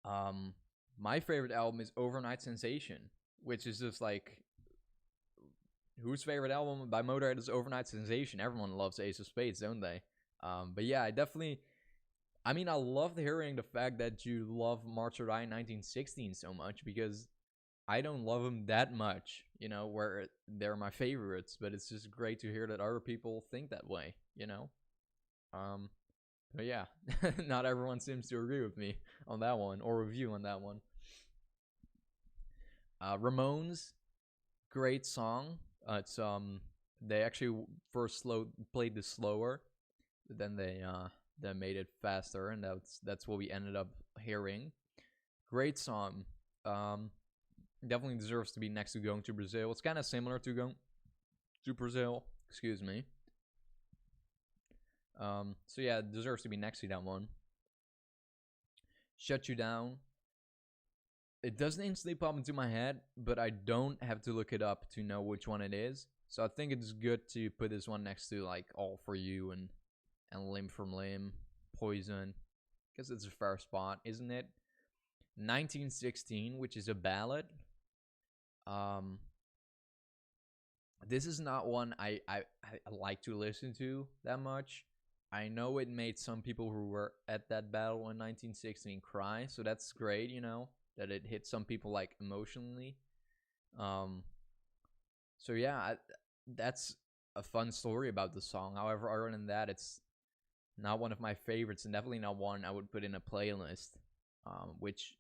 My favorite album is Overnight Sensation, which is just like, whose favorite album by Motörhead is Overnight Sensation? Everyone loves Ace of Spades, don't they? But yeah, I love hearing the fact that you love March or Die 1916 so much, because I don't love them that much, where they're my favorites, but it's just great to hear that other people think that way, But yeah, not everyone seems to agree with me on that one, or with you on that one. Ramones, great song. It's they actually first played this slower, but then they made it faster, and that's what we ended up hearing. Great song. Definitely deserves to be next to Going to Brazil. It's kind of similar to Going to Brazil. Excuse me. So yeah, it deserves to be next to that one. Shut You Down. It doesn't instantly pop into my head, but I don't have to look it up to know which one it is. So I think it's good to put this one next to like All For You and Limb from Limb, Poison. Because it's a fair spot, isn't it? 1916, which is a ballad. This is not one I like to listen to that much. I know it made some people who were at that battle in 1916 cry, so that's great, you know, that it hit some people like emotionally. So yeah, that's a fun story about the song. However, other than that, it's not one of my favorites, and definitely not one I would put in a playlist. Which,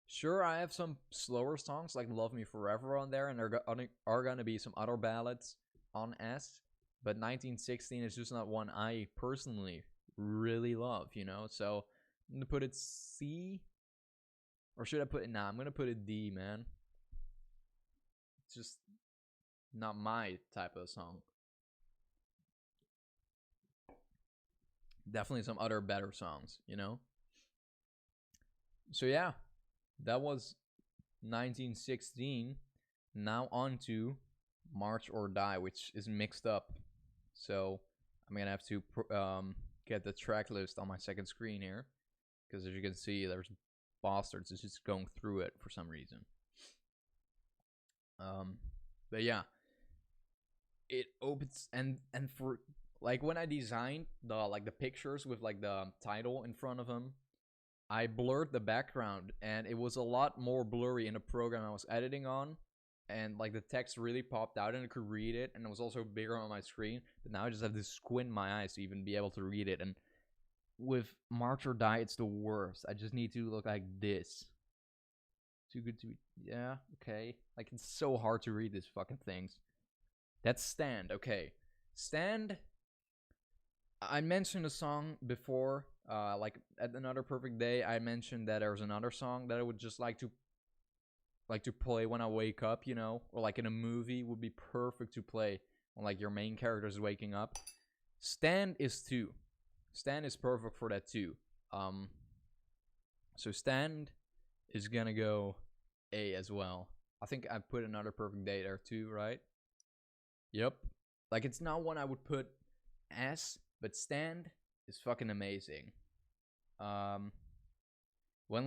sure, I have some slower songs like "Love Me Forever" on there, and there are gonna be some other ballads on S. But 1916 is just not one I personally really love, you know. So I'm gonna put it C, or should I put it? Nah, I'm gonna put it D, man. It's just not my type of song. Definitely some other better songs, you know? So yeah, that was 1916. Now on to March or Die, which is mixed up. So I'm gonna have to get the track list on my second screen here, because as you can see, there's bastards is just going through it for some reason. But yeah, it opens and for like when I designed the pictures with like the title in front of them, I blurred the background and it was a lot more blurry in the program I was editing on, and like the text really popped out and I could read it, and it was also bigger on my screen. But now I just have to squint my eyes to even be able to read it, and with March or Die, it's the worst. I just need to look like this. Too good to be, yeah, okay. Like, it's so hard to read these fucking things. That's Stand, okay. Stand, I mentioned a song before, like at Another Perfect Day, I mentioned that there's another song that I would just like to play when I wake up, you know, or like in a movie would be perfect to play when like your main character is waking up. Stand is 2. Stand is perfect for that too. So Stand is gonna go A as well. I think I put Another Perfect Day there too, right? Yep. Like, it's not one I would put S, but Stand is fucking amazing. When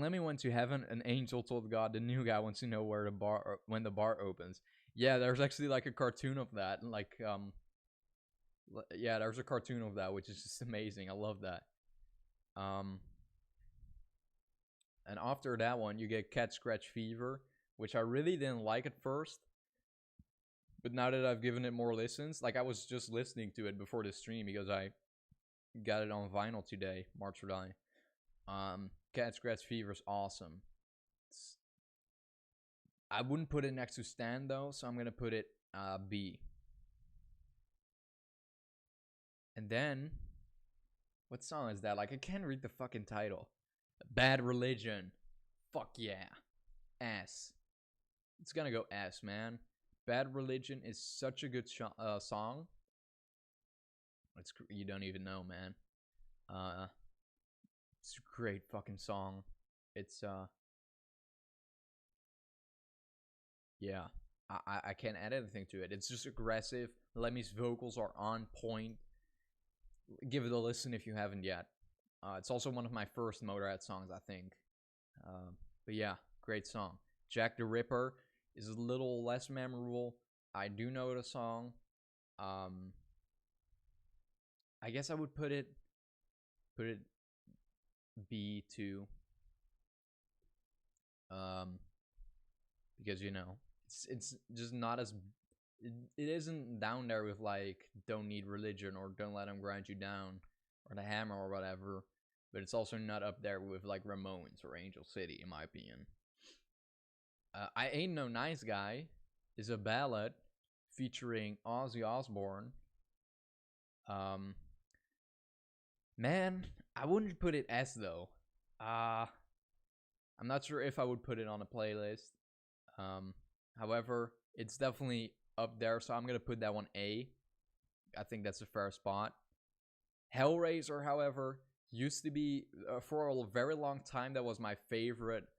Lemmy went to heaven, an angel told God the new guy wants to know where the bar when the bar opens. Yeah, there's actually like a cartoon of that, and like yeah, there's a cartoon of that, which is just amazing. I love that. And after that one, you get Cat Scratch Fever, which I really didn't like at first. But now that I've given it more listens, like I was just listening to it before the stream because I got it on vinyl today, March or Die. Cat Scratch Fever is awesome. I wouldn't put it next to Stand though, so I'm gonna put it B. And then, what song is that? Like, I can't read the fucking title. Bad Religion. Fuck yeah. S. It's gonna go S, man. Bad Religion is such a good song. You don't even know, man. It's a great fucking song. It's yeah. I can't add anything to it. It's just aggressive. Lemmy's vocals are on point. Give it a listen if you haven't yet. It's also one of my first Motörhead songs, I think. But yeah, great song. Jack the Ripper is a little less memorable. I do know the song. I guess I would put it B too. Because you know, it's just not as it isn't down there with like Don't Need Religion or Don't Let Them Grind You Down or The Hammer or whatever, but it's also not up there with like Ramones or Angel City in my opinion. I Ain't No Nice Guy is a ballad featuring Ozzy Osbourne. Man, I wouldn't put it S though. I'm not sure if I would put it on a playlist. However, it's definitely up there, so I'm gonna put that one A. I think that's a fair spot. Hellraiser, however, used to be for a very long time that was my favorite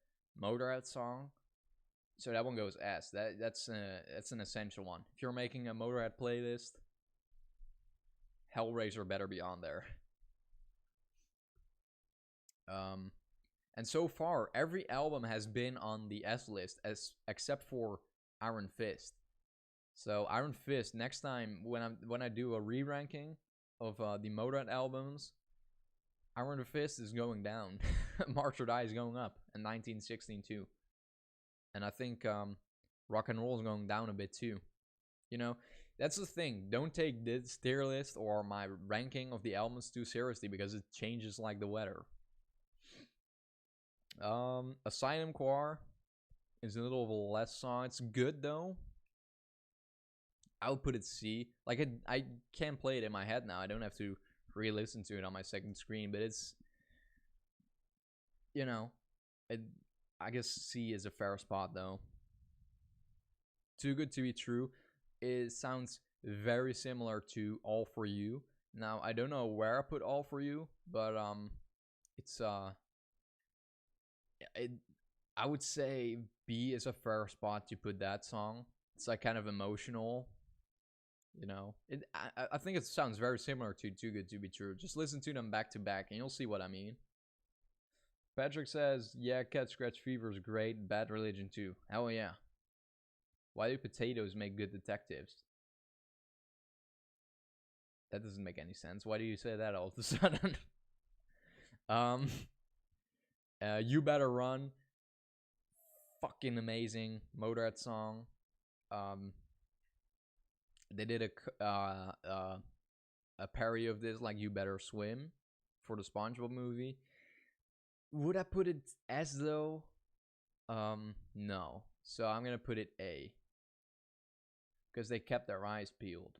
Motörhead song. So that one goes S. That's an essential one. If you're making a Motörhead playlist, Hellraiser better be on there. And so far, every album has been on the S list except for Iron Fist. So Iron Fist, next time when I do a re-ranking of the Motörhead albums, Iron Fist is going down. March or Die is going up, and 1916 too. And I think Rock and Roll is going down a bit too. You know, that's the thing. Don't take this tier list or my ranking of the albums too seriously because it changes like the weather. Asylum Choir is a little less song. It's good though. I would put it C. Like I can't play it in my head now. I don't have to re-listen to it on my second screen, but it's, you know, I guess C is a fair spot though. Too Good to Be True. It sounds very similar to All For You. Now I don't know where I put All For You, but it's I would say B is a fair spot to put that song. It's like kind of emotional, you know. I think it sounds very similar to Too Good to Be True. Just listen to them back to back and you'll see what I mean. Patrick says, yeah, Cat Scratch Fever is great. Bad Religion too. Hell yeah. Why do potatoes make good detectives? That doesn't make any sense. Why do you say that all of a sudden? You Better Run. Fucking amazing Motörhead song. They did a parody of this, like You Better Swim, for the SpongeBob movie. Would I put it S though? No. So I'm gonna put it A. Because they kept their eyes peeled.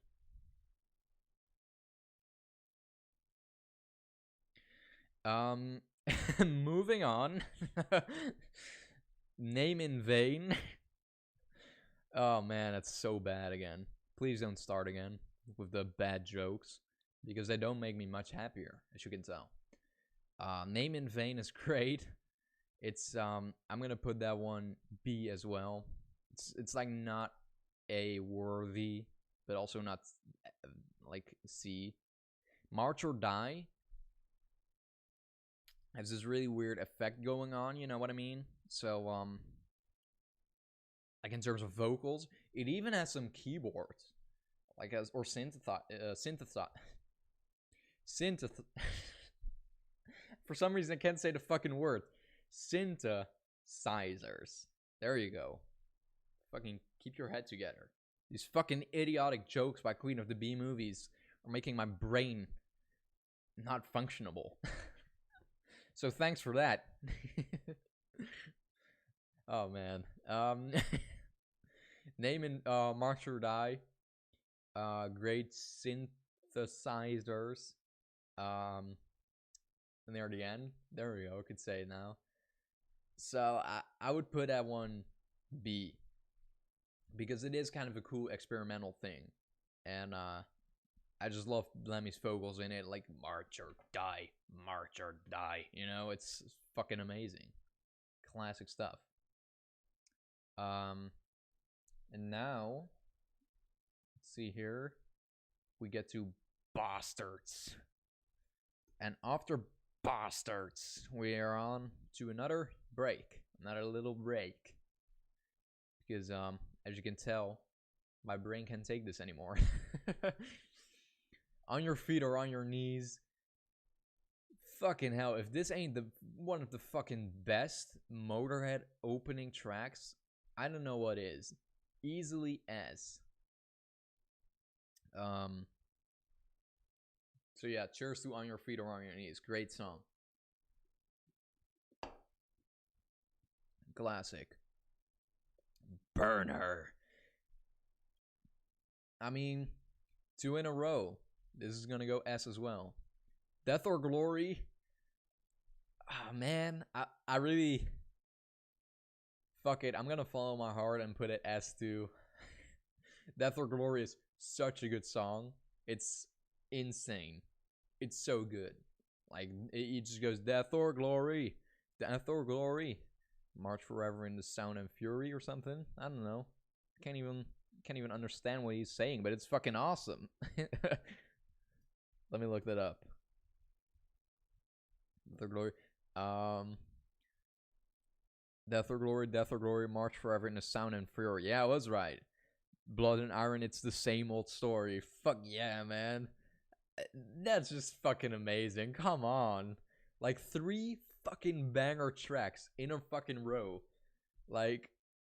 Moving on. Name in Vain. Oh man, that's so bad again. Please don't start again with the bad jokes, because they don't make me much happier, as you can tell. Name in Vain is great. It's I'm gonna put that one B as well. It's like not A worthy, but also not like C. March or Die has this really weird effect going on, you know what I mean? So like in terms of vocals, it even has some keyboards, like as or synthesizer. For some reason I can't say the fucking word. Synthesizers. There you go. Fucking keep your head together. These fucking idiotic jokes by Queen of the Bee movies are making my brain not functionable. So thanks for that. Oh man. Name in March or Die. Great synthesizers. And they're the end. There we go. I could say it now. So I would put that one B, because it is kind of a cool experimental thing, and I just love Lemmy's vocals in it, like March or Die, March or Die. You know, it's fucking amazing, classic stuff. And now let's see here, we get to Bastards, and after Bastards, we are on to another break, another little break, because as you can tell, my brain can't take this anymore. On Your Feet or On Your Knees. Fucking hell, if this ain't the one of the fucking best Motörhead opening tracks, I don't know what is. Easily S. So yeah, cheers to On Your Feet or On Your Knees. Great song. Classic. Burn Her. I mean, 2 in a row. This is gonna go S as well. Death or Glory. Ah, man. I really... Fuck it. I'm gonna follow my heart and put it S too. Death or Glory is such a good song. It's insane. It's so good. Like, it just goes Death or Glory. Death or Glory. March Forever in the Sound and Fury or something. I don't know. Can't even understand what he's saying, but it's fucking awesome. Let me look that up. Death or Glory. Death or Glory, March Forever in the Sound and Fury. Yeah, I was right. Blood and Iron, it's the same old story. Fuck yeah, man. That's just fucking amazing. Come on. Like 3 fucking banger tracks in a fucking row. Like,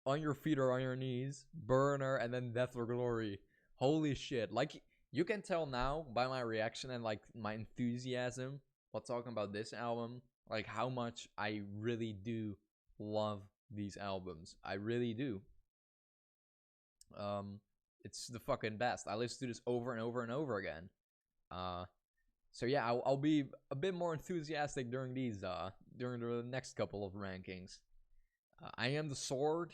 On Your Feet or On Your Knees, Burner, and then Death or Glory. Holy shit. Like, you can tell now by my reaction and like my enthusiasm while talking about this album, like how much I really do love these albums. I really do. It's the fucking best. I listen to this over and over and over again. So yeah, I'll be a bit more enthusiastic during these during the next couple of rankings. I Am the Sword,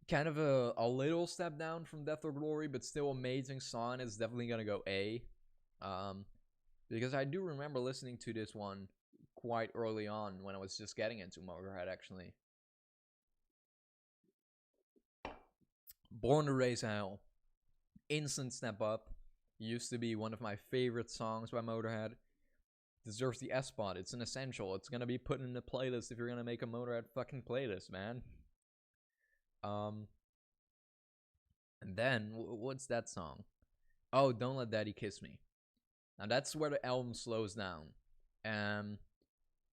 kind of a little step down from Death or Glory, but still amazing song. It's definitely gonna go A. Because I do remember listening to this one quite early on when I was just getting into Motörhead, actually. Born to Raise Hell, instant step up. Used to be one of my favorite songs by Motörhead. Deserves the S spot. It's an essential. It's gonna be put in the playlist if you're gonna make a Motörhead fucking playlist, man. And then what's that song? Oh, Don't Let Daddy Kiss Me. Now that's where the album slows down, and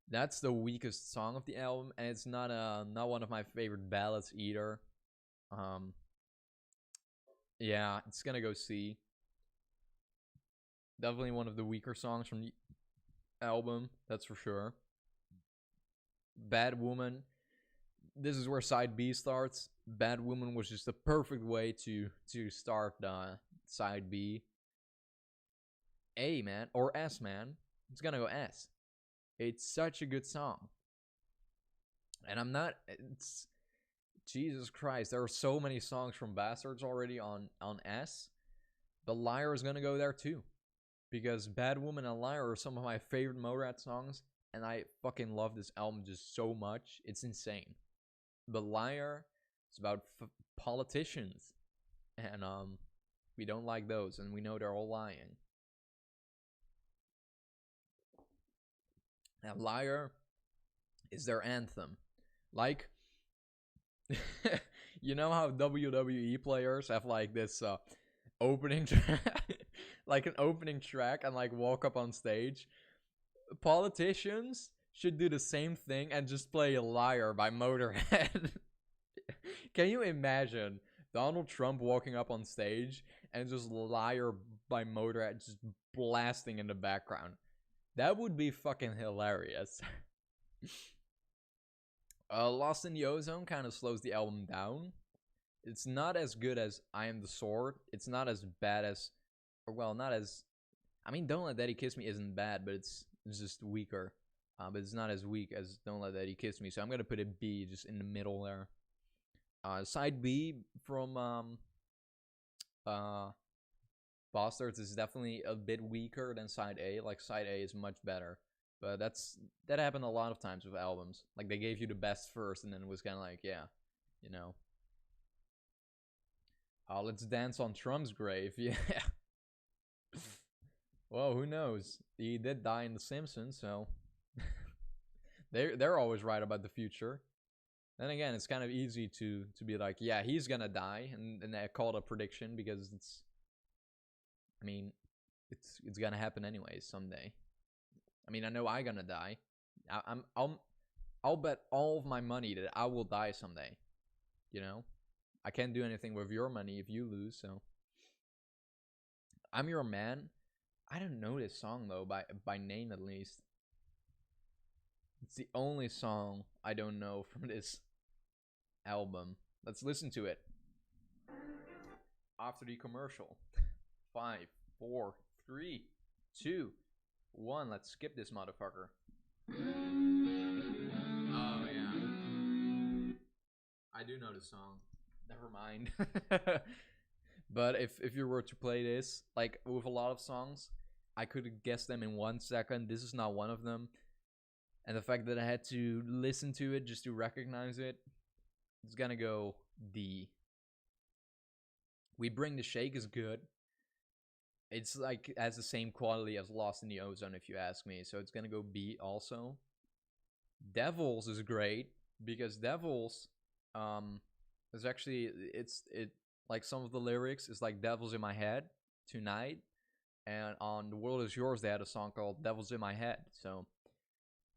that's the weakest song of the album, and it's not one of my favorite ballads either. Yeah, it's gonna go C. Definitely one of the weaker songs from the album, that's for sure. Bad Woman. This is where side B starts. Bad Woman was just the perfect way to start side B. A, man, or S, man. It's gonna go S. It's such a good song. And I'm not, it's, Jesus Christ, there are so many songs from Bastards already on S. But Liar is gonna go there too. Because Bad Woman and Liar are some of my favorite Motörhead songs. And I fucking love this album just so much. It's insane. But Liar is about politicians. And we don't like those. And we know they're all lying. Now, Liar is their anthem. Like, you know how WWE players have like this opening track, like an opening track, and like walk up on stage? Politicians should do the same thing and just play Liar by Motörhead. Can you imagine Donald Trump walking up on stage and just Liar by Motörhead just blasting in the background? That would be fucking hilarious. Lost in the Ozone kind of slows the album down. It's not as good as I Am the Sword. It's not as bad as, or well, not as, I mean, Don't Let Daddy Kiss Me isn't bad, but it's just weaker. But it's not as weak as Don't Let Daddy Kiss Me, so I'm gonna put a B just in the middle there. Side B from Bastards is definitely a bit weaker than side A. Like, side A is much better. But that happened a lot of times with albums. Like, they gave you the best first, and then it was kind of like, yeah, you know. Let's Dance on Trump's Grave. Yeah. Well, who knows? He did die in The Simpsons, so they're always right about the future. Then again, it's kind of easy to be like, yeah, he's gonna die, and I called a prediction because it's, I mean, it's gonna happen anyways someday. I mean, I know I'm gonna die. I'll bet all of my money that I will die someday. You know, I can't do anything with your money if you lose. So, I'm Your Man. I don't know this song though, by name at least. It's the only song I don't know from this album. Let's listen to it after the commercial. 5, 4, 3, 2, 1. Let's skip this motherfucker. Oh yeah, I do know the song. Never mind. But if you were to play this, like with a lot of songs, I could guess them in 1 second. This is not one of them. And the fact that I had to listen to it just to recognize it, it's gonna go D. We Bring the Shake is good. It's like has the same quality as Lost in the Ozone, if you ask me. So it's gonna go B also. Devils is great because Devils is actually it like some of the lyrics is like Devils in my head tonight, and on The World Is Yours they had a song called Devils in My Head. So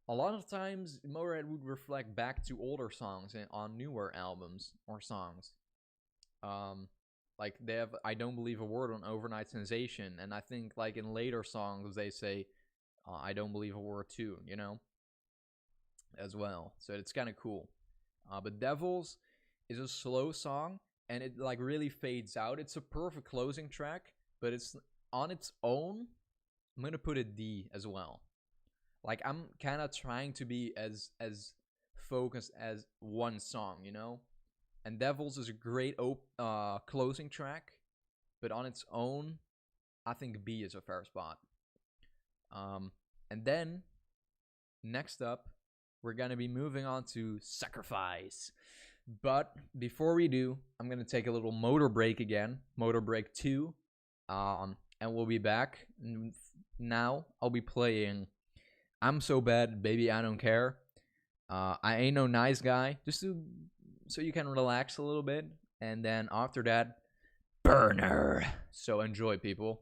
a lot of times Motörhead would reflect back to older songs and on newer albums or songs. Like they have I Don't Believe a Word on Overnight Sensation, and I think like in later songs they say I Don't Believe a Word too, you know, as well. So it's kind of cool. But Devils is a slow song and it like really fades out. It's a perfect closing track, but it's on its own. I'm gonna put a D as well. Like I'm kind of trying to be as focused as one song, you know. And Devils is a great closing track, but on its own, I think B is a fair spot. And then next up, we're gonna be moving on to Sacrifice. But before we do, I'm gonna take a little motor break again, motor break 2, and we'll be back. Now I'll be playing I'm So Bad, Baby I Don't Care. I Ain't No Nice Guy, just so you can relax a little bit, and then after that, Burner. So enjoy, people.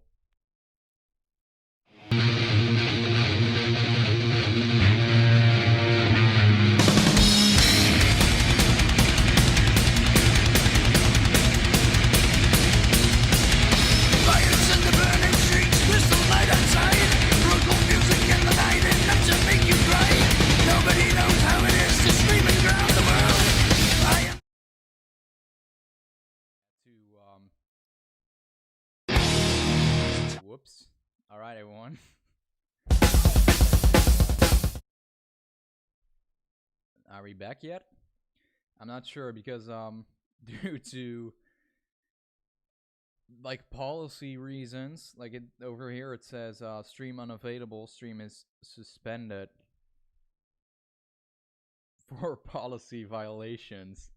Whoops. All right, everyone. Are we back yet? I'm not sure because due to like policy reasons, like it over here it says stream unavailable, stream is suspended for policy violations.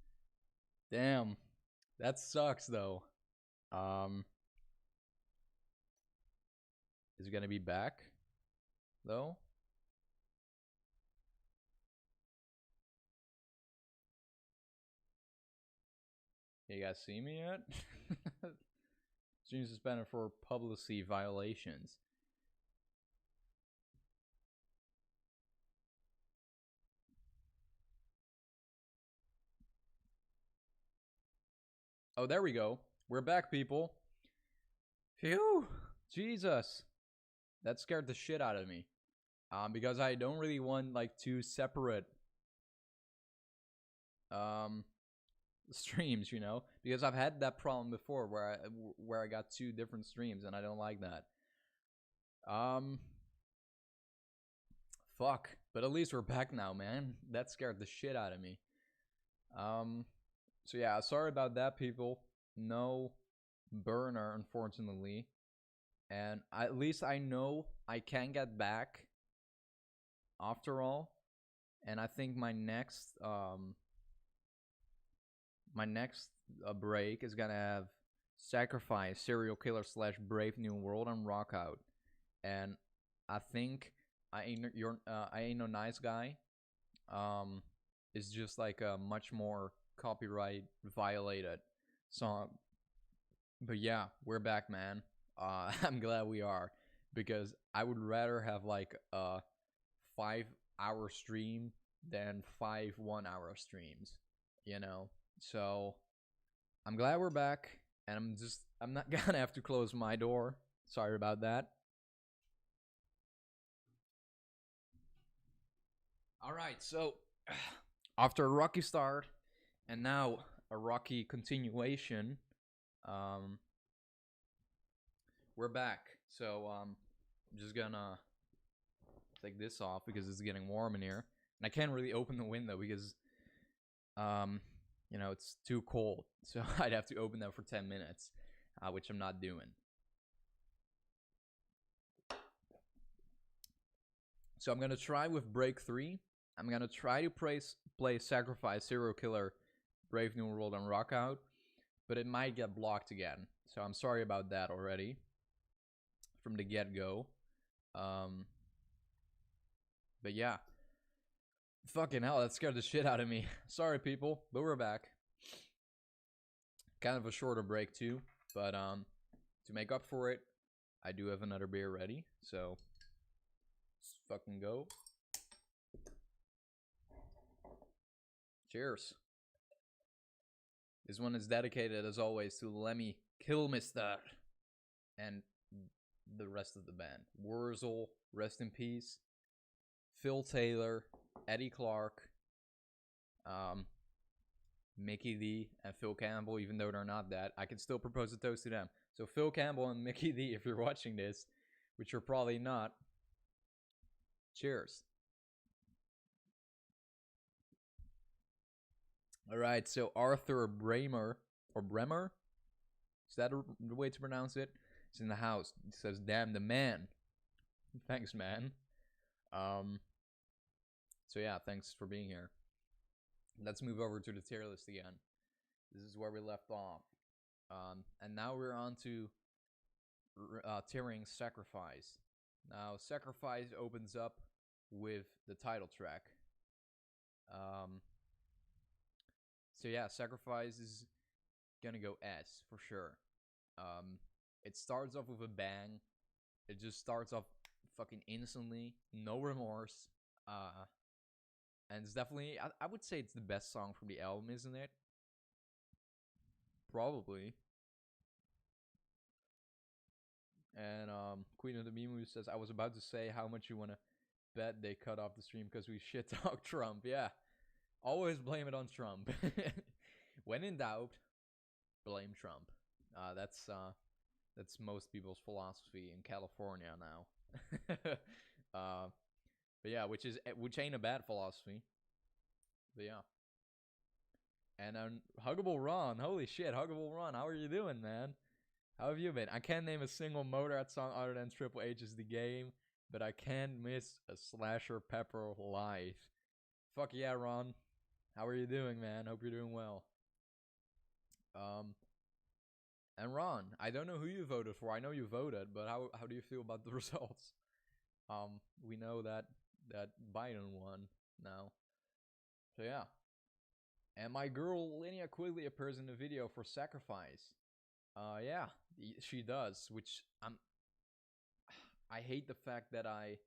Damn. That sucks though. Is it gonna be back though? You guys see me yet? Stream suspended for policy violations. Oh, there we go. We're back, people. Phew! Jesus. That scared the shit out of me. Because I don't really want like two separate streams, you know? Because I've had that problem before where I got two different streams and I don't like that. Fuck. But at least we're back now, man. That scared the shit out of me. So yeah, sorry about that, people. No burner, unfortunately. And at least I know I can get back after all. And I think my next break is gonna have Sacrifice, Serial Killer / Brave New World, and Rock Out. And I think I Ain't No Nice Guy is just like a much more copyright violated song. But yeah, we're back, man. I'm glad we are, because I would rather have like a 5-hour stream than 5 1-hour streams, you know. So I'm glad we're back, and I'm not gonna have to close my door. Sorry about that. All right, so after a rocky start and now a rocky continuation, we're back. So I'm just gonna take this off because it's getting warm in here, and I can't really open the window because you know, it's too cold. So I'd have to open that for 10 minutes, which I'm not doing. So I'm gonna try with break 3. I'm gonna try to play Sacrifice, Serial Killer, Brave New World, and Rock Out, but it might get blocked again. So I'm sorry about that already from the get-go. But yeah, Fucking hell, that scared the shit out of me. Sorry, people, but we're back. Kind of a shorter break too, but to make up for it, I do have another beer ready, so let's fucking go. Cheers. This one is dedicated, as always, to Lemmy Kilmister and the rest of the band. Wurzel, rest in peace. Phil Taylor, Eddie Clark, Mickey D, and Phil Campbell, even though they're not that. I can still propose a toast to them. So Phil Campbell and Mickey D, if you're watching this, which you're probably not, cheers. Alright, so Arthur Bremer, or Bremer? Is that the way to pronounce it? He's in the house. He says, damn, the man. Thanks, man. So yeah, thanks for being here. Let's move over to the tier list again. This is where we left off. And now we're on to tiering Sacrifice. Now, Sacrifice opens up with the title track. So yeah, Sacrifice is gonna go S for sure. It starts off with a bang. It just starts off fucking instantly, no remorse. And it's definitely, I would say it's the best song from the album, isn't it? Probably. And Queen of the Mimu says, I was about to say how much you want to bet they cut off the stream because we shit talk Trump. Yeah. Always blame it on Trump. When in doubt, blame Trump. That's most people's philosophy in California now. But yeah, which ain't a bad philosophy. But yeah. And Huggable Ron, holy shit, Huggable Ron, how are you doing, man? How have you been? I can't name a single Motörhead song other than Triple H's The Game, but I can't miss a SlasherPepper live. Fuck yeah, Ron. How are you doing, man? Hope you're doing well. And Ron, I don't know who you voted for. I know you voted, but how do you feel about the results? We know that Biden won now. So yeah. And my girl Linnea Quigley appears in the video for Sacrifice. Yeah, she does, which I hate the fact that I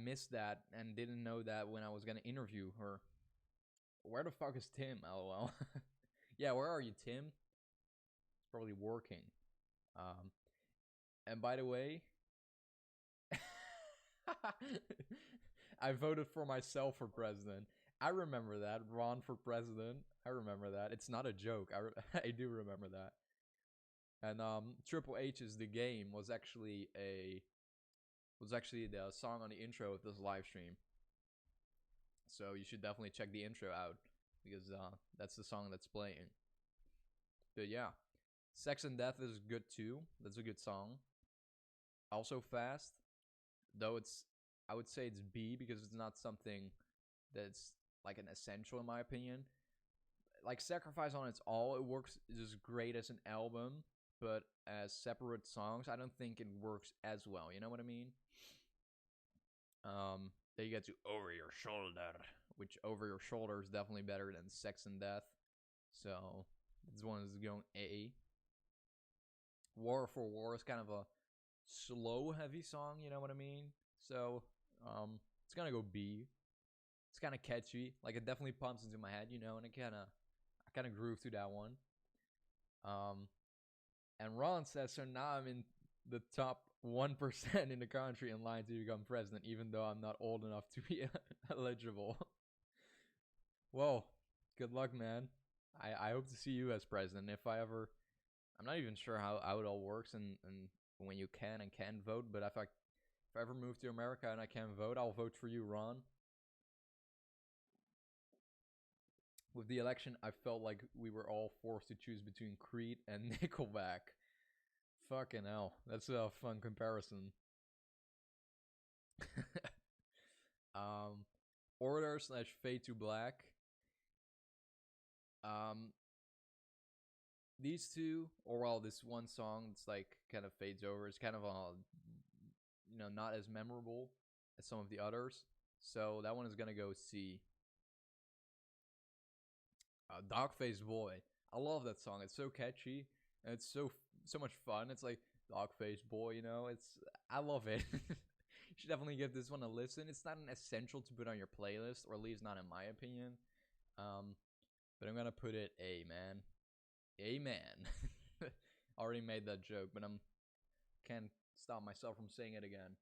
missed that and didn't know that when I was gonna interview her. Where the fuck is Tim? LOL. Yeah, where are you, Tim? He's probably working. And by the way, I voted for myself for president. I remember that. Ron for president. I remember that. It's not a joke. I do remember that. And Triple H's The Game was actually the song on the intro of this live stream. So you should definitely check the intro out because that's the song that's playing. But yeah, Sex and Death is good too. That's a good song. Also fast, though I would say it's B because it's not something that's like an essential in my opinion. Like Sacrifice on its all, it works just great as an album, but as separate songs, I don't think it works as well. You know what I mean? Then you get to Over Your Shoulder, which Over Your Shoulder is definitely better than Sex and Death. So this one is going A. War for War is kind of a slow, heavy song. You know what I mean? So it's gonna go B. It's kind of catchy. Like it definitely pumps into my head, you know, and I kind of groove to that one. And Ron says, so now I'm in the top 1% in the country in line to become president, even though I'm not old enough to be eligible. Well, good luck, man. I hope to see you as president. If I ever, I'm not even sure how it all works and when you can and can't vote, but if I ever move to America and I can vote, I'll vote for you, Ron. With the election, I felt like we were all forced to choose between Creed and Nickelback. Fucking hell. That's a fun comparison. Order / Fade to Black. These two, or well, this one song, it's like kind of fades over. It's kind of not as memorable as some of the others. So that one is gonna go C. Dogface Boy. I love that song. It's so catchy and it's so much fun. It's like Dogface Boy, you know. I love it. You should definitely give this one a listen. It's not an essential to put on your playlist, or at least not in my opinion. But I'm gonna put it A, man. Amen. Already made that joke, but can't stop myself from saying it again.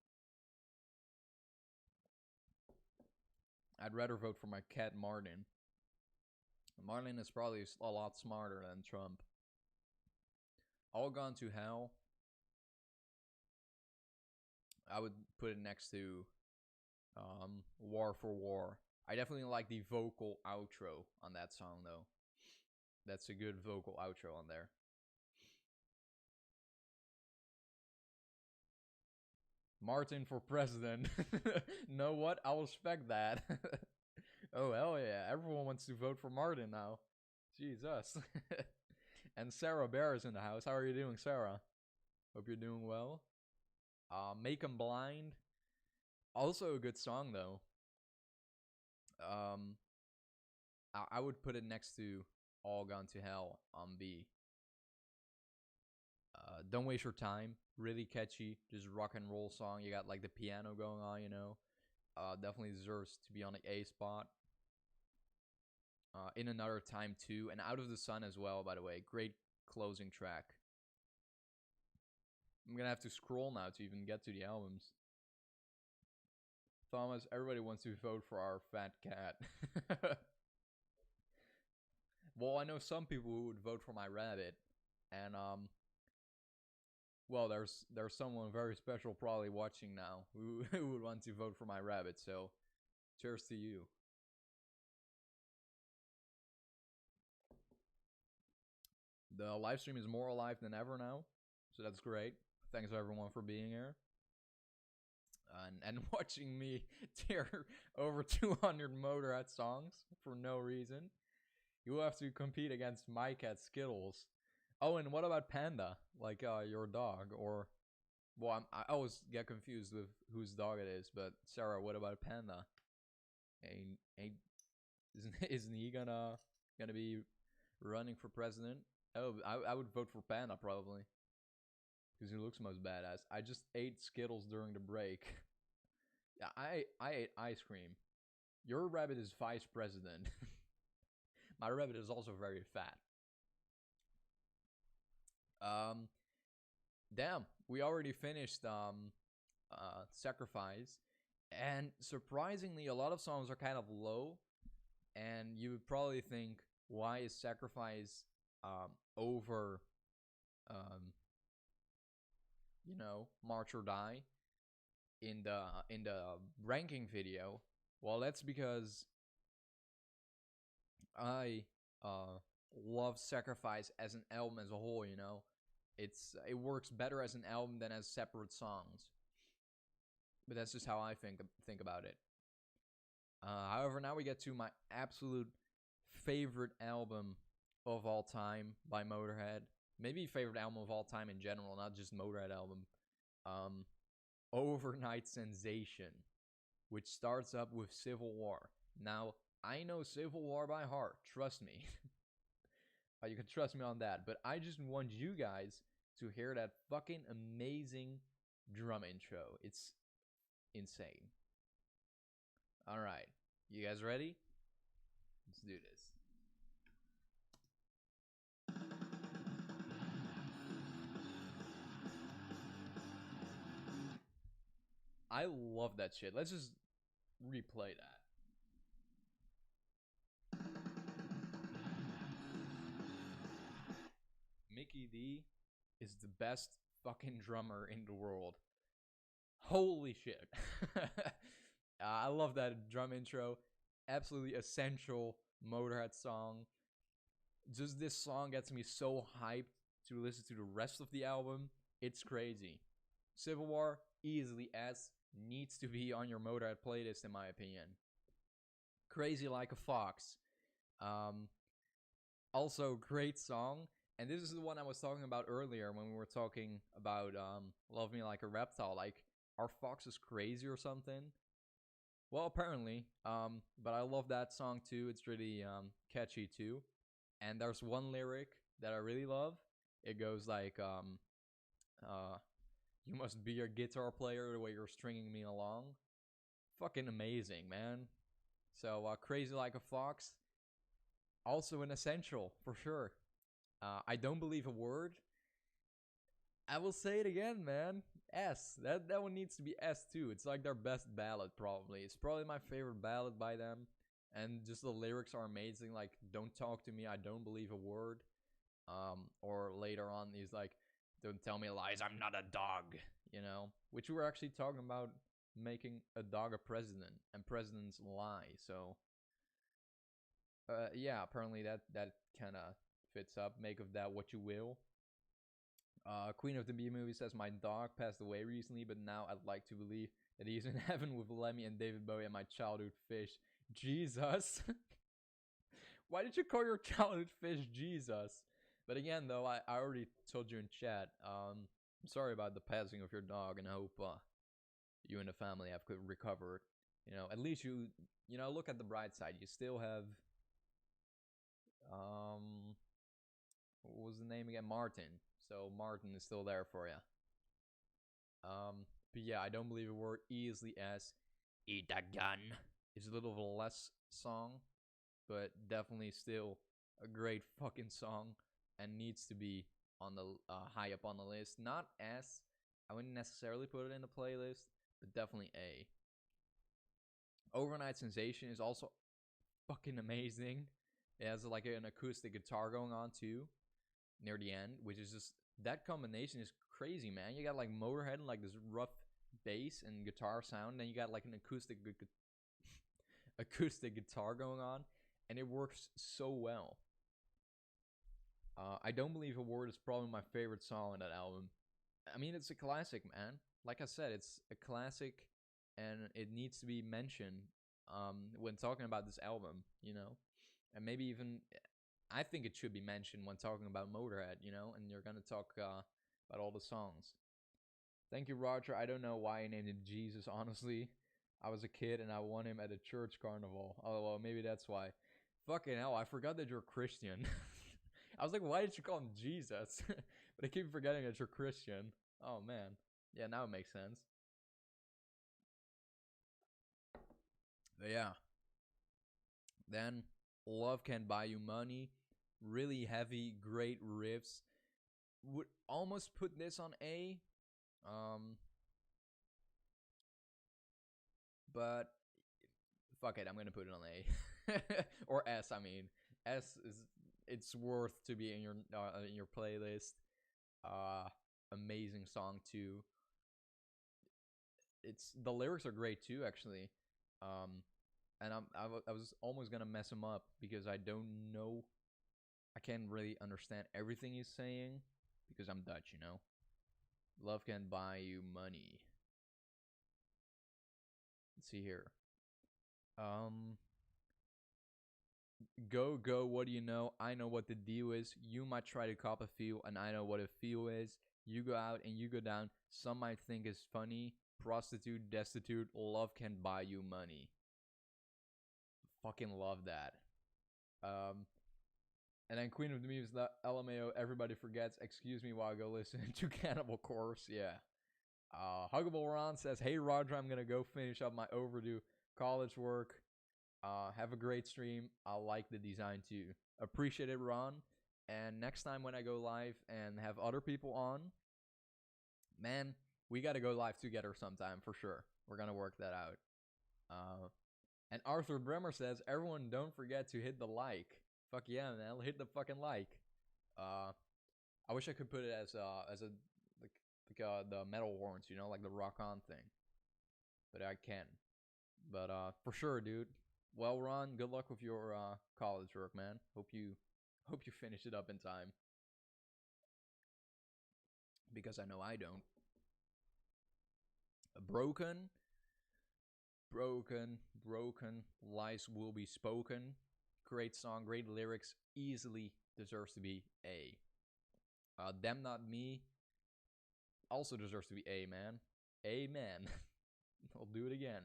I'd rather vote for my cat Martin. Martin is probably a lot smarter than Trump. All Gone to Hell. I would put it next to War for War. I definitely like the vocal outro on that song, though. That's a good vocal outro on there. Martin for president. Know what? I'll respect that. Oh, hell yeah. Everyone wants to vote for Martin now. Jesus. And Sarah Bear is in the house. How are you doing, Sarah? Hope you're doing well. Make 'em Blind. Also a good song, though. I would put it next to All Gone to Hell on B. Don't Waste Your Time. Really catchy. Just rock and roll song. You got like the piano going on, you know. Definitely deserves to be on the A spot. In Another Time too. And Out of the Sun as well, by the way. Great closing track. I'm gonna have to scroll now to even get to the albums. Thomas, everybody wants to vote for our fat cat. Well, I know some people who would vote for my rabbit. And well, there's someone very special probably watching now who would want to vote for my rabbit, so cheers to you. The live stream is more alive than ever now, so that's great. Thanks everyone for being here. And watching me tear over 200 Motörhead songs for no reason. You will have to compete against my cat Skittles. Oh, and what about Panda? Like your dog, or well, I always get confused with whose dog it is. But Sarah, what about Panda? Isn't he gonna be running for president? Oh, I would vote for Panda probably, because he looks most badass. I just ate Skittles during the break. Yeah, I ate ice cream. Your rabbit is vice president. My rabbit is also very fat. Damn, we already finished Sacrifice, and surprisingly, a lot of songs are kind of low, and you would probably think, why is Sacrifice over you know, March or Die in the ranking video? Well, that's because I love Sacrifice as an album as a whole, you know. It works better as an album than as separate songs. But that's just how I think about it. However, now we get to my absolute favorite album of all time by Motörhead. Maybe favorite album of all time in general, not just Motörhead album. Overnight Sensation, which starts up with Civil War. Now, I know Civil War by heart, trust me. You can trust me on that, but I just want you guys to hear that fucking amazing drum intro. It's insane. Alright, you guys ready? Let's do this. I love that shit. Let's just replay that. Mickey D is the best fucking drummer in the world. Holy shit. I love that drum intro. Absolutely essential Motörhead song. Just this song gets me so hyped to listen to the rest of the album. It's crazy. Civil War, easily S, needs to be on your Motörhead playlist in my opinion. Crazy Like a Fox. Also, great song. And this is the one I was talking about earlier when we were talking about Love Me Like a Reptile. Like, are foxes crazy or something? Well, apparently. But I love that song too. It's really catchy too. And there's one lyric that I really love. It goes like, you must be a guitar player the way you're stringing me along. Fucking amazing, man. So, Crazy Like a Fox, also an essential, for sure. I don't believe a word. I will say it again, man. S. That one needs to be S too. It's like their best ballad, probably. It's probably my favorite ballad by them. And just the lyrics are amazing. Like, don't talk to me, I don't believe a word. Or later on, he's like, don't tell me lies, I'm not a dog. You know? Which we were actually talking about making a dog a president. And presidents lie. So, yeah, apparently that kind of fits up. Make of that what you will. Queen of the Bee movie says, my dog passed away recently, but now I'd like to believe that he's in heaven with Lemmy and David Bowie and my childhood fish. Jesus. Why did you call your childhood fish Jesus? But again, though, I already told you in chat, I'm sorry about the passing of your dog, and I hope you and the family have recovered. You know, at least you look at the bright side. You still have, what was the name again? Martin. So Martin is still there for you. But yeah, I don't believe a word. Easily S. Eat a gun. It's a little of a less song, but definitely still a great fucking song, and needs to be on the high up on the list. Not S. I wouldn't necessarily put it in the playlist, but definitely A. Overnight Sensation is also fucking amazing. It has like an acoustic guitar going on too near the end, which is just, that combination is crazy, man. You got like Motörhead and like this rough bass and guitar sound, then you got like an acoustic guitar going on, and it works so well. I Don't Believe a Word is probably my favorite song on that album. I mean, it's a classic, man. Like I said, it's a classic, and it needs to be mentioned when talking about this album, you know? And maybe even, I think it should be mentioned when talking about Motörhead, you know? And you're gonna talk about all the songs. Thank you, Roger. I don't know why I named him Jesus, honestly. I was a kid and I won him at a church carnival. Oh, well, maybe that's why. Fucking hell, I forgot that you're Christian. I was like, why did you call him Jesus? But I keep forgetting that you're Christian. Oh, man. Yeah, now it makes sense. But yeah. Then, Love Can Buy You Money. Really heavy, great riffs. Would almost put this on A. But fuck it, I'm gonna put it on A. Or S, I mean. S is, it's worth to be in your playlist. Amazing song too. It's, the lyrics are great too, actually. And I was almost gonna mess him up because I don't know, I can't really understand everything he's saying because I'm Dutch, you know. Love Can Buy You Money. Let's see here. Go, go, what do you know? I know what the deal is. You might try to cop a feel, and I know what a feel is. You go out and you go down. Some might think it's funny. Prostitute, destitute, love can buy you money. Fucking love that. And then Queen of the Memes, LMAO, everybody forgets. Excuse me while I go listen to Cannibal Corpse. Yeah. Huggable Ron says, hey Roger, I'm gonna go finish up my overdue college work. Have a great stream. I like the design too. Appreciate it, Ron. And next time when I go live and have other people on, man, we gotta go live together sometime for sure. We're gonna work that out. And Arthur Bremer says, everyone don't forget to hit the like. Fuck yeah, man. Hit the fucking like. I wish I could put it as a the metal horns, you know, like the rock on thing. But I can't. But for sure, dude. Well, Ron, good luck with your college work, man. Hope you finish it up in time. Because I know I don't. Broken, lies will be spoken. Great song, great lyrics, easily deserves to be A. Them Not Me also deserves to be A, man. Amen. I'll do it again.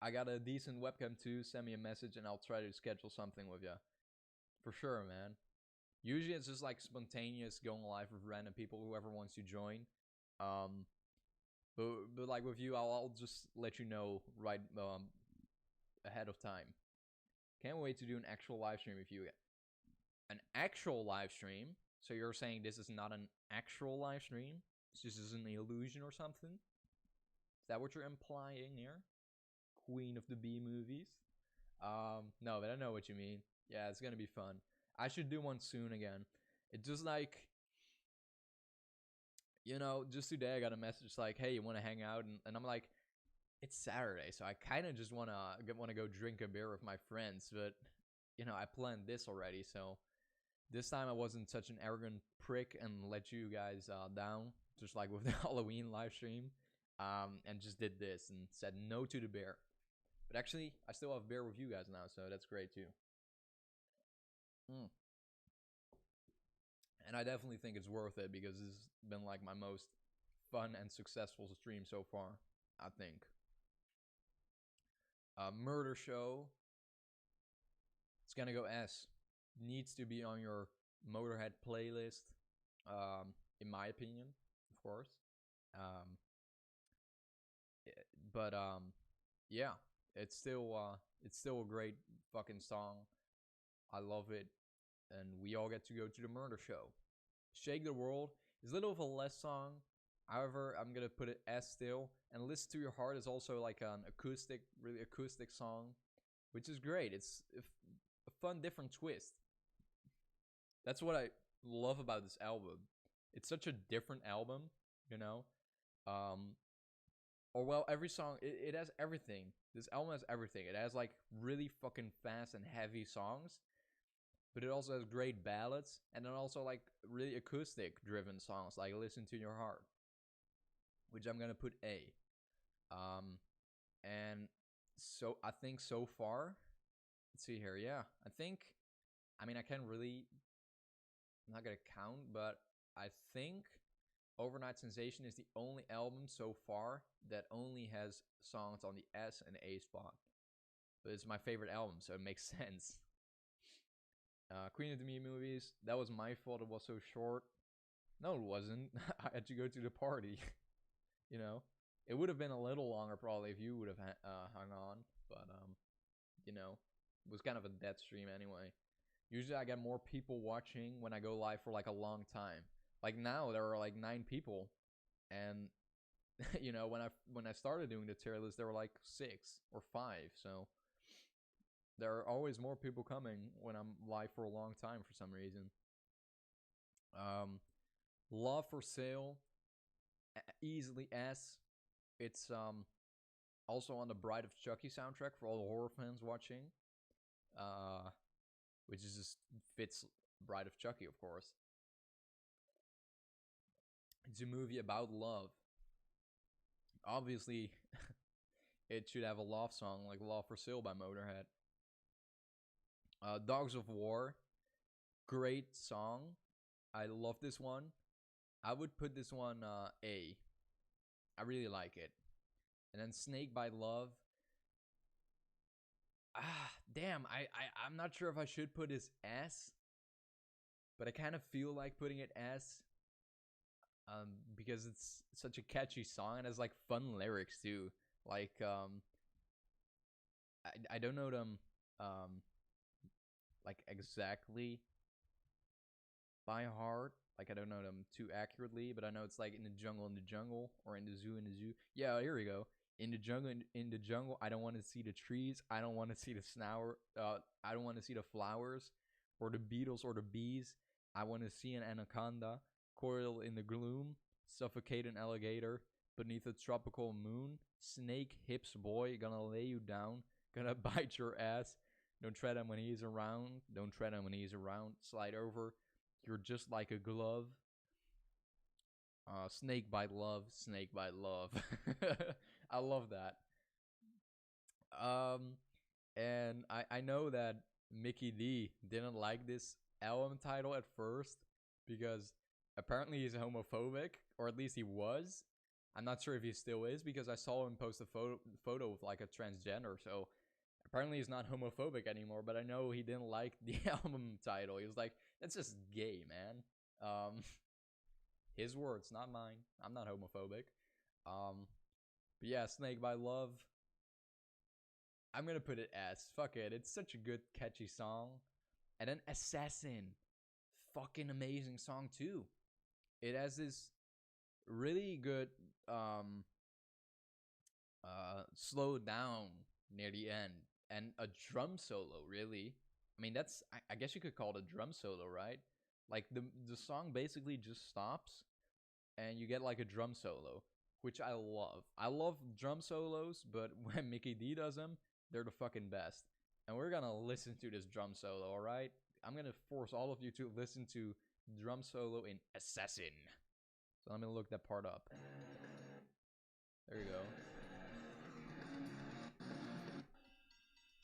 I got a decent webcam too. Send me a message and I'll try to schedule something with you. For sure, man. Usually it's just like spontaneous going live with random people, whoever wants to join. But like with you, I'll just let you know right ahead of time. Can't wait to do an actual live stream with you. An actual live stream? So you're saying this is not an actual live stream? This is an illusion or something? Is that what you're implying here? Queen of the B movies? No, but I know what you mean. Yeah, it's gonna be fun. I should do one soon again. It just like, just today I got a message like, hey, you want to hang out? And I'm like, it's Saturday, so I kind of just want to go drink a beer with my friends. But, I planned this already, so this time I wasn't such an arrogant prick and let you guys down, just like with the Halloween live stream, and just did this and said no to the beer. But actually, I still have beer with you guys now, so that's great too. And I definitely think it's worth it because this has been like my most fun and successful stream so far, I think. Murder Show. It's gonna go S. Needs to be on your Motörhead playlist, in my opinion, of course. Yeah, it's still a great fucking song. I love it, and we all get to go to the Murder Show. Shake the World is a little of a less song. However, I'm gonna put it S still. And Listen to Your Heart is also like an acoustic, really acoustic song, which is great. It's a fun, different twist. That's what I love about this album. It's such a different album, every song, it has everything. This album has everything. It has like really fucking fast and heavy songs, but it also has great ballads, and then also like really acoustic driven songs like Listen to Your Heart, which I'm gonna put A. And so I think so far, let's see here. Yeah, I can't really, I'm not gonna count, but I think Overnight Sensation is the only album so far that only has songs on the S and A spot. But it's my favorite album, so it makes sense. Queen of the Me movies, that was my fault. It was so short. No, it wasn't. I had to go to the party. It would have been a little longer probably if you would have hung on, but it was kind of a dead stream anyway. Usually I get more people watching when I go live for like a long time. Like now there are like 9 people, and when I started doing the tier list there were like 6 or 5. So there are always more people coming when I'm live for a long time for some reason. Love for Sale, easily S. It's also on the Bride of Chucky soundtrack for all the horror fans watching, which is just fits Bride of Chucky, of course. It's a movie about love. Obviously, it should have a love song like Love for Sale by Motörhead. Dogs of War, great song. I love this one. I would put this one A. I really like it. And then Snake by Love. Damn, I'm not sure if I should put this S, but I kind of feel like putting it S. Because it's such a catchy song and has like fun lyrics too. Like I don't know them like exactly by heart. Like I don't know them too accurately, but I know it's like in the jungle, or in the zoo, Yeah, here we go. In the jungle, I don't want to see the trees. I don't want to see the I don't want to see the flowers, or the beetles, or the bees. I want to see an anaconda coiled in the gloom, suffocate an alligator beneath a tropical moon. Snake hips boy, gonna lay you down, gonna bite your ass. Don't tread him when he's around. Don't tread him when he's around. Slide over. You're just like a glove. Snake bite love. Snake bite love. I love that. And I know that Mickey D didn't like this album title at first because apparently he's homophobic, or at least he was. I'm not sure if he still is because I saw him post a photo of like a transgender. So apparently he's not homophobic anymore. But I know he didn't like the album title. He was like, "That's just gay, man." His words, not mine. I'm not homophobic. But yeah, Snake by Love. I'm gonna put it S. Fuck it. It's such a good, catchy song. And then Assassin. Fucking amazing song too. It has this really good slow down near the end. And a drum solo, really. I mean, that's I guess you could call it a drum solo, right? Like the song basically just stops and you get like a drum solo, which I love. I love drum solos, but when Mickey D does them, they're the fucking best. And we're gonna listen to this drum solo, alright? I'm gonna force all of you to listen to drum solo in Assassin. So let me look that part up. There you go.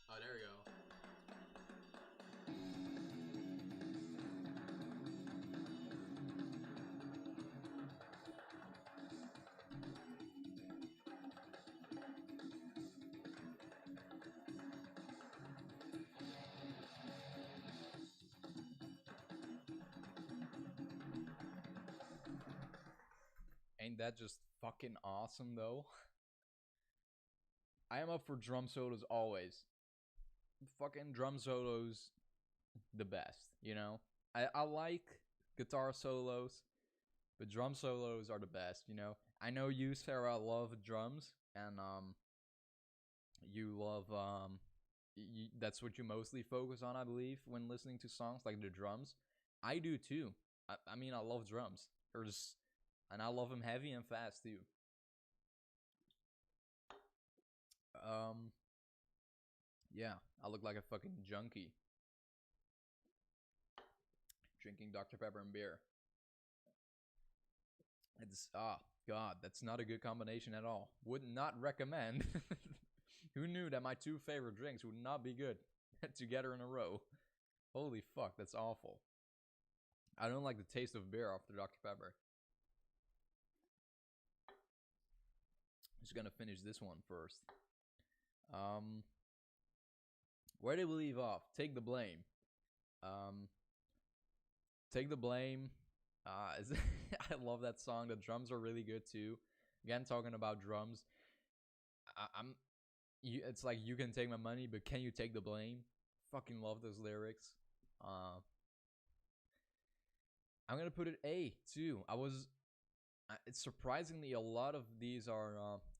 Oh, there you go. Ain't that just fucking awesome, though? I am up for drum solos always. Fucking drum solos, the best, you know? I like guitar solos, but drum solos are the best, you know? I know you, Sarah, love drums, and, you love, that's what you mostly focus on, I believe, when listening to songs, like the drums. I do too. I mean, I love drums. And I love them heavy and fast too. Yeah, I look like a fucking junkie. Drinking Dr. Pepper and beer. It's, God, that's not a good combination at all. Would not recommend. Who knew that my two favorite drinks would not be good together in a row? Holy fuck, that's awful. I don't like the taste of beer after Dr. Pepper. Just gonna finish this one first. Where did we leave off? Take the blame. Take the blame. I love that song. The drums are really good too. Again, talking about drums. It's like, you can take my money, but can you take the blame? Fucking love those lyrics. I'm gonna put it A too. It's surprisingly a lot of these are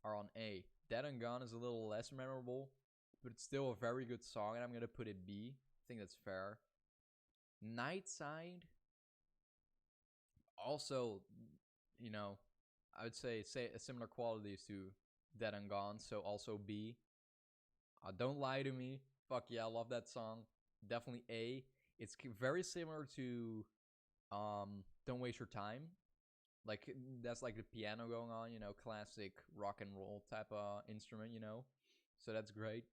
on A. Dead and Gone is a little less memorable, but it's still a very good song, and I'm gonna put it B. I think that's fair. Nightside, also, you know, I would say similar qualities to Dead and Gone, so also B. Don't Lie to Me. Fuck yeah, I love that song. Definitely A. It's very similar to Don't Waste Your Time. Like, that's like the piano going on, you know, classic rock and roll type of instrument, you know. So that's great.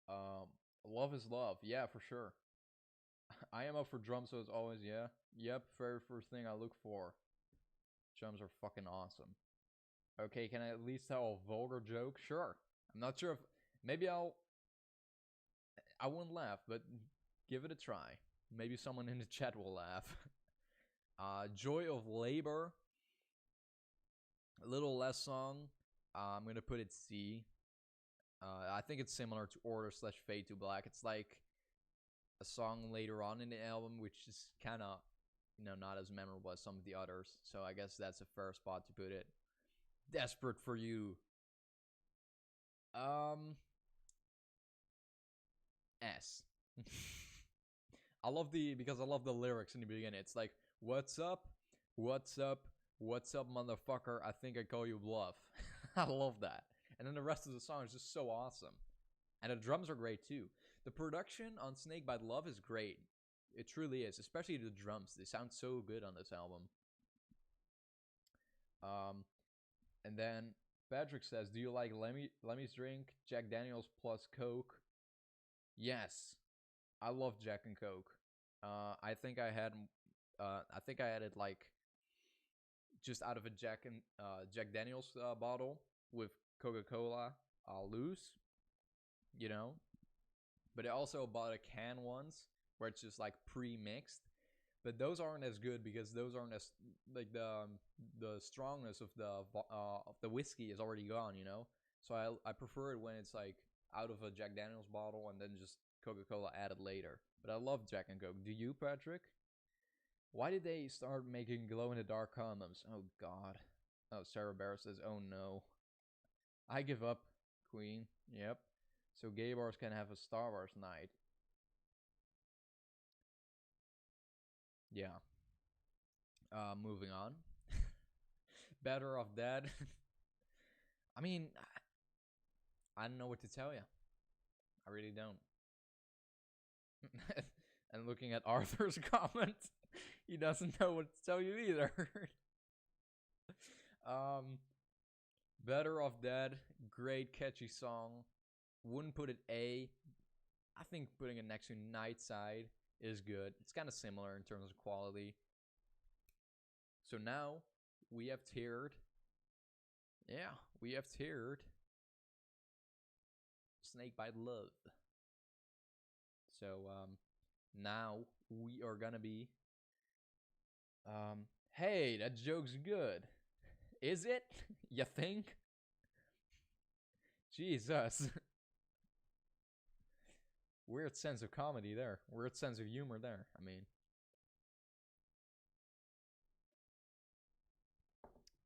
Love is Love. Yeah, for sure. I am up for drums, so it's always, yeah. Yep, very first thing I look for. Drums are fucking awesome. Okay, can I at least tell a vulgar joke? Sure. I'm not sure if... Maybe I won't laugh, but give it a try. Maybe someone in the chat will laugh. Joy of Labor. A little less song. I'm gonna put it C. I think it's similar to Order/Fade to Black. It's like a song later on in the album, which is kind of, you know, not as memorable as some of the others. So I guess that's a fair spot to put it. Desperate for You. S. Because I love the lyrics in the beginning. It's like, what's up? What's up? What's up, motherfucker? I think I call you bluff. I love that. And then the rest of the song is just so awesome. And the drums are great too. The production on Snake by Love is great. It truly is. Especially the drums. They sound so good on this album. And then Patrick says, do you like Lemmy's drink? Jack Daniels plus Coke? Yes. I love Jack and Coke. I think I had it like just out of a Jack Daniels bottle with Coca-Cola loose, you know. But I also bought a can once where it's just like pre-mixed. But those aren't as good because those aren't as like the strongness of the whiskey is already gone, you know. So I prefer it when it's like out of a Jack Daniels bottle and then just Coca-Cola added later. But I love Jack and Coke. Do you, Patrick? Why did they start making glow-in-the-dark condoms? Oh, God. Oh, Sarah Bear says, oh, no. I give up, Queen. Yep. So gay bars can have a Star Wars night. Yeah. Moving on. Better Off Dead. I mean, I don't know what to tell you. I really don't. And looking at Arthur's comment, he doesn't know what to tell you either. Better Off Dead, great catchy song. Wouldn't put it A. I think putting it next to Nightside is good. It's kind of similar in terms of quality. So now we have tiered. Yeah, we have tiered Snakebite Love. So now we are gonna be hey, that joke's good. Is it? You think? Jesus. Weird sense of comedy there. Weird sense of humor there. I mean.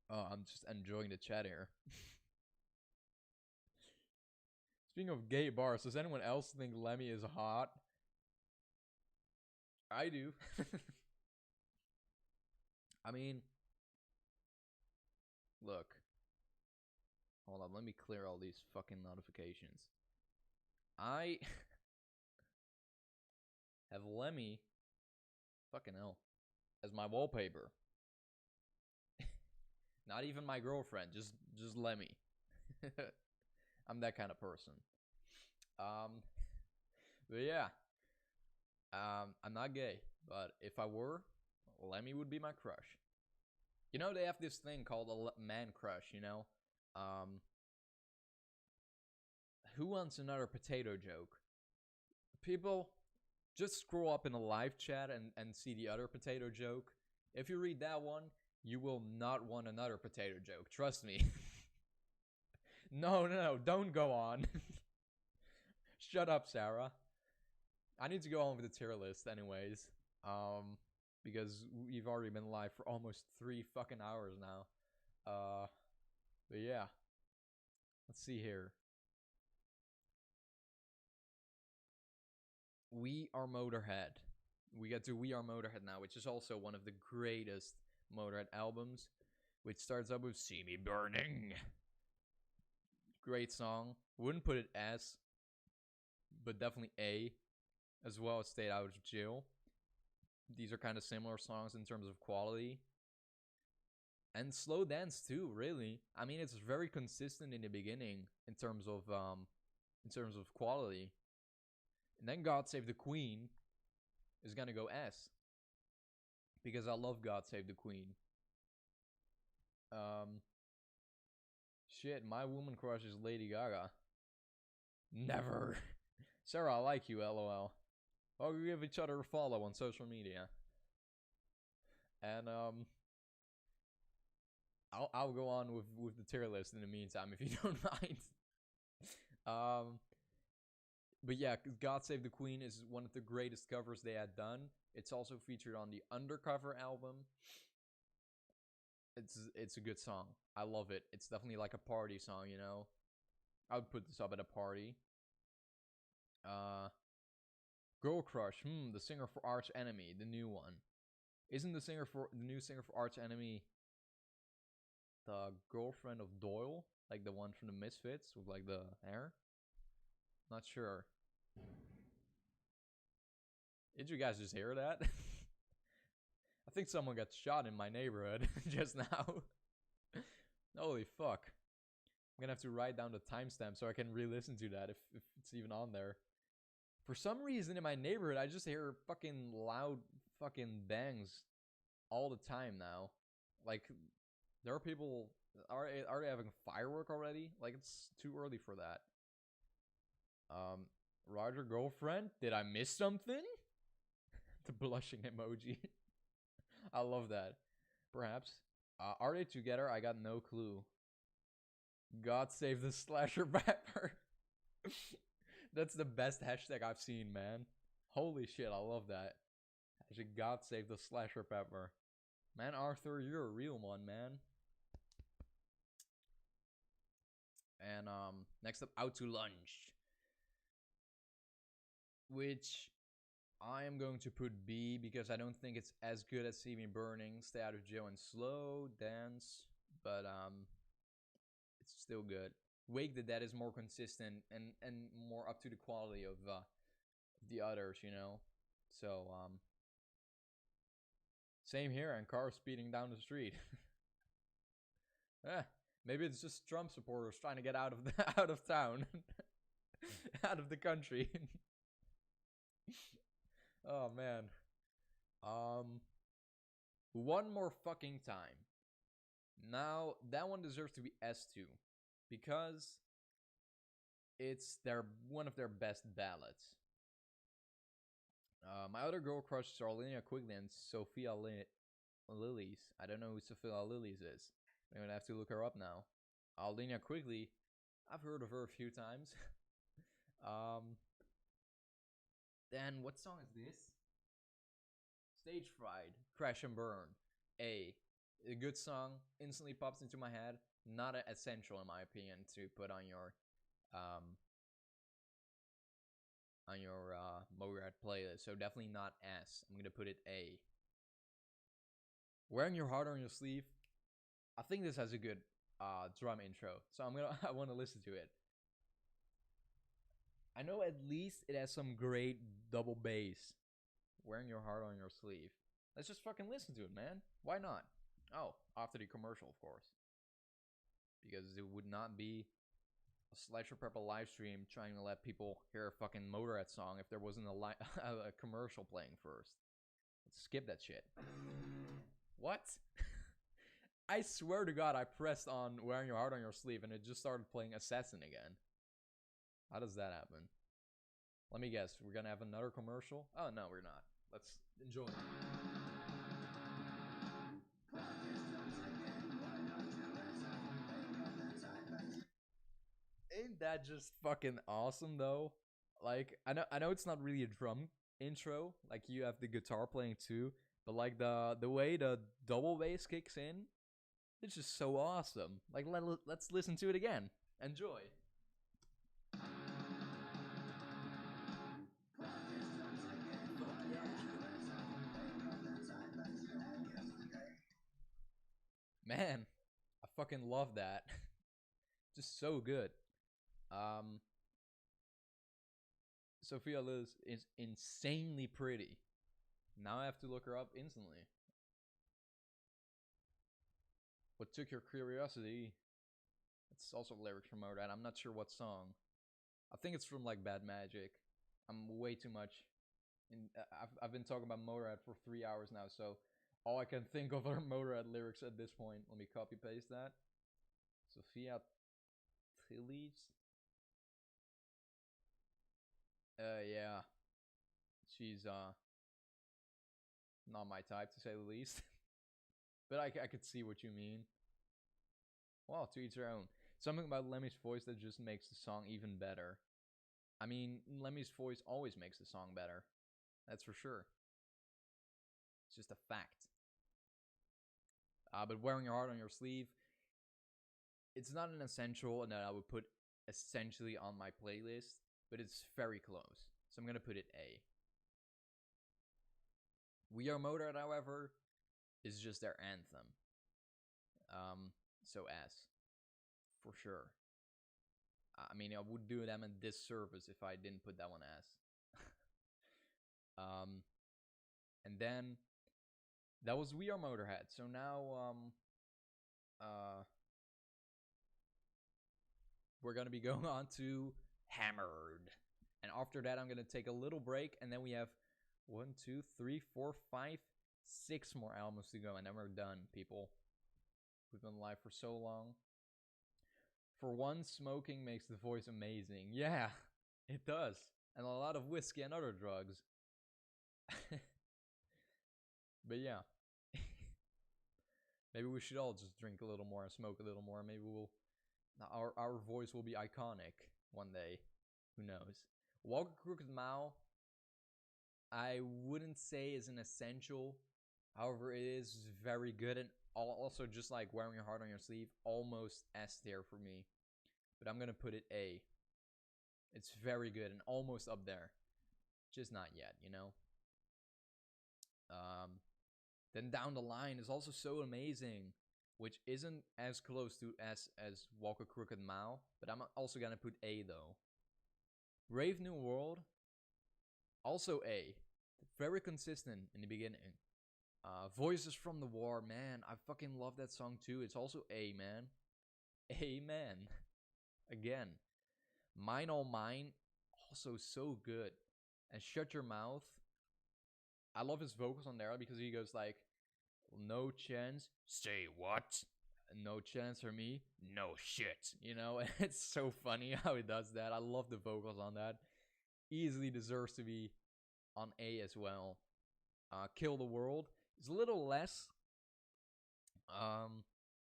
Oh, I'm just enjoying the chat here. Speaking of gay bars, does anyone else think Lemmy is hot? I do. I mean, look. Hold on, let me clear all these fucking notifications. I have Lemmy, fucking hell, as my wallpaper. Not even my girlfriend, just Lemmy. I'm that kind of person. But yeah. I'm not gay, but if I were, Lemmy would be my crush. You know, they have this thing called a man crush, you know? Who wants another potato joke? People, just scroll up in the live chat and see the other potato joke. If you read that one, you will not want another potato joke. Trust me. No, don't go on. Shut up, Sarah. I need to go on with the tier list anyways. Because we've already been live for almost 3 fucking hours now. But yeah. Let's see here. We Are Motörhead. We got to We Are Motörhead now, which is also one of the greatest Motörhead albums, which starts up with See Me Burning. Great song. Wouldn't put it S, but definitely A, as well as Stayed Out of Jail. These are kind of similar songs in terms of quality. And Slow Dance too, really. I mean, it's very consistent in the beginning in terms of quality. And then God Save the Queen is gonna go S. Because I love God Save the Queen. Shit, my woman crush is Lady Gaga. Never. Sarah, I like you, LOL. I'll give each other a follow on social media. And I'll go on with the tier list in the meantime if you don't mind. But yeah, God Save the Queen is one of the greatest covers they had done. It's also featured on the Undercover album. It's a good song. I love it. It's definitely like a party song, you know. I would put this up at a party. Girl Crush. The singer for Arch Enemy, the new one. Isn't the new singer for Arch Enemy the girlfriend of Doyle? Like the one from the Misfits with like the hair? Not sure. Did you guys just hear that? I think someone got shot in my neighborhood just now. Holy fuck. I'm gonna have to write down the timestamp so I can re-listen to that if it's even on there. For some reason in my neighborhood, I just hear fucking loud fucking bangs all the time now. Like, There are people. Are they having firework already? Like, it's too early for that. Roger, girlfriend, did I miss something? The blushing emoji. I love that. Perhaps. Are they together? I got no clue. God save the SlasherPepper. That's the best hashtag I've seen, man. Holy shit, I love that. Hashtag God save the SlasherPepper. Man, Arthur, you're a real one, man. And next up, Out to Lunch, which I am going to put B because I don't think it's as good as See Me Burning, Stay Out of Jail and Slow Dance, but it's still good. Wake the Dead is more consistent and more up to the quality of the others, you know. So same here, and cars speeding down the street. Maybe it's just Trump supporters trying to get out of town, out of the country. Oh man. One More Fucking Time. Now that one deserves to be S2 because it's one of their best ballads. My other girl crushes are Linnea Quigley and Sophia Lillis. I don't know who Sophia Lillis is. I'm gonna have to look her up now. Linnea Quigley, I've heard of her a few times. Then what song is this? Stage Fright, Crash and Burn. A good song, instantly pops into my head. Not essential in my opinion to put on your Motörhead playlist. So definitely not S. I'm gonna put it A. Wearing Your Heart on Your Sleeve. I think this has a good drum intro, so I want to listen to it. I know at least it has some great double bass. Wearing Your Heart on Your Sleeve. Let's just fucking listen to it, man. Why not? Oh, after the commercial, of course. Because it would not be a SlasherPepper live stream trying to let people hear a fucking Motörhead song if there wasn't a commercial playing first. Let's skip that shit. What? I swear to God, I pressed on Wearing Your Heart on Your Sleeve and it just started playing Assassin again. How does that happen? Let me guess. We're gonna have another commercial? Oh, no, we're not. Let's enjoy it. Ain't that just fucking awesome, though? Like, I know it's not really a drum intro. Like, you have the guitar playing too. But, like, the way the double bass kicks in, it's just so awesome. Like, let's listen to it again. Enjoy. Man, I fucking love that. Just so good. Sophia Liz is insanely pretty. Now I have to look her up instantly. What took your curiosity? It's also lyrics from Motörhead. I'm not sure what song. I think it's from like Bad Magic. I'm way too much. I've been talking about Motörhead for 3 hours now, so all I can think of are Motörhead lyrics at this point. Let me copy paste that. Sophia Lillis. Yeah. She's not my type, to say the least. But I could see what you mean. Well, to each their own. Something about Lemmy's voice that just makes the song even better. I mean, Lemmy's voice always makes the song better. That's for sure. It's just a fact. But Wearing Your Heart on Your Sleeve, it's not an essential and that I would put essentially on my playlist, but it's very close. So I'm going to put it A. We Are Motörhead, however, is just their anthem. So S. For sure. I mean, I would do them a disservice if I didn't put that one S. And then that was We Are Motörhead. So now we're gonna be going on to Hammered. And after that I'm gonna take a little break, and then we have 1, 2, 3, 4, 5, 6 more albums to go, and then we're done, people. We've been alive for so long. For one, smoking makes the voice amazing. Yeah, it does. And a lot of whiskey and other drugs. But yeah. Maybe we should all just drink a little more and smoke a little more. Maybe our voice will be iconic one day. Who knows? Walk a Crooked Mile, I wouldn't say is an essential. However, it is very good, and also just like Wearing Your Heart on Your Sleeve, almost S tier for me. But I'm gonna put it A. It's very good and almost up there. Just not yet, you know? Then Down the Line is also so amazing, which isn't as close to S as Walk a Crooked Mile, but I'm also gonna put A though. Brave New World, also A. Very consistent in the beginning. Voices from the War, man, I fucking love that song too. It's also A, man. Amen. Again. Mine All Mine, also so good. And Shut Your Mouth, I love his vocals on there because he goes like, no chance, say what? No chance for me, no shit. You know, it's so funny how he does that. I love the vocals on that. Easily deserves to be on A as well. Kill the World is a little less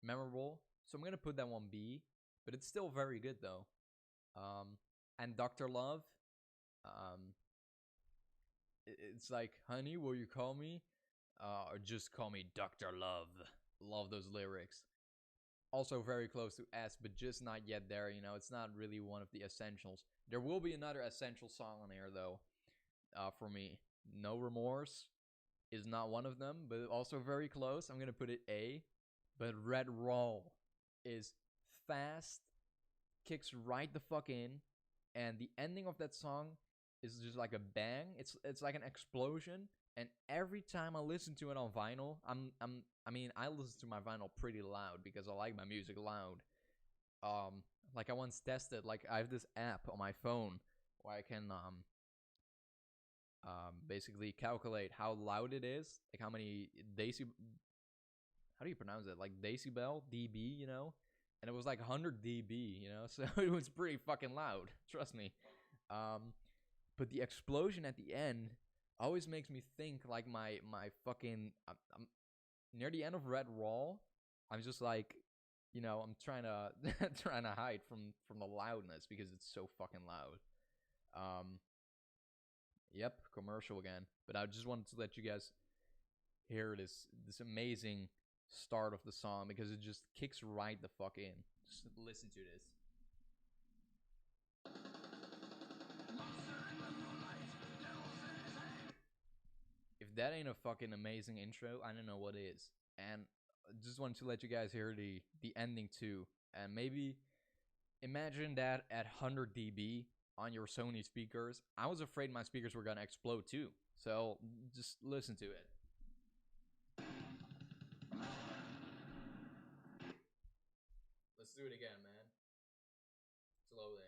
memorable, so I'm gonna put that one B, but it's still very good though. And Dr. Love, it's like, honey, will you call me? Or just call me Dr. Love. Love those lyrics. Also very close to S, but just not yet there, you know, it's not really one of the essentials. There will be another essential song on here though, for me. No Remorse is not one of them, but also very close. I'm gonna put it A. But Red Roll is fast, kicks right the fuck in, and the ending of that song is just like a bang. It's like an explosion, and every time I listen to it on vinyl, I listen to my vinyl pretty loud because I like my music loud. Like I once tested, like I have this app on my phone where I can basically calculate how loud it is, like how many how do you pronounce it? Like decibel, dB, you know? And it was like 100 dB, you know? So it was pretty fucking loud, trust me. But the explosion at the end always makes me think like my fucking, I'm near the end of Red Wall, I'm just like, you know, I'm trying to trying to hide from the loudness because it's so fucking loud. Yep, commercial again. But I just wanted to let you guys hear this amazing start of the song because it just kicks right the fuck in. Just listen to this. If that ain't a fucking amazing intro, I don't know what is. And I just wanted to let you guys hear the ending too. And maybe imagine that at 100 dB on your Sony speakers. I was afraid my speakers were gonna explode too. So just listen to it. Let's do it again, man. Slowly.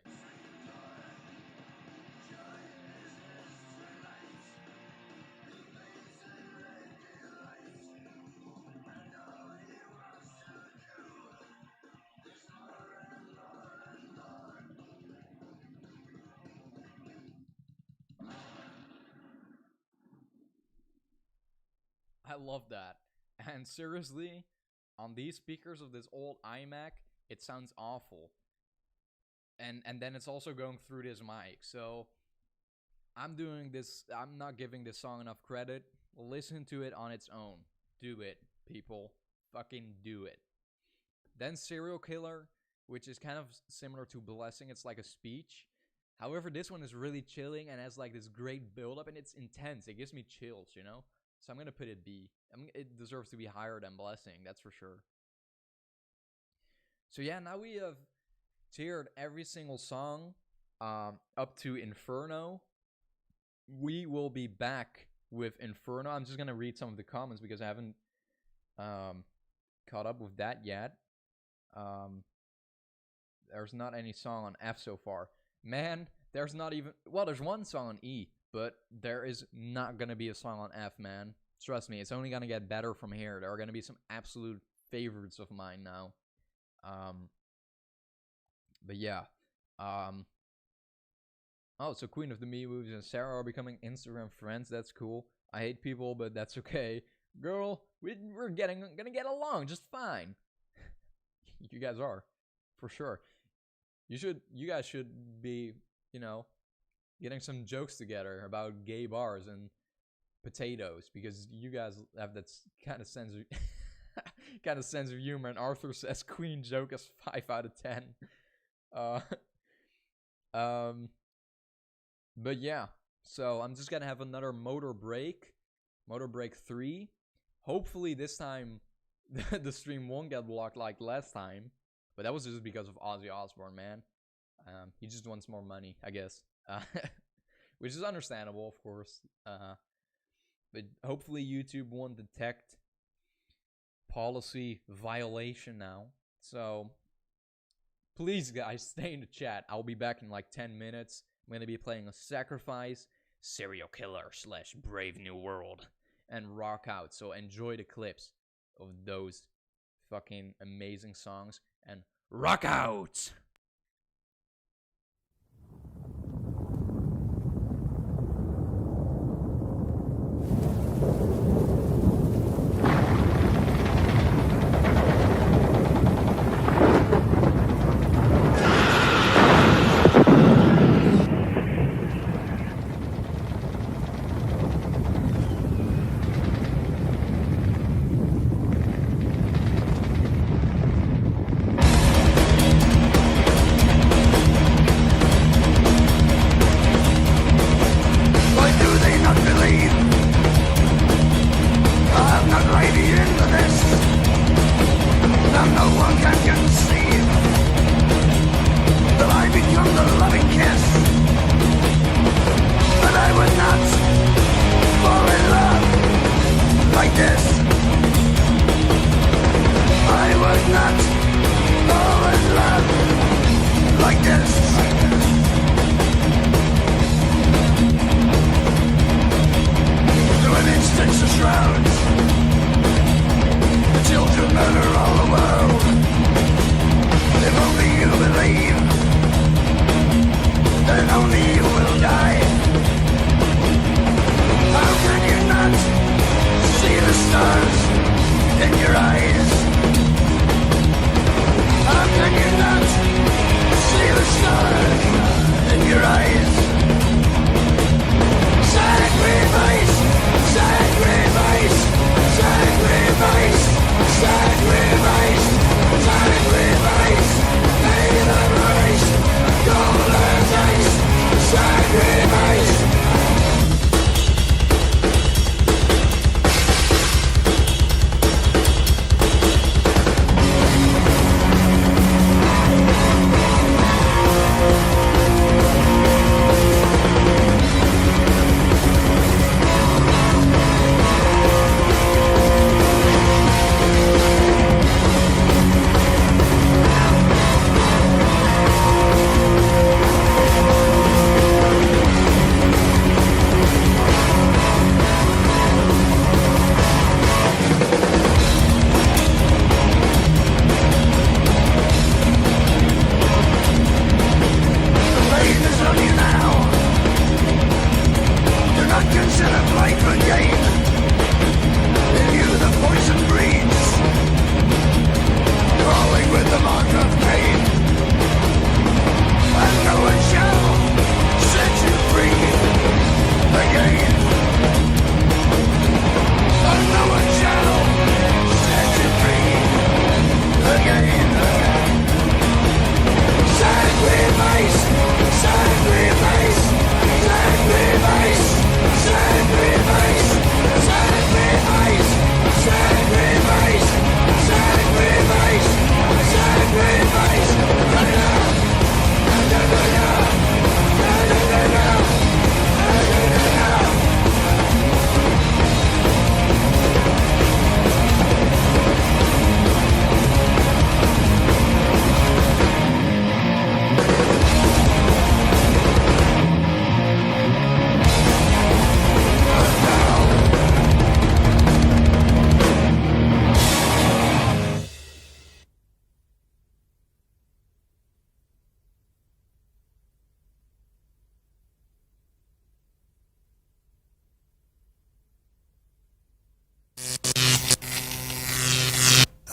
I love that. And seriously, on these speakers of this old iMac, it sounds awful. And then it's also going through this mic. So I'm doing this, I'm not giving this song enough credit. Listen to it on its own. Do it, people. Fucking do it. Then Serial Killer, which is kind of similar to Blessing. It's like a speech. However, this one is really chilling and has like this great build up and it's intense. It gives me chills, you know? So I'm going to put it B. It deserves to be higher than Blessing, that's for sure. So yeah, now we have tiered every single song up to Inferno. We will be back with Inferno. I'm just going to read some of the comments because I haven't caught up with that yet. There's not any song on F so far. Man, there's not even... Well, there's one song on E, but there is not going to be a song on F, man. Trust me, it's only going to get better from here. There are going to be some absolute favorites of mine now. But yeah. Oh, so Queen of the Me Movies and Sarah are becoming Instagram friends. That's cool. I hate people, but that's okay. Girl, we're gonna get along just fine. You guys are, for sure. You guys should be, you know, getting some jokes together about gay bars and potatoes, because you guys have that kind of sense of humor. And Arthur says Queen joke is 5 out of 10. But yeah, so I'm just gonna have another motor break 3. Hopefully this time the stream won't get blocked like last time, but that was just because of Ozzy Osbourne, man. He just wants more money, I guess, which is understandable, of course. But hopefully YouTube won't detect policy violation now. So please, guys, stay in the chat. I'll be back in like 10 minutes. I'm gonna be playing a Sacrifice, Serial Killer / Brave New World, and Rock Out. So enjoy the clips of those fucking amazing songs and rock out!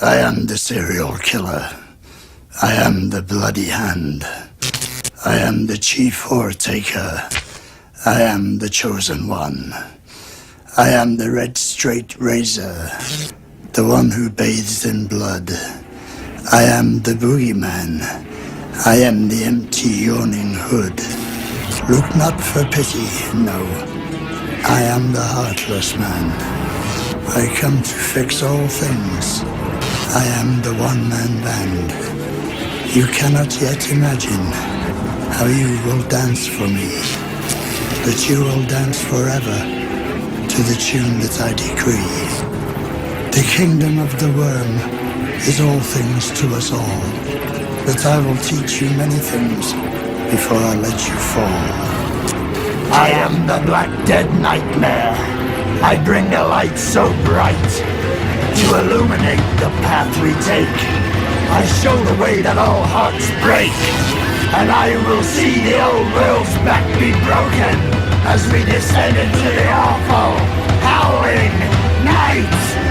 I am the serial killer. I am the bloody hand. I am the chief whore taker. I am the chosen one. I am the red straight razor, the one who bathes in blood. I am the boogeyman. I am the empty yawning hood. Look not for pity, no. I am the heartless man. I come to fix all things. I am the one-man band. You cannot yet imagine how you will dance for me, but you will dance forever to the tune that I decree. The kingdom of the worm is all things to us all, but I will teach you many things before I let you fall. I am the black dead nightmare. I bring a light so bright to illuminate the path we take. I show the way that all hearts break, and I will see the old world's back be broken as we descend into the awful, howling night.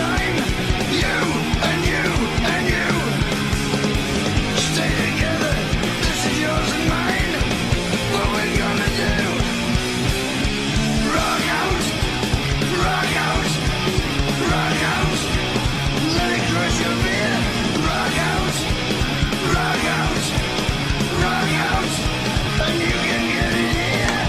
shine. You and you and you. Stay together, this is yours and mine. What we're gonna do? Rock out, rock out, rock out. Let it crush your beer. Rock out, rock out, rock out. And you can get it here.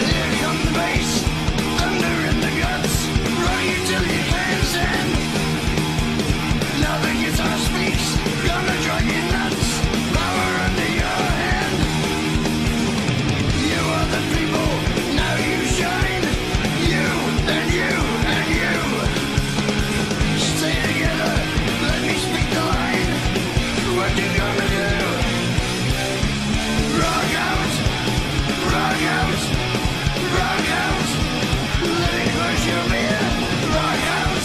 Here comes the bass, thunder in the guts, rock you till you can't stand. Now the guitar speaks, gonna drive you nuts, power under your hand. You are the people, now you shine. You and you and you. Stay together, let me speak the line. What you gonna do? Rock out, rock out, rock out. Let it crush your beer. Rock out,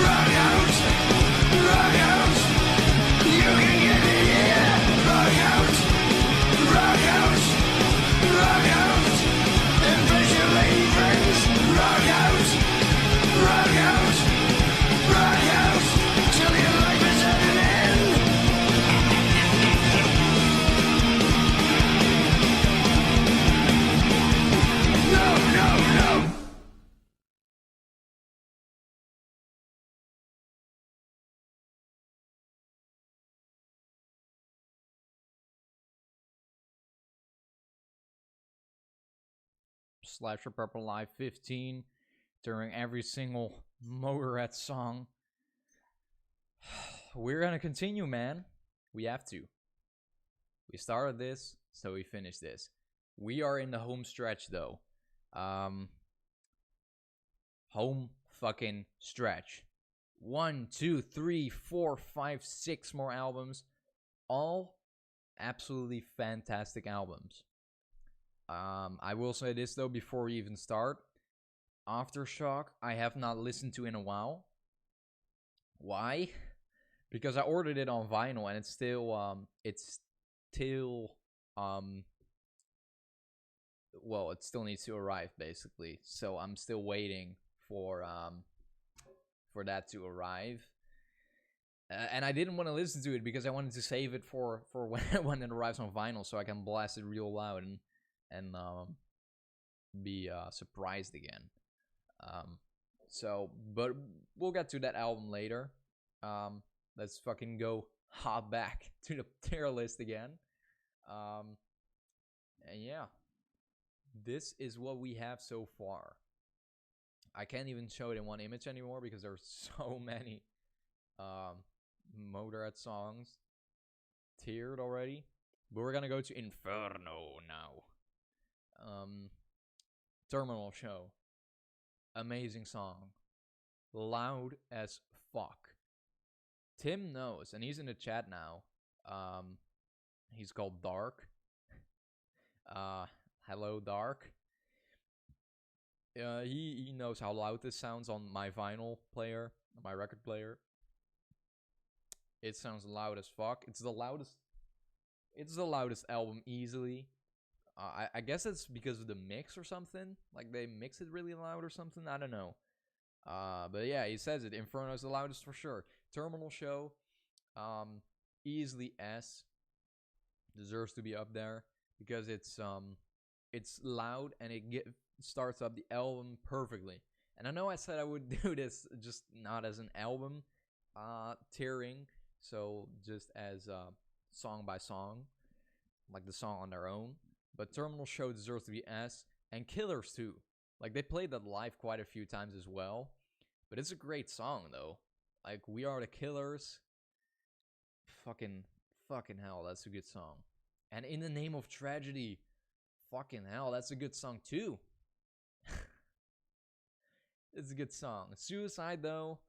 rock out, rock out. You can get it here. Rock out, rock out, rock out. Impress your lady friends. Rock out, rock out, rock out. Till your life is at an end. No, no, no. SlasherPepper Live 15 during every single Motörhead song. We're gonna continue, man. We have to. We started this, so we finished this. We are in the home stretch, though. Home fucking stretch. 1, 2, 3, 4, 5, 6 more albums. All absolutely fantastic albums. I will say this though before we even start. Aftershock I have not listened to in a while. Why? Because I ordered it on vinyl and it's still well, it still needs to arrive basically. So I'm still waiting for that to arrive. And I didn't want to listen to it because I wanted to save it for when it arrives on vinyl so I can blast it real loud and be surprised again. But we'll get to that album later. Let's fucking go hop back to the tier list again. And yeah, this is what we have so far. I can't even show it in one image anymore because there's so many Motörhead songs tiered already. But we're gonna go to Inferno now. Terminal Show. Amazing song. Loud as fuck. Tim knows, and he's in the chat now. He's called Dark. Hello, Dark. He knows how loud this sounds on my vinyl player, my record player. It sounds loud as fuck. It's the loudest album easily. I guess it's because of the mix or something. Like they mix it really loud or something. I don't know. But yeah, he says it. Inferno is the loudest for sure. Terminal Show, easily S. Deserves to be up there because it's loud and it starts up the album perfectly. And I know I said I would do this just not as an album tiering, so just as song by song, like the song on their own. But Terminal Show deserves to be S, and Killers too. Like they played that live quite a few times as well. But it's a great song though. Like We Are the Killers. Fucking hell, that's a good song. And In the Name of Tragedy. Fucking hell, that's a good song too. It's a good song. Suicide though.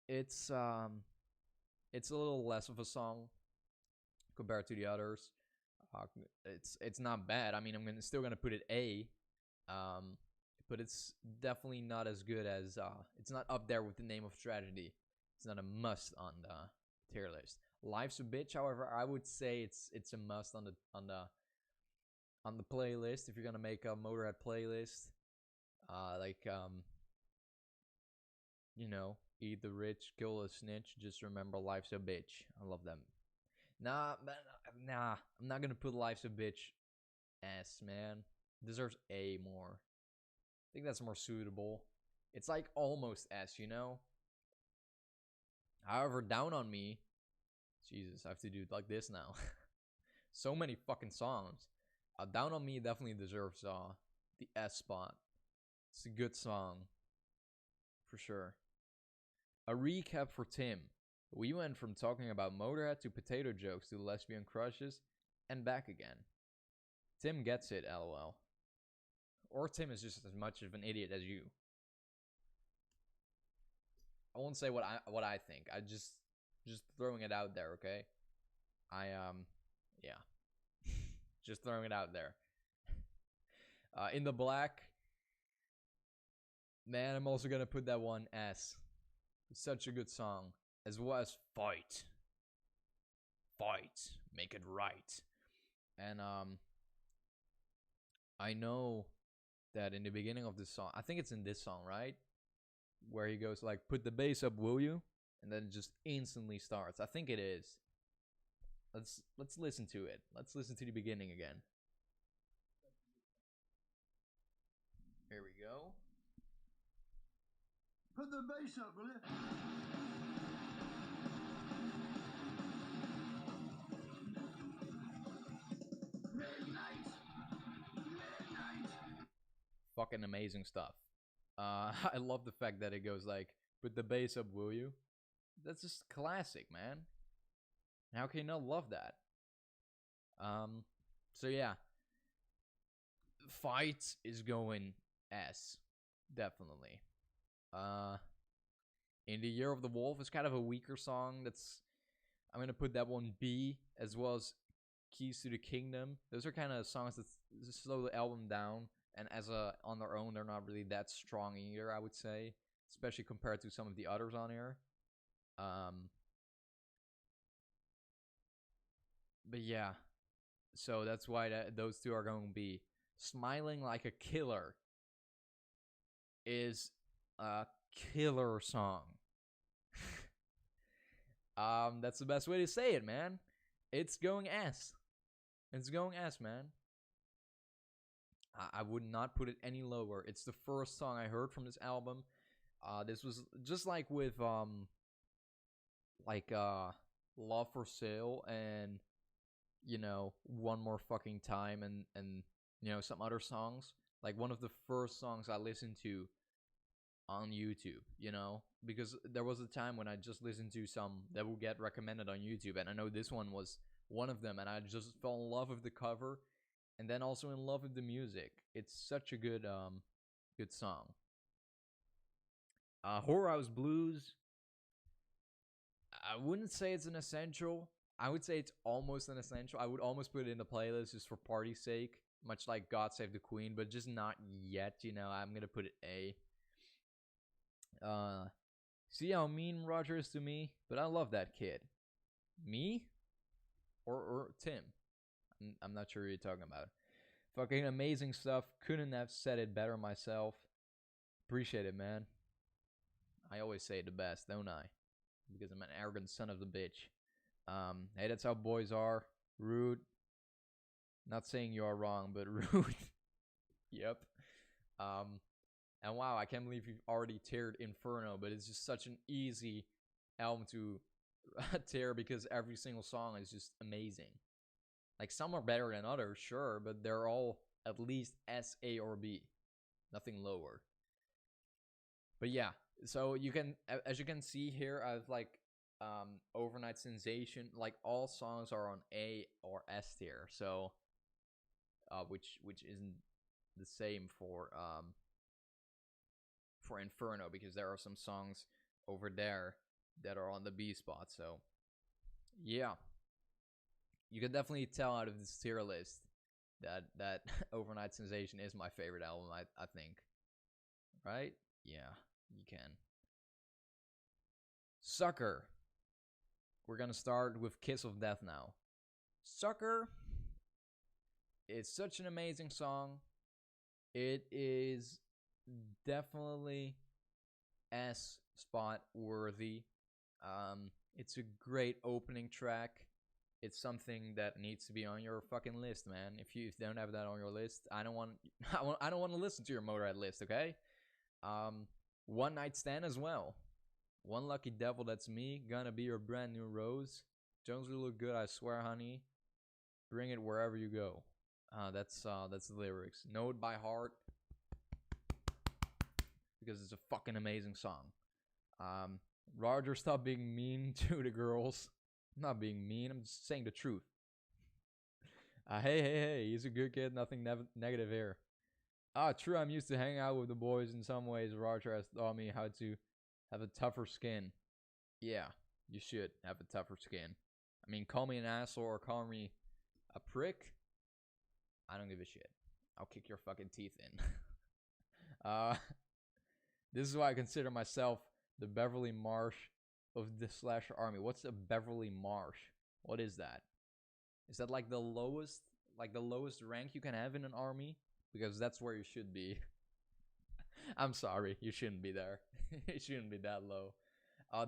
It's a little less of a song compared to the others. It's not bad. I mean, I'm still gonna put it A. but it's definitely not as good as it's not up there with the Name of Tragedy. It's not a must on the tier list. Life's a Bitch, however, I would say it's a must on the playlist if you're gonna make a Motörhead playlist. You know, eat the rich, kill a snitch. Just remember, life's a bitch. I love them. Nah, I'm not gonna put life's a bitch S, man. Deserves A more. I think that's more suitable. It's like almost S, you know? However, Down on Me. Jesus, I have to do it like this now. So many fucking songs. Down on Me definitely deserves the S spot. It's a good song. For sure. A recap for Tim. We went from talking about Motörhead to potato jokes to lesbian crushes and back again. Tim gets it, lol. Or Tim is just as much of an idiot as you. I won't say what I think. I just throwing it out there, okay? Yeah. Just throwing it out there. In the Black, man, I'm also gonna put that one S. It's such a good song. As well as Fight. Fight. Make it right. And I know that in the beginning of this song, I think it's in this song, right? Where he goes like, put the bass up, will you? And then it just instantly starts. I think it is. Let's listen to it. Let's listen to the beginning again. Here we go. Put the bass up, will you? Midnight. Fucking amazing stuff. I love the fact that it goes like, put the bass up, will you? That's just classic, man. How can you not love that? So yeah. Fight is going S. Definitely. In the Year of the Wolf is kind of a weaker song. I'm gonna put that one B, as well as Keys to the Kingdom. Those are kind of songs that slow the album down, and on their own, they're not really that strong either, I would say, especially compared to some of the others on here. But yeah, so that's why those two are going to be. Smiling Like a Killer is a killer song. That's the best way to say it, man. It's going S. It's going S, man. I would not put it any lower. It's the first song I heard from this album. This was just like with Love for Sale and One More Fucking Time and some other songs. Like one of the first songs I listened to on YouTube, because there was a time when I just listened to some that would get recommended on YouTube, and I know this one was one of them, and I just fell in love with the cover and then also in love with the music. It's such a good song. Whorehouse Blues, I wouldn't say it's an essential. I would say it's almost an essential. I would almost put it in the playlist just for party's sake, much like God Save the Queen, but just not yet, I'm gonna put it A. See how mean Roger is to me? But I love that kid. Me? Or Tim? I'm not sure who you're talking about. Fucking amazing stuff. Couldn't have said it better myself. Appreciate it, man. I always say the best, don't I? Because I'm an arrogant son of the bitch. Hey, that's how boys are. Rude. Not saying you are wrong, but rude. Yep. And wow, I can't believe you've already tiered Inferno, but it's just such an easy album to tier because every single song is just amazing. Like, some are better than others, sure, but they're all at least S, A, or B. Nothing lower. But yeah, so you can, as you can see here, I've Overnight Sensation, like all songs are on A or S tier, so which isn't the same for Inferno, because there are some songs over there that are on the B spot. So yeah, you can definitely tell out of this tier list that Overnight Sensation is my favorite album. I think right? Yeah, you can. Sucker. We're gonna start with Kiss of Death now. Sucker is such an amazing song. It is definitely S spot worthy. It's a great opening track. It's something that needs to be on your fucking list, man. If you don't have that on your list, I don't want to listen to your Motörhead list, okay? One Night Stand as well. One Lucky Devil, that's me. Gonna be your brand new rose. Jones will look good, I swear, honey. Bring it wherever you go. That's the lyrics. Know it by heart because it's a fucking amazing song. Roger, stop being mean to the girls. I'm not being mean. I'm just saying the truth. Hey, he's a good kid. Nothing negative here. True, I'm used to hanging out with the boys in some ways. Roger has taught me how to have a tougher skin. Yeah, you should have a tougher skin. I mean, call me an asshole or call me a prick. I don't give a shit. I'll kick your fucking teeth in. This is why I consider myself the Beverly Marsh of the Slasher Army. What's a Beverly Marsh? What is that? Is that like the lowest rank you can have in an army? Because that's where you should be. I'm sorry, you shouldn't be there. It shouldn't be that low.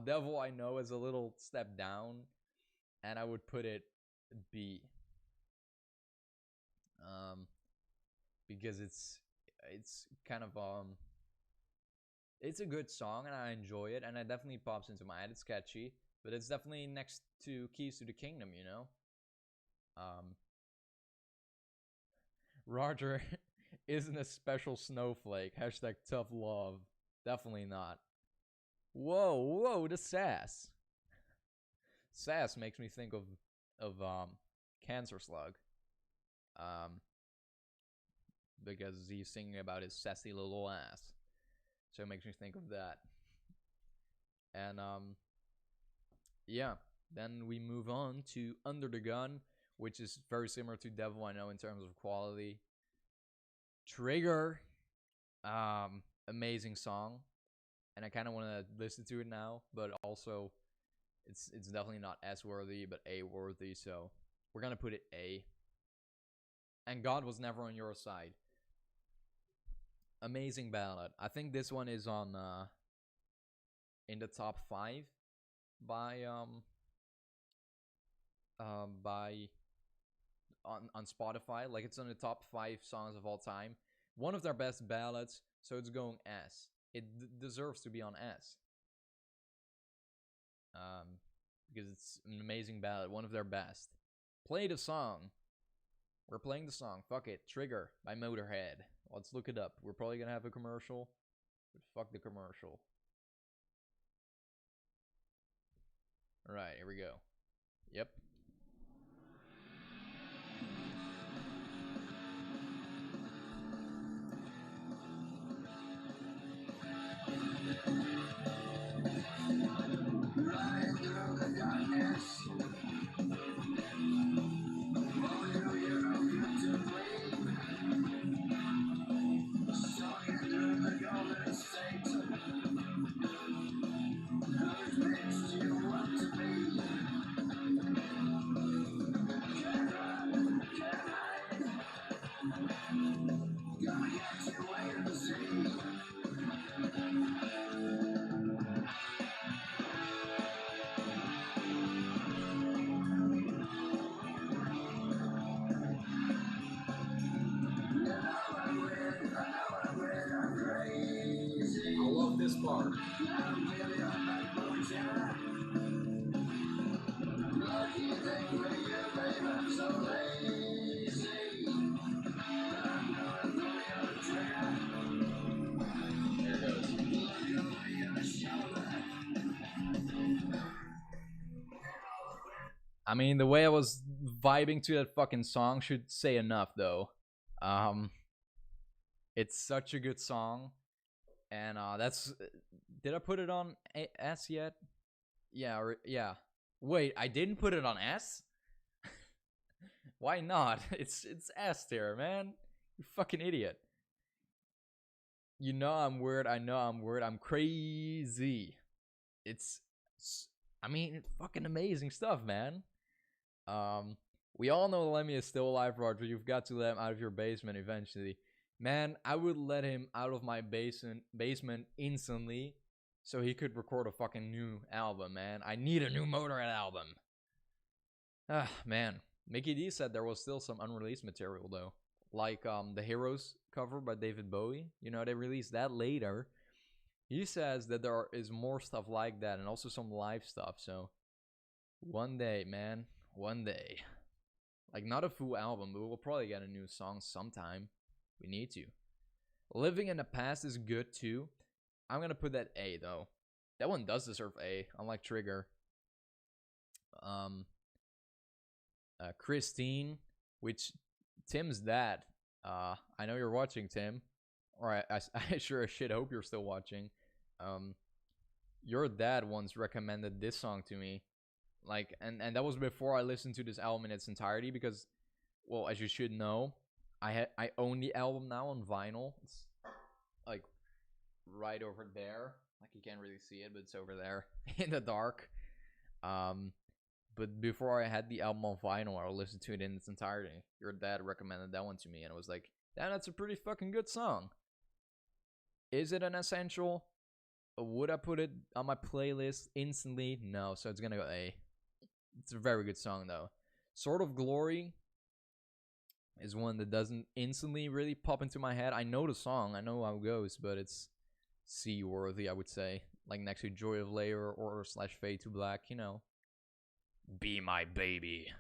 Devil, I know, is a little step down, and I would put it B. Because it's kind of it's a good song and I enjoy it, and it definitely pops into my head. It's catchy, but it's definitely next to Keys to the Kingdom, you know. Roger isn't a special snowflake. Hashtag tough love. Definitely not. Whoa, the sass. Sass makes me think of Cancer Slug. Because he's singing about his sassy little ass. So it makes me think of that. And yeah, then we move on to Under the Gun, which is very similar to Devil, I know, in terms of quality. Trigger, amazing song, and I kind of want to listen to it now, but also it's definitely not S worthy, but A worthy, so we're gonna put it A. And God Was Never on Your Side. Amazing ballad. I think this one is on in the top 5 by on Spotify. Like, it's on the top 5 songs of all time. One of their best ballads, so it's going S. It deserves to be on S. Because it's an amazing ballad, one of their best. Play the song. We're playing the song. Fuck it. Trigger by Motörhead. Let's look it up. We're probably gonna have a commercial, but fuck the commercial. Alright, here we go. Yep. I love this part. There it goes. I mean, the way I was vibing to that fucking song should say enough, though. It's such a good song, and that's. Did I put it on S yet? Yeah, yeah. Wait, I didn't put it on S. Why not? It's S there, man. You fucking idiot. You know I'm weird. I know I'm weird. I'm crazy. It's, I mean, fucking amazing stuff, man. We all know Lemmy is still alive, Roger. You've got to let him out of your basement eventually. Man, I would let him out of my basement instantly so he could record a fucking new album, man. I need a new Motörhead album. Ah, man. Mickey D said there was still some unreleased material, though. Like the Heroes cover by David Bowie. You know, they released that later. He says that there is more stuff like that and also some live stuff. So, one day, man. One day. Like, not a full album, but we'll probably get a new song sometime. We need to. Living in the Past is good, too. I'm going to put that A, though. That one does deserve A, unlike Trigger. Christine, which Tim's dad. I know you're watching, Tim. Or I sure as shit hope you're still watching. Your dad once recommended this song to me. Like, and that was before I listened to this album in its entirety because, well, as you should know, I own the album now on vinyl. It's like right over there. Like you can't really see it, but it's over there in the dark. But before I had the album on vinyl, I listened to it in its entirety. Your dad recommended that one to me, and it was like, damn, that's a pretty fucking good song. Is it an essential? Would I put it on my playlist instantly? No, so it's gonna go A. It's a very good song, though. Sort of Glory is one that doesn't instantly really pop into my head. I know the song, I know how it goes, but it's C-worthy, I would say. Like next to Joy of Layer or / Fade to Black, you know. Be My Baby.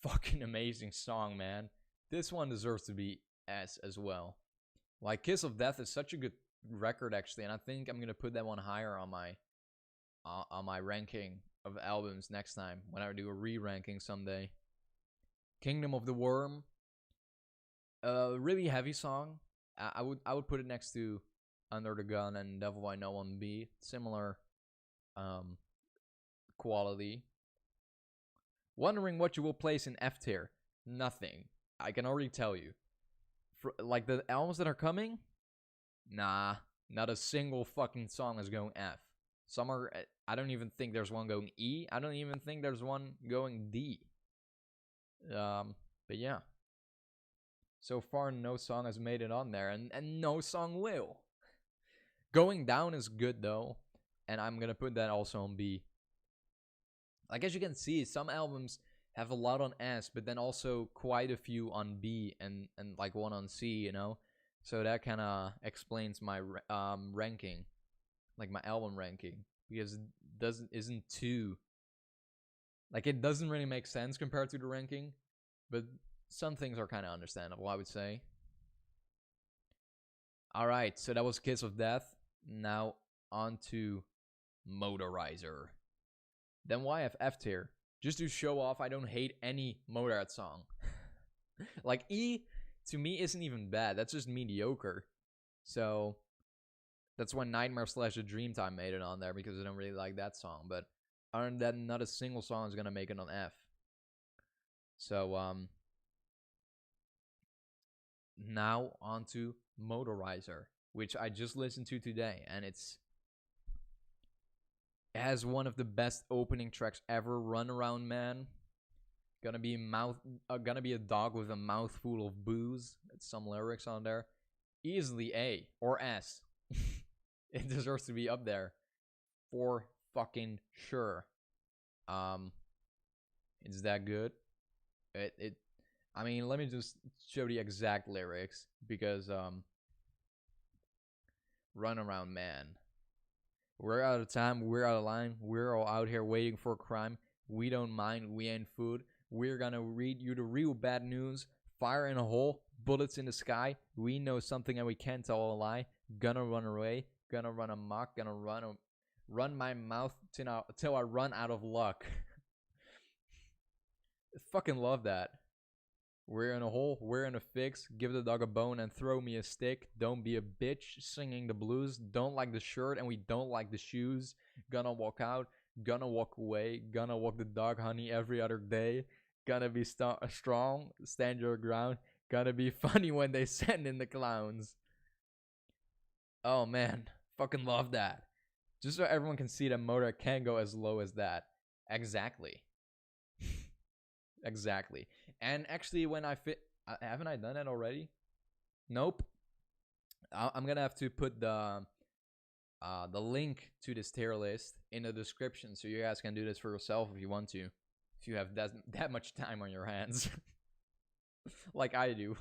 Fucking amazing song, man. This one deserves to be S as well. Like Kiss of Death is such a good record, actually, and I think I'm gonna put that one higher on my ranking of albums next time when I do a re-ranking someday. Kingdom of the Worm, really heavy song. I would put it next to Under the Gun and Devil I Know on B. Similar quality. Wondering what you will place in F tier. Nothing. I can already tell you. Like the albums that are coming, nah, not a single fucking song is going F. Some are, I don't even think there's one going E. I don't even think there's one going D. But yeah. So far, no song has made it on there, and no song will. Going Down is good, though, and I'm gonna put that also on B. Like, as you can see, some albums have a lot on S, but then also quite a few on B and like one on C, you know? So that kind of explains my ranking, like my album ranking, because it isn't too, like, it doesn't really make sense compared to the ranking, but some things are kind of understandable, I would say. All right, so that was Kiss of Death. Now on to Motorizer. Then why have F tier? Just to show off, I don't hate any Motörhead song. Like, E, to me, isn't even bad. That's just mediocre. So, that's why Nightmare / A Dreamtime made it on there, because I don't really like that song. But other than that, not a single song is going to make it on F. So, now on to Motorizer, which I just listened to today, and it has one of the best opening tracks ever. Run Around Man. Gonna be a dog with a mouthful of booze. That's some lyrics on there. Easily A or S. It deserves to be up there for fucking sure. It's that good. I mean, let me just show the exact lyrics, because Run Around Man. We're out of time, we're out of line, we're all out here waiting for a crime. We don't mind, we ain't food. We're gonna read you the real bad news. Fire in a hole, bullets in the sky. We know something and we can't tell a lie. Gonna run away, gonna run amok, gonna run my mouth till I run out of luck. I fucking love that. We're in a hole, we're in a fix. Give the dog a bone and throw me a stick. Don't be a bitch, singing the blues. Don't like the shirt and we don't like the shoes. Gonna walk out, gonna walk away. Gonna walk the dog, honey, every other day. Gonna be strong, stand your ground. Gonna be funny when they send in the clowns. Oh man, fucking love that. Just so everyone can see that Motörhead can go as low as that. Exactly. Exactly. And actually, when haven't I done that already? Nope. I'm gonna have to put the link to this tier list in the description, so you guys can do this for yourself if you want to, if you have that much time on your hands, like I do.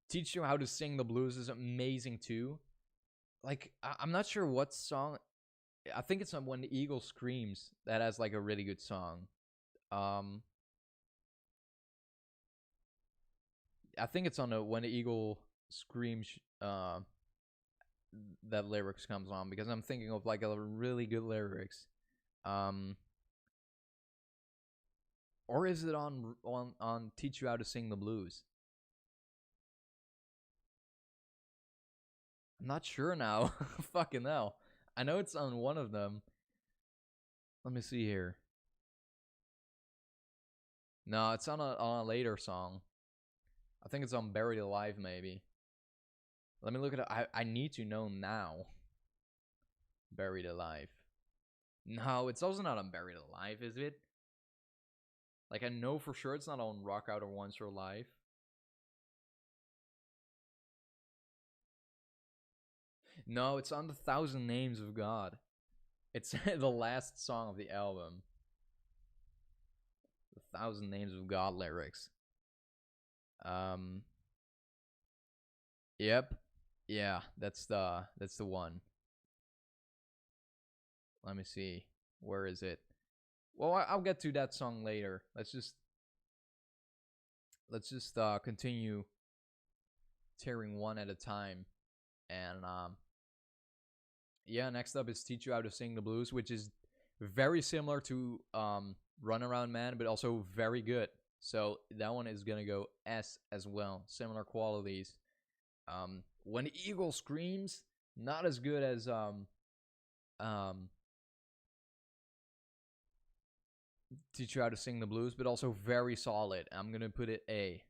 Teach You How to Sing the Blues is amazing too. Like I'm not sure what song. I think it's on When the Eagle Screams that has like a really good song. I think it's on the When the Eagle Screams that lyrics comes on, because I'm thinking of like a really good lyrics. Or is it on Teach You How to Sing the Blues? I'm not sure now. Fucking hell. I know it's on one of them. Let me see here. No, it's on a later song. I think it's on Buried Alive, maybe. Let me look at it. I need to know now. Buried Alive. No, it's also not on Buried Alive, is it? Like, I know for sure it's not on Rock Out or Once Your Life. No, it's on The Thousand Names of God. It's the last song of the album. The Thousand Names of God lyrics. Yep. Yeah, that's the one. Let me see. Where is it? Well, I'll get to that song later. Let's just continue tearing one at a time. And yeah, next up is Teach You How to Sing the Blues, which is very similar to Run Around Man, but also very good. So that one is gonna go S as well. Similar qualities. When the Eagle Screams, not as good as Teach You How to Sing the Blues, but also very solid. I'm gonna put it A.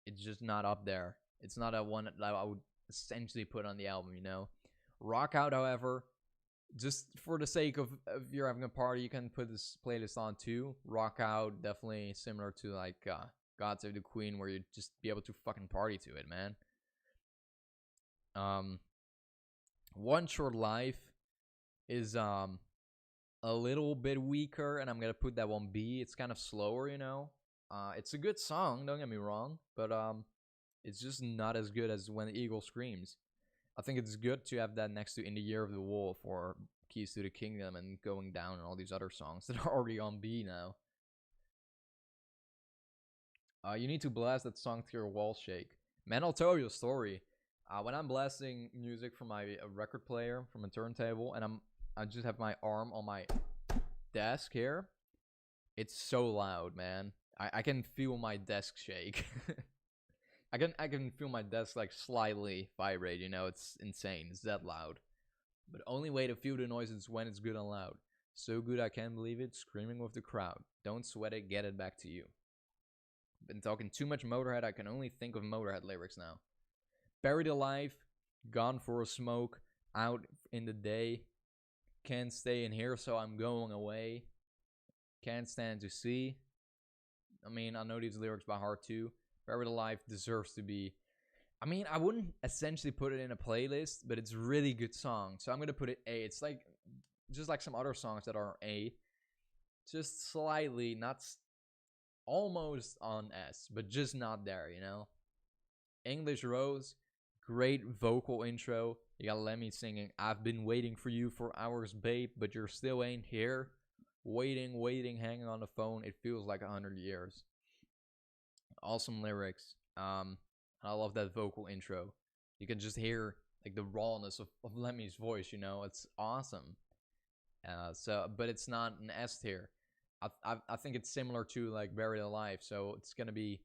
It's just not up there. It's not a one that I would essentially put on the album, you know. Rock Out, however, just for the sake of if you're having a party, you can put this playlist on too. Rock Out, definitely similar to like God Save the Queen, where you just be able to fucking party to it, man. One Short Life is a little bit weaker, and I'm gonna put that one B. It's kind of slower, you know. It's a good song, don't get me wrong, but it's just not as good as When the Eagle Screams. I think it's good to have that next to In the Year of the Wolf or Keys to the Kingdom and Going Down and all these other songs that are already on B now. You need to blast that song to your wall shake. Man, I'll tell you a story. When I'm blasting music from my record player, from a turntable, and I just have my arm on my desk here, it's so loud, man. I can feel my desk shake. I can feel my desk like slightly vibrate, you know, it's insane. It's that loud. But the only way to feel the noise is when it's good and loud. So good I can't believe it, screaming with the crowd. Don't sweat it, get it back to you. Been talking too much Motörhead, I can only think of Motörhead lyrics now. Buried Alive, Gone for a Smoke, Out in the Day, Can't Stay in Here so I'm Going Away, Can't Stand to See. I mean, I know these lyrics by heart too. Buried Alive deserves to be... I mean, I wouldn't essentially put it in a playlist, but it's a really good song. So I'm going to put it A. It's like, just like some other songs that are A. Just slightly, not... almost on S, but just not there, you know? English Rose, great vocal intro. You got Lemmy singing, I've been waiting for you for hours, babe, but you still ain't here. Waiting, hanging on the phone. It feels like 100 years. Awesome lyrics. I love that vocal intro. You can just hear like the rawness of Lemmy's voice, you know? It's awesome. But it's not an S tier. I think it's similar to like Buried Alive, so it's gonna be,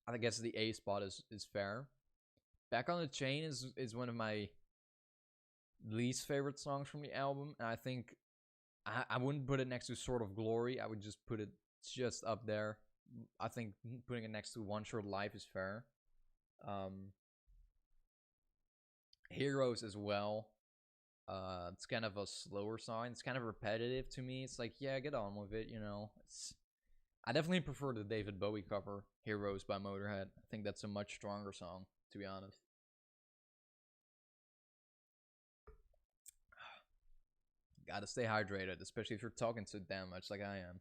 I guess the A spot is fair. Back on the Chain is one of my least favorite songs from the album, and I think I wouldn't put it next to Sword of Glory. I would just put it just up there. I think putting it next to One Short Life is fair. Heroes as well. It's kind of a slower song. It's kind of repetitive to me. It's like, yeah, get on with it, you know. I definitely prefer the David Bowie cover, Heroes by Motörhead. I think that's a much stronger song, to be honest. Gotta stay hydrated, especially if you're talking so damn much like I am.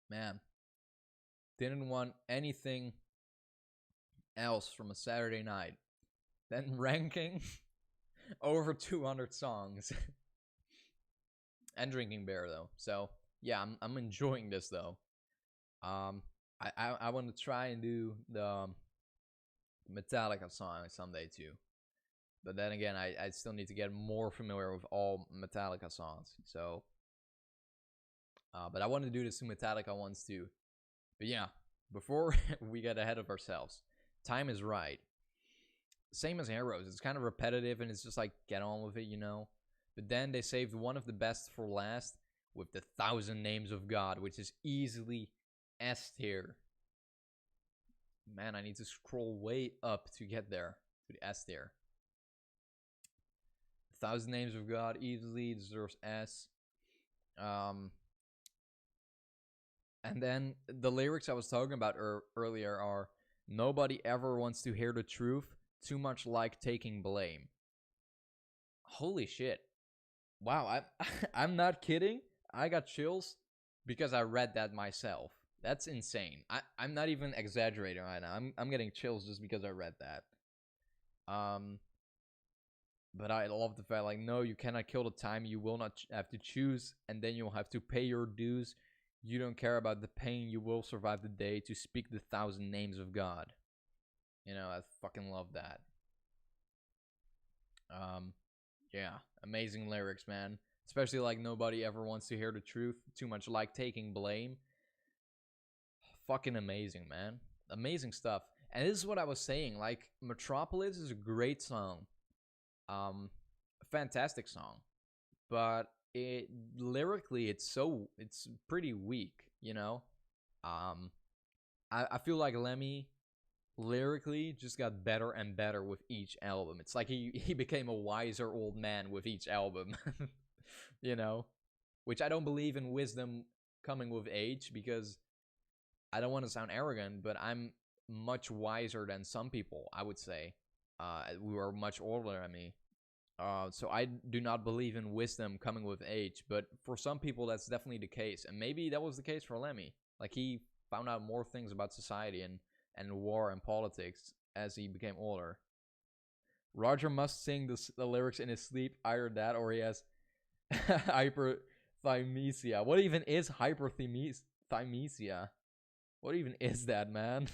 Man. Didn't want anything else from a Saturday night than ranking over 200 songs. And drinking beer, though. So, yeah, I'm enjoying this, though. I want to try and do the Metallica song someday too, but then again, I still need to get more familiar with all Metallica songs. So, but I want to do this to Metallica ones too. But yeah, before we get ahead of ourselves, Time Is Right. Same as Heroes, it's kind of repetitive and it's just like get on with it, you know. But then they saved one of the best for last with the 1,000 Names of God, which is easily S tier. Man, I need to scroll way up to get there, to the S tier. 1,000 Names of God easily deserves S. And then the lyrics I was talking about earlier are, nobody ever wants to hear the truth, too much like taking blame. Holy shit. Wow, I'm not kidding. I got chills because I read that myself. That's insane. I'm not even exaggerating right now. I'm getting chills just because I read that. But I love the fact, like, no, you cannot kill the time. You will not have to choose, and then you'll have to pay your dues. You don't care about the pain. You will survive the day to speak the 1,000 names of God. You know, I fucking love that. Yeah, amazing lyrics, man. Especially like nobody ever wants to hear the truth. Too much like taking blame. Fucking amazing, man. Amazing stuff. And this is what I was saying. Like, Metropolis is a great song. A fantastic song. But it lyrically, it's pretty weak, you know? I feel like Lemmy lyrically just got better and better with each album. It's like he became a wiser old man with each album. You know? Which I don't believe in wisdom coming with age, because I don't want to sound arrogant, but I'm much wiser than some people, I would say. Who are much older than me. So I do not believe in wisdom coming with age, but for some people that's definitely the case. And maybe that was the case for Lemmy. Like, he found out more things about society and war and politics as he became older. Roger must sing the lyrics in his sleep. Either that or he has hyperthymesia. What even is hyperthymesia? What even is that, man?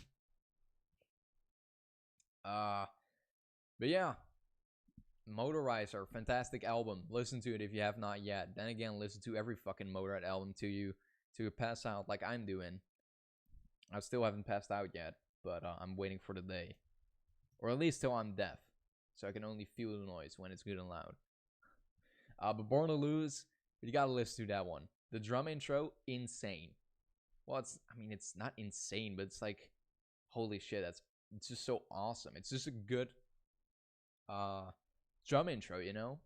But yeah. Motorizer, fantastic album. Listen to it if you have not yet. Then again, listen to every fucking Motörhead album to you pass out like I'm doing. I still haven't passed out yet, but I'm waiting for the day. Or at least till I'm deaf, so I can only feel the noise when it's good and loud. But Born to Lose, you gotta listen to that one. The drum intro, insane. Well, it's not insane, but it's like, holy shit, it's just so awesome. It's just a good drum intro, you know?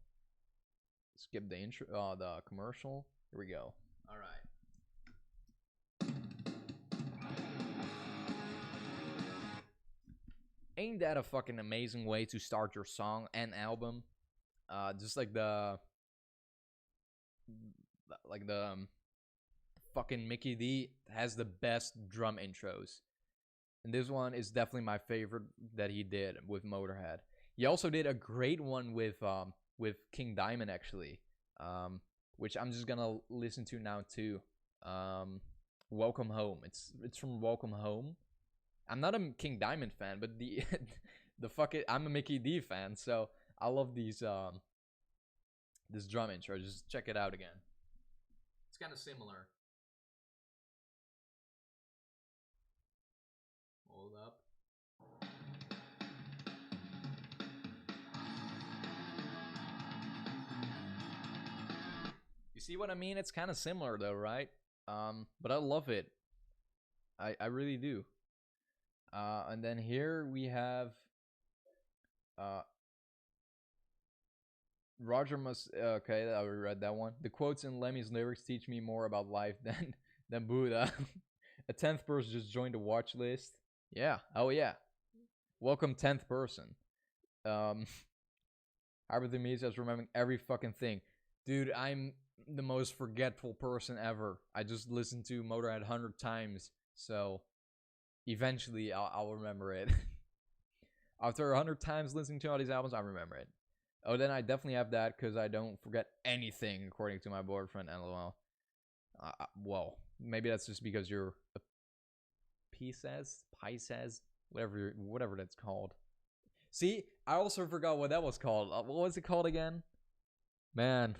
Skip the intro, the commercial. Here we go. All right. Ain't that a fucking amazing way to start your song and album? Just like the fucking Mickey D has the best drum intros. And this one is definitely my favorite that he did with Motörhead. He also did a great one with King Diamond, actually, which I'm just gonna listen to now too. Welcome Home. It's from Welcome Home. I'm not a King Diamond fan, but I'm a Mickey D fan, so I love these this drum intro. Just check it out again. It's kind of similar. Hold up. You see what I mean? It's kind of similar though, right? But I love it. I really do. And then here we have Roger must. Okay, I already read that one. The quotes in Lemmy's lyrics teach me more about life than Buddha. A 10th person just joined the watch list. Yeah. Oh yeah. Welcome 10th person. Hybrid the Media is remembering every fucking thing. Dude, I'm the most forgetful person ever. I just listened to Motörhead 100 times, so eventually I'll remember it. After 100 times listening to all these albums, I remember it. Oh, then I definitely have that because I don't forget anything, according to my boyfriend. LOL. Well, maybe that's just because you're a Pisces, whatever that's called. See, I also forgot what that was called. What was it called again? Man,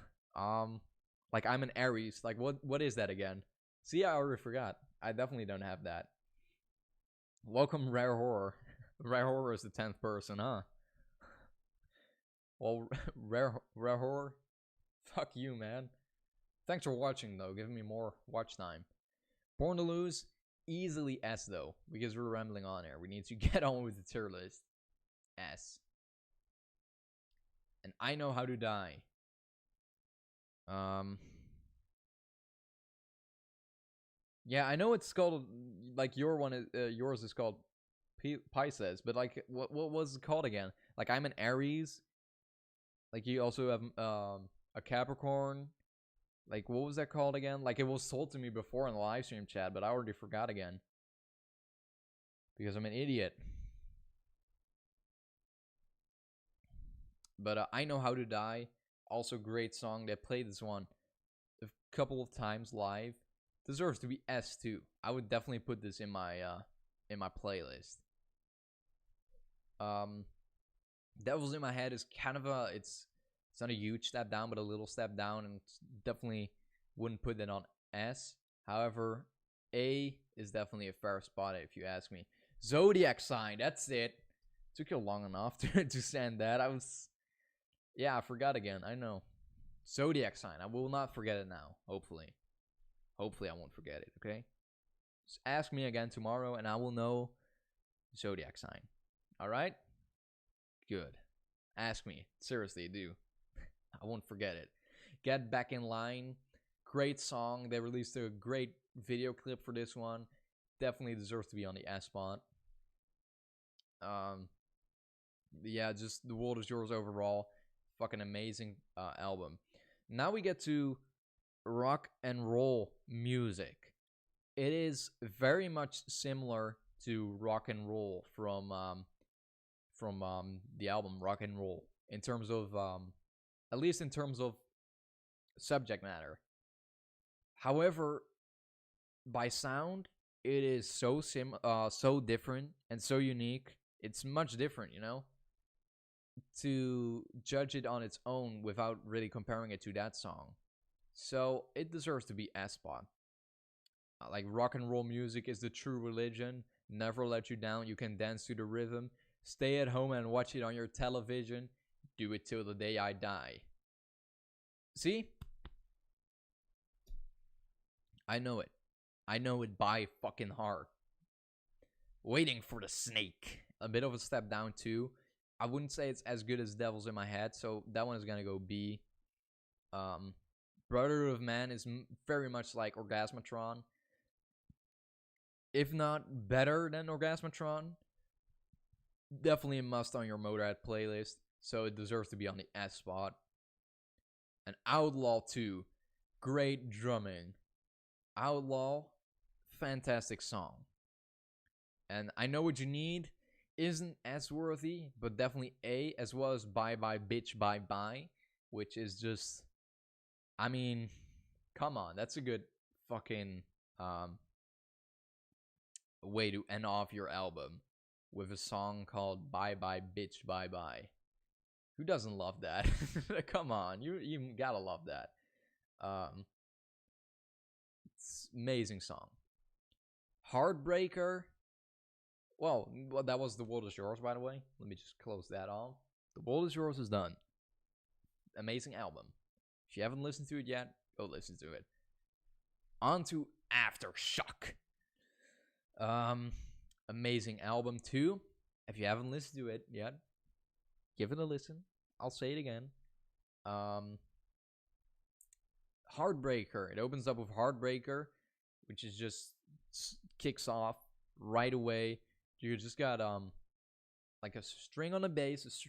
like I'm an Aries. Like what is that again? See, I already forgot. I definitely don't have that. Welcome, Rare Horror. Rare Horror is the 10th person, huh? Well, Rare Horror, fuck you, man. Thanks for watching, though, giving me more watch time. Born to Lose, easily S, though, because we're rambling on here. We need to get on with the tier list. S. And I Know How to Die. Yeah, I know it's called, like, yours is called Pisces, but, like, what was it called again? Like, I'm an Aries. Like, you also have a Capricorn. Like, what was that called again? Like, it was told to me before in the live stream chat, but I already forgot again. Because I'm an idiot. But I Know How to Die. Also great song. They played this one a couple of times live. Deserves to be S too. I would definitely put this in my playlist. Devils in My Head is kind of it's not a huge step down, but a little step down, and definitely wouldn't put it on S. However, A is definitely a fair spot if you ask me. Zodiac Sign, that's it. Took you long enough to send that. I forgot again. I know. Zodiac Sign. I will not forget it now. Hopefully I won't forget it. Okay. Just ask me again tomorrow, and I will know Zodiac Sign. All right. Good. Ask me. Seriously, do. I won't forget it. Get Back in Line. Great song. They released a great video clip for this one. Definitely deserves to be on the S spot. Yeah, just The World Is Yours overall. Fucking amazing album. Now we get to rock and roll music. It is very much similar to rock and roll from the album Rock and Roll in terms of at least in terms of subject matter. However, by sound, it is so different and so unique. It's much different, you know, to judge it on its own without really comparing it to that song. So it deserves to be S spot. Like, rock and roll music is the true religion. Never let you down. You can dance to the rhythm. Stay at home and watch it on your television. Do it till the day I die. See? I know it. I know it by fucking heart. Waiting for the Snake. A bit of a step down too. I wouldn't say it's as good as Devils in My Head, so that one is gonna go B. Brotherhood of Man is very much like Orgasmatron. If not better than Orgasmatron. Definitely a must on your Motörhead playlist, so it deserves to be on the S spot. And Outlaw 2, great drumming. Outlaw, fantastic song. And I Know What You Need isn't as worthy, but definitely A, as well as Bye Bye Bitch Bye Bye, which is just, I mean, come on, that's a good fucking way to end off your album with a song called Bye Bye Bitch Bye Bye. Who doesn't love that? Come on, you gotta love that. It's amazing song. Heartbreaker. Well, that was The World Is Yours, by the way. Let me just close that off. The World Is Yours is done. Amazing album. If you haven't listened to it yet, go listen to it. On to Aftershock. Amazing album too. If you haven't listened to it yet, give it a listen. I'll say it again. Heartbreaker. It opens up with Heartbreaker, which is just kicks off right away. You just got like a string on the bass,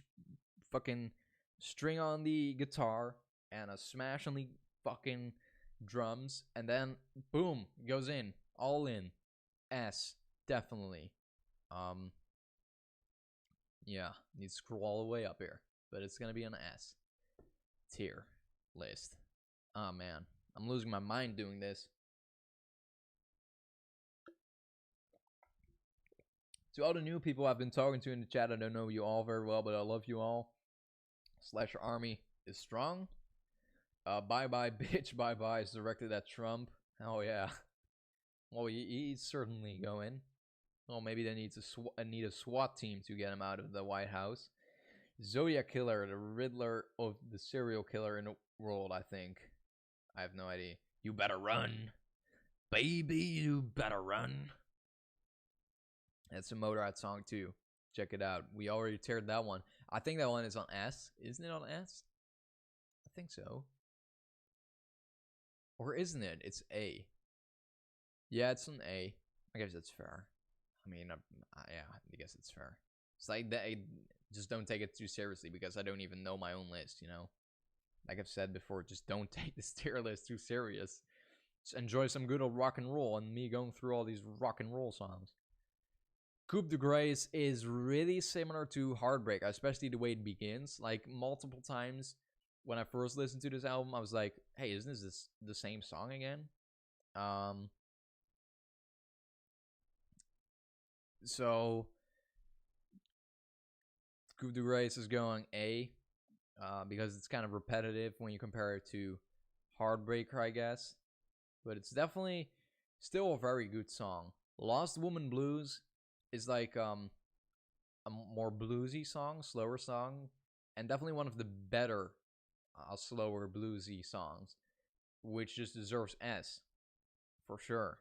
fucking string on the guitar, and a smash on the fucking drums, and then boom, it goes in, all in. S, definitely. Yeah, need to scroll all the way up here, but it's gonna be an S tier list. Oh man, I'm losing my mind doing this. To all the new people I've been talking to in the chat, I don't know you all very well, but I love you all. Slasher Army is strong. Bye bye, bitch, bye bye is directed at Trump. Oh yeah. Well, he's certainly going. Well, maybe they need a SWAT team to get him out of the White House. Zodiac Killer, the Riddler of the serial killer in the world, I think. I have no idea. You better run. Baby, you better run. That's a Motörhead song too. Check it out. We already tiered that one. I think that one is on S. Isn't it on S? I think so. Or isn't it? It's A. Yeah, it's an A. I guess that's fair. I mean, yeah, I guess it's fair. It's like that. I just don't take it too seriously because I don't even know my own list, you know? Like I've said before, just don't take this tier list too serious. Just enjoy some good old rock and roll and me going through all these rock and roll songs. Coup de Grace is really similar to Heartbreak, especially the way it begins. Like, multiple times when I first listened to this album, I was like, hey, isn't this the same song again? So, Coup de Grace is going A, because it's kind of repetitive when you compare it to Heartbreaker, I guess. But it's definitely still a very good song. Lost Woman Blues is like a more bluesy song, slower song, and definitely one of the better slower bluesy songs, which just deserves S for sure.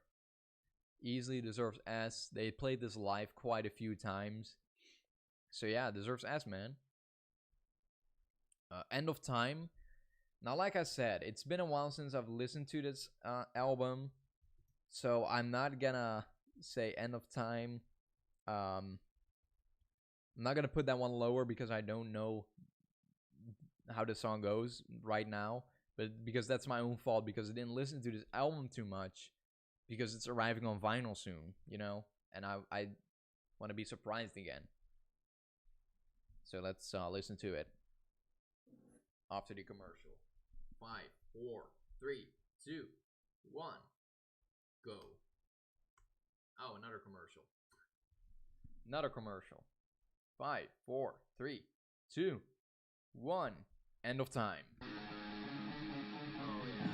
Easily deserves S. They played this live quite a few times, so yeah, it deserves S, man. End of Time. Now, like I said, it's been a while since I've listened to this album, so I'm not gonna say End of Time. I'm not gonna put that one lower because I don't know how the song goes right now, but because that's my own fault because I didn't listen to this album too much because it's arriving on vinyl soon, you know, and I want to be surprised again. So let's listen to it after the commercial. 5, 4, 3, 2, 1, go. Oh, another commercial. Another commercial. 5, 4, 3, 2, 1. End of Time. Oh yeah.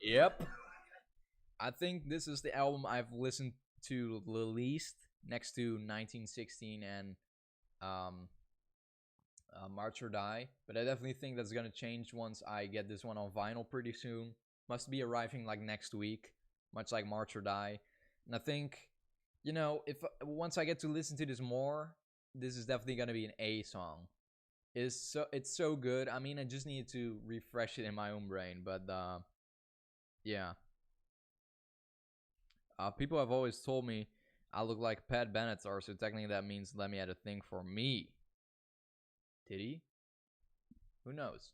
Yep. I think this is the album I've listened to the least, next to 1916 and March or Die. But I definitely think that's gonna change once I get this one on vinyl pretty soon. Must be arriving like next week, much like March or Die. And I think, you know, if once I get to listen to this more, this is definitely gonna be an A song. It's so good. I mean, I just need to refresh it in my own brain, but yeah. People have always told me I look like Pat Benatar, so technically that means Lemmy had a thing for me. Did he? Who knows?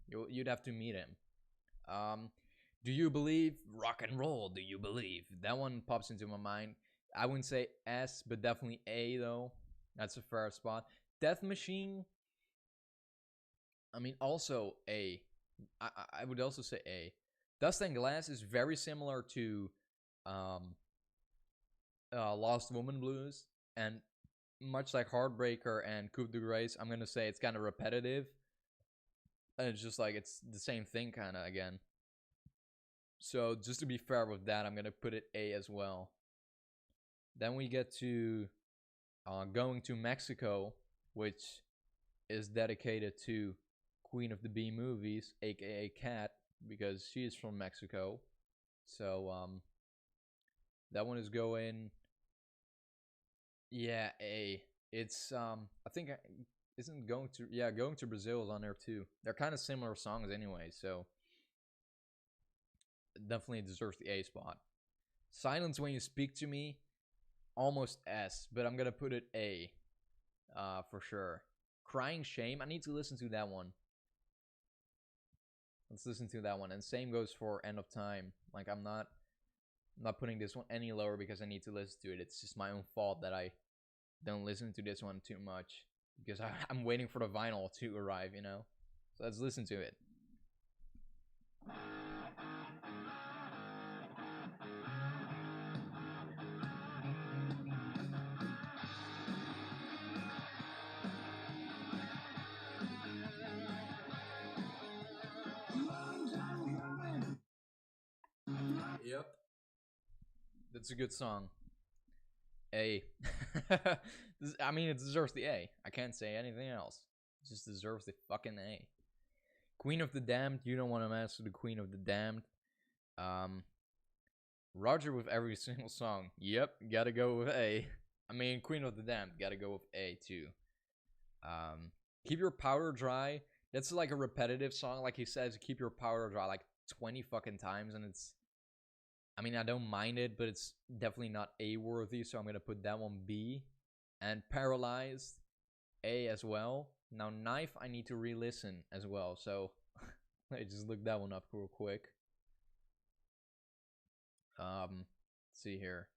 You'd have to meet him. Do you believe rock and roll? Do you believe? That one pops into my mind. I wouldn't say S, but definitely A though. That's a fair spot. Death Machine. I mean, also A. I would also say A. Dust and Glass is very similar to Lost Woman Blues, and much like Heartbreaker and Coup de Grace, I'm gonna say it's kind of repetitive. And it's just like it's the same thing kind of again. So just to be fair with that, I'm gonna put it A as well. Then we get to Going to Mexico, which is dedicated to Queen of the Bee Movies, aka Kat, because she is from Mexico. So that one is going, yeah, A. It's I think isn't Going to Brazil is on there too. They're kind of similar songs anyway, so it definitely deserves the A spot. Silence When You Speak to Me, almost S, but I'm gonna put it A, for sure. Crying Shame, I need to listen to that one. Let's listen to that one, and same goes for End of Time. Like I'm not putting this one any lower because I need to listen to it. It's just my own fault that I don't listen to this one too much because I'm waiting for the vinyl to arrive, you know. So let's listen to it. Yep. That's a good song. A. I mean, it deserves the A. I can't say anything else. It just deserves the fucking A. Queen of the Damned, You Don't Want to Mess with the Queen of the Damned. Roger with every single song. Yep, gotta go with A. I mean, Queen of the Damned, gotta go with A too. Keep Your Powder Dry. That's like a repetitive song. Like he says, keep your powder dry like 20 fucking times, and it's, I mean, I don't mind it, but it's definitely not A-worthy, so I'm going to put that one B. And Paralyzed, A as well. Now, Knife, I need to re-listen as well, so I just looked that one up real quick. Let's see here.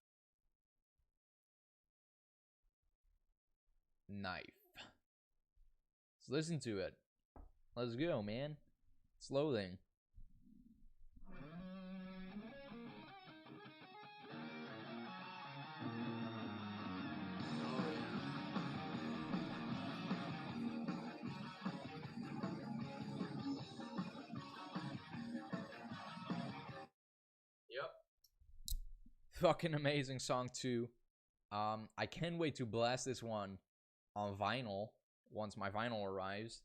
Knife. Let's listen to it. Let's go, man. It's loading. Yep. Fucking amazing song too. I can't wait to blast this one on vinyl once my vinyl arrives.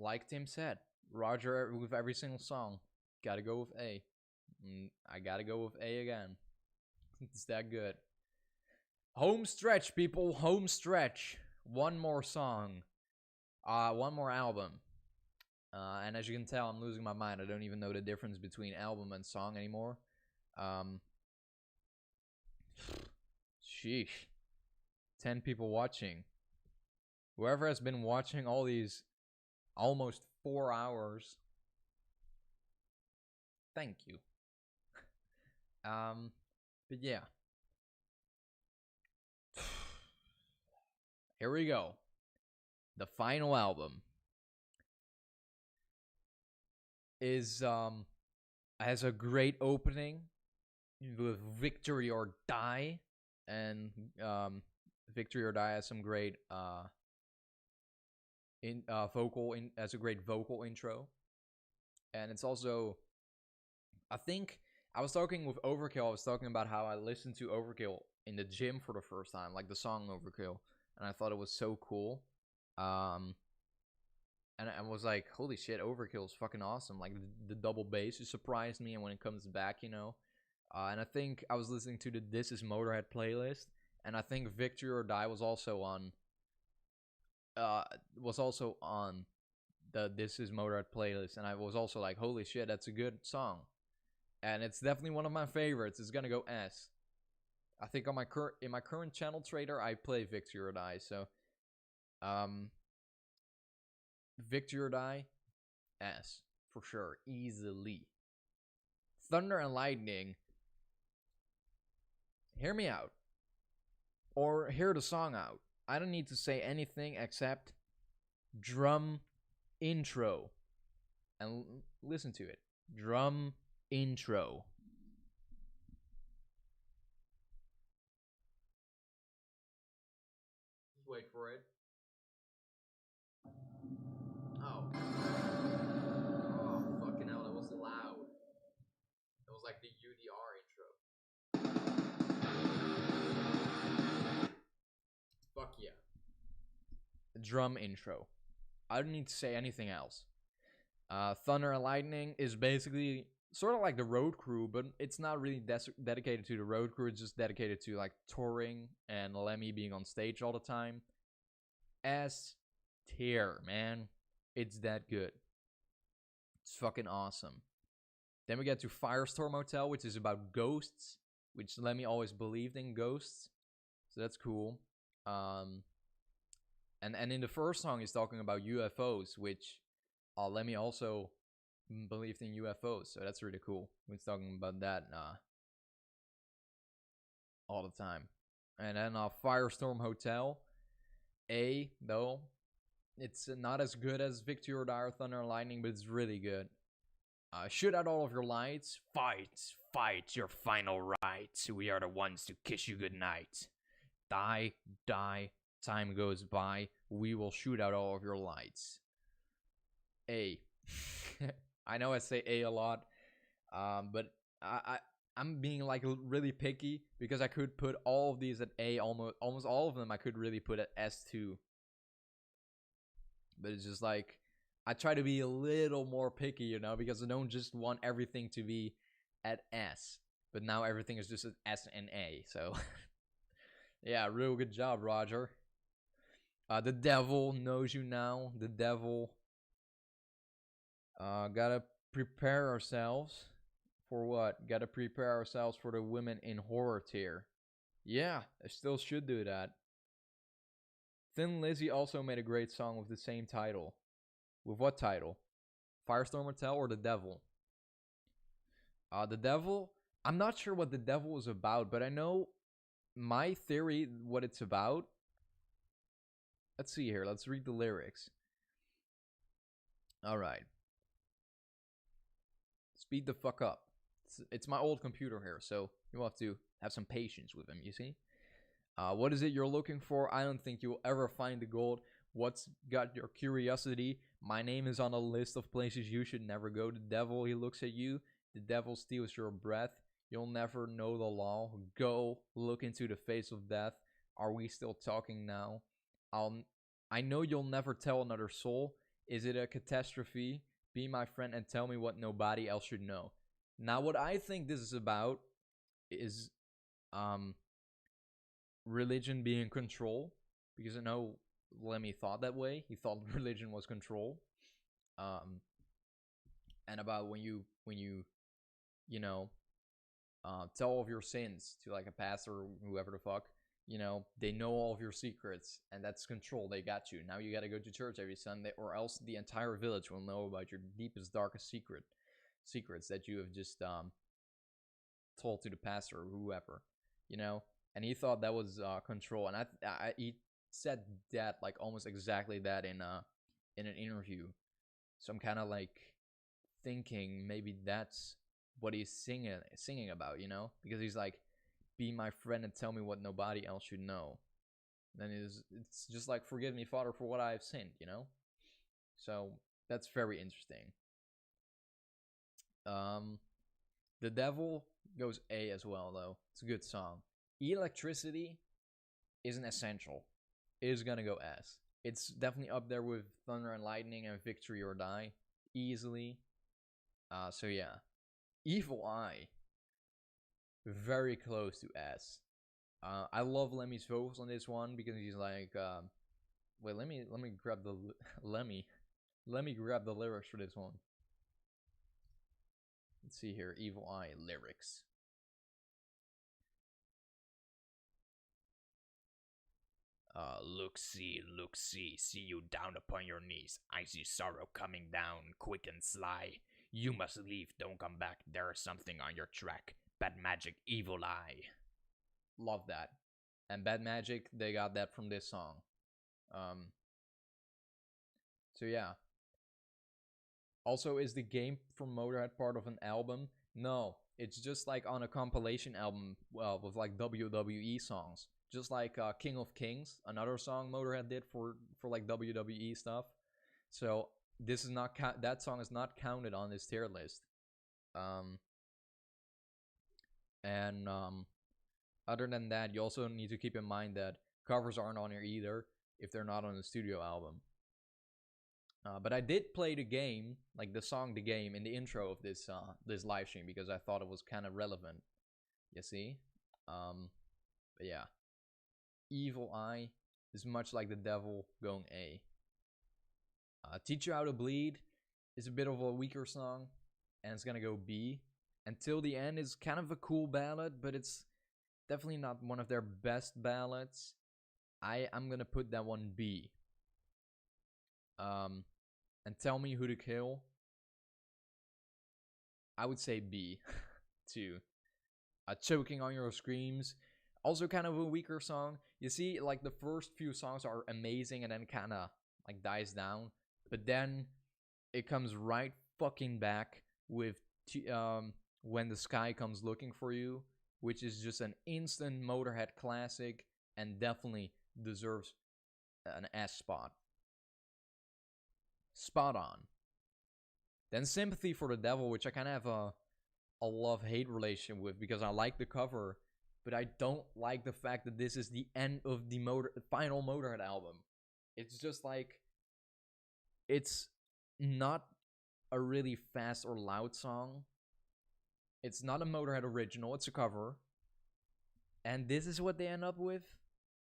Like Tim said, Roger with every single song. Gotta go with A. I gotta go with A again. It's that good. Home stretch, people. Home stretch. One more song. One more album. And as you can tell, I'm losing my mind. I don't even know the difference between album and song anymore. Sheesh. 10 people watching. Whoever has been watching all these almost 4 hours, thank you. But yeah. Here we go. The final album is has a great opening with Victory or Die, and Victory or Die has some great has a great vocal intro, and it's also, I think I was talking with Overkill. I was talking about how I listened to Overkill in the gym for the first time, like the song Overkill, and I thought it was so cool. And I was like, holy shit, Overkill is fucking awesome. Like the double bass, it surprised me, and when it comes back, you know. And I think I was listening to the This Is Motörhead playlist, and I think Victory or Die was also on the This Is Motörhead playlist, and I was also like, holy shit, that's a good song. And it's definitely one of my favorites. It's gonna go S. I think on in my current channel trader, I play Victory or Die, so Victory or Die, S for sure, easily. Thunder and Lightning, hear me out, or hear the song out. I don't need to say anything except drum intro, and listen to it. Drum intro. wait for it. Oh. Oh, fucking hell, that was loud. That was like the UDR intro. Fuck yeah. Drum intro. I don't need to say anything else. Thunder and Lightning is basically sort of like the road crew, but it's not really dedicated to the road crew. It's just dedicated to like touring and Lemmy being on stage all the time. S tier, man. It's that good. It's fucking awesome. Then we get to Firestorm Hotel, which is about ghosts, which Lemmy always believed in ghosts. So that's cool. And in the first song, he's talking about UFOs, which Lemmy also believed in UFOs, so that's really cool. He's talking about that all the time. And then Firestorm Hotel, though, it's not as good as Victory or Die or Thunder and Lightning, but it's really good. Shoot out all of your lights. Fight your final rights. We are the ones to kiss you goodnight. Die, time goes by. We will shoot out all of your lights. I know I say A lot, but I'm being like really picky because I could put all of these at A, almost all of them I could really put at S2. But it's just like I try to be a little more picky, you know, because I don't just want everything to be at S. But now everything is just at S and A, so yeah, real good job, Roger. The Devil Knows You Now. The Devil. Gotta prepare ourselves for what? Gotta prepare ourselves for the women in horror tier. Yeah, I still should do that. Thin Lizzy also made a great song with the same title. With what title? Firestorm Hotel or The Devil? The Devil? I'm not sure what The Devil is about, but I know my theory, what it's about. Let's see here. Let's read the lyrics. Alright. Speed the fuck up. It's my old computer here, so you'll have to have some patience with him, you see? What is it you're looking for? I don't think you'll ever find the gold. What's got your curiosity? My name is on a list of places you should never go. The devil, he looks at you. The devil steals your breath. You'll never know the law. Go, look into the face of death. Are we still talking now? I know you'll never tell another soul. Is it a catastrophe? Be my friend and tell me what nobody else should know. Now, what I think this is about is religion being control, because I know Lemmy thought that way. He thought religion was control. And about when you tell all of your sins to like a pastor or whoever the fuck, they know all of your secrets, and that's control. They got you. Now you got to go to church every Sunday, or else the entire village will know about your deepest, darkest secrets that you have just told to the pastor or whoever, And he thought that was control, and he said that like almost exactly that in an interview. So I'm kind of like thinking maybe that's what he's singing about, because he's like, be my friend and tell me what nobody else should know. Then it's just like, forgive me, Father, for what I have sinned, So that's very interesting. The Devil goes A as well, though. It's a good song. Electricity isn't essential. It is gonna go S. It's definitely up there with Thunder and Lightning and Victory or Die, easily. So yeah, Evil Eye, very close to S. I love Lemmy's vocals on this one because he's like, wait, let me grab the let me grab the lyrics for this one. Let's see here, Evil Eye lyrics. Look, see you down upon your knees. I see sorrow coming down, quick and sly. You must leave, don't come back. There is something on your track. Bad Magic, Evil Eye. Love that. And Bad Magic, they got that from this song. So yeah. Also, is the game from Motörhead part of an album? No, it's just like on a compilation album, well, with like WWE songs. just like King of Kings, another song Motörhead did for like WWE stuff. So this is not that song is not counted on this tier list. Other than that, you also need to keep in mind that covers aren't on here either if they're not on the studio album. But I did play the game, like the song "The Game" in the intro of this live stream because I thought it was kind of relevant. You see, but yeah, "Evil Eye" is much like the devil going A. "Teach You How to Bleed" is a bit of a weaker song, and it's gonna go B. "Until the End" is kind of a cool ballad, but it's definitely not one of their best ballads. I'm gonna put that one B. And "Tell Me Who to Kill," I would say B too. "Choking on Your Screams," also kind of a weaker song. You see, like the first few songs are amazing and then kind of like dies down, but then it comes right fucking back with "When the Sky Comes Looking for You," which is just an instant Motörhead classic and definitely deserves an S spot. Spot on. Then "Sympathy for the Devil," which I kind of have a love-hate relationship with because I like the cover, but I don't like the fact that this is the end of the final Motörhead album. It's just like, it's not a really fast or loud song. It's not a Motörhead original, it's a cover. And this is what they end up with.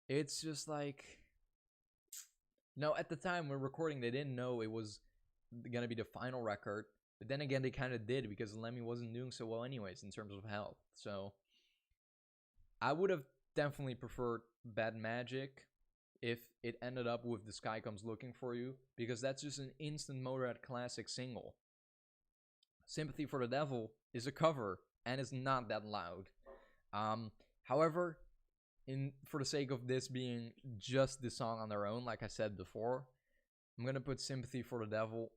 It's just like, no, at the time we're recording, they didn't know it was gonna be the final record. But then again, they kind of did because Lemmy wasn't doing so well anyways in terms of health. So I would have definitely preferred "Bad Magic" if it ended up with "The Sky Comes Looking for You," because that's just an instant Motörhead classic single. "Sympathy for the Devil" is a cover and it's not that loud. However, for the sake of this being just the song on their own, like I said before, I'm gonna put "Sympathy for the Devil"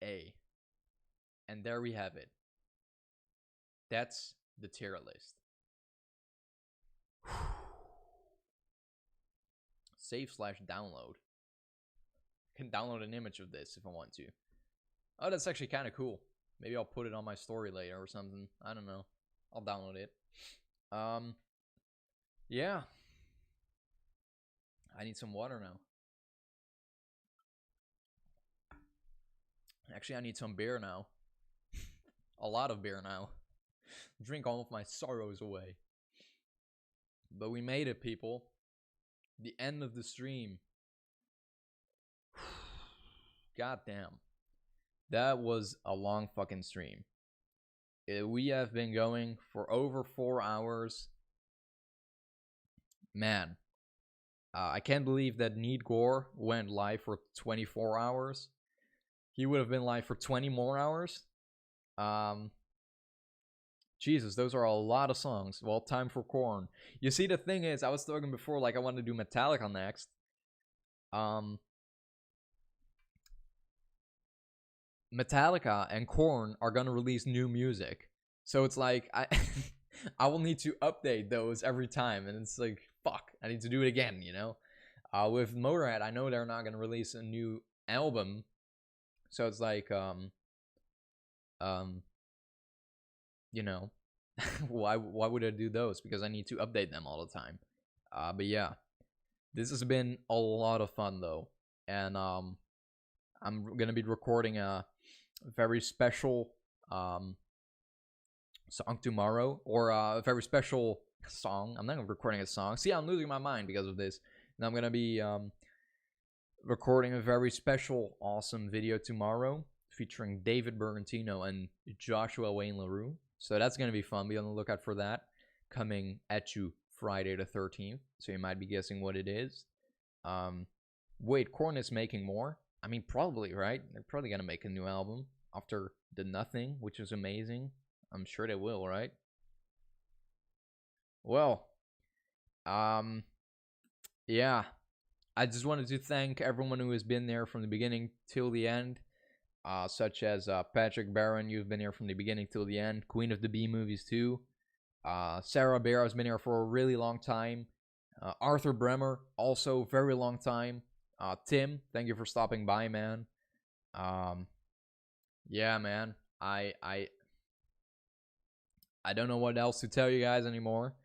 A. And there we have it. That's the tier list. Save/download. I can download an image of this if I want to. Oh, that's actually kind of cool. Maybe I'll put it on my story later or something. I don't know. I'll download it. Yeah. I need some water now. Actually, I need some beer now. A lot of beer now. Drink all of my sorrows away. But we made it, people. The end of the stream. God damn. That was a long fucking stream. We have been going for over 4 hours. Man. I can't believe that Need Gore went live for 24 hours. He would have been live for 20 more hours. Jesus, those are a lot of songs. Well, time for Korn. You see, the thing is, I was talking before, like I wanted to do Metallica next. Metallica and Korn are gonna release new music, so it's like I will need to update those every time, and it's like, fuck, I need to do it again, you know. With Motörhead, I know they're not gonna release a new album, so it's like you know, why would I do those? Because I need to update them all the time. But yeah, this has been a lot of fun though, and I'm gonna be recording a very special song tomorrow, or a very special song. I'm not recording a song. See, I'm losing my mind because of this. And I'm gonna be recording a very special, awesome video tomorrow featuring David Bergantino and Joshua Wayne LaRue. So that's gonna be fun. Be on the lookout for that, coming at you Friday the 13th. So you might be guessing what it is. Wait, Korn is making more? I mean, probably, right? They're probably gonna make a new album after The Nothing, which is amazing. I'm sure they will, right? Well, yeah. I just wanted to thank everyone who has been there from the beginning till the end, such as Patrick Barron. You've been here from the beginning till the end. Queen of the B movies too. Sarah Bear has been here for a really long time. Arthur Bremer, also very long time. Tim, thank you for stopping by, man. Yeah, man. I don't know what else to tell you guys anymore.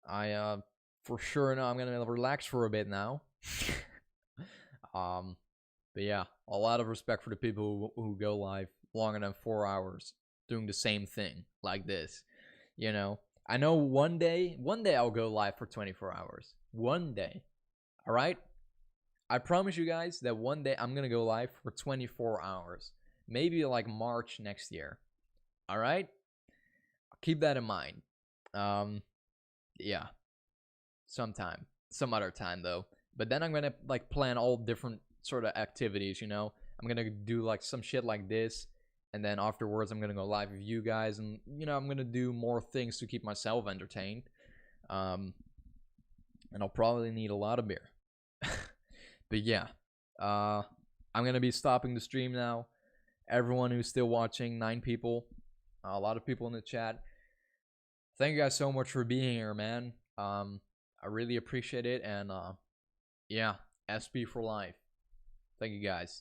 I for sure know I'm gonna relax for a bit now. But yeah, a lot of respect for the people who go live longer than 4 hours doing the same thing like this. You know, I know one day I'll go live for 24 hours. One day. All right? I promise you guys that one day I'm going to go live for 24 hours. Maybe like March next year. All right? Keep that in mind. Yeah. Sometime. Some other time though. But then I'm going to like plan all different sort of activities, you know? I'm going to do like some shit like this. And then afterwards, I'm going to go live with you guys. And, you know, I'm going to do more things to keep myself entertained. And I'll probably need a lot of beer. But yeah. I'm going to be stopping the stream now. Everyone who's still watching, 9 people. A lot of people in the chat. Thank you guys so much for being here, man. I really appreciate it. And, yeah. SP for life. Thank you guys.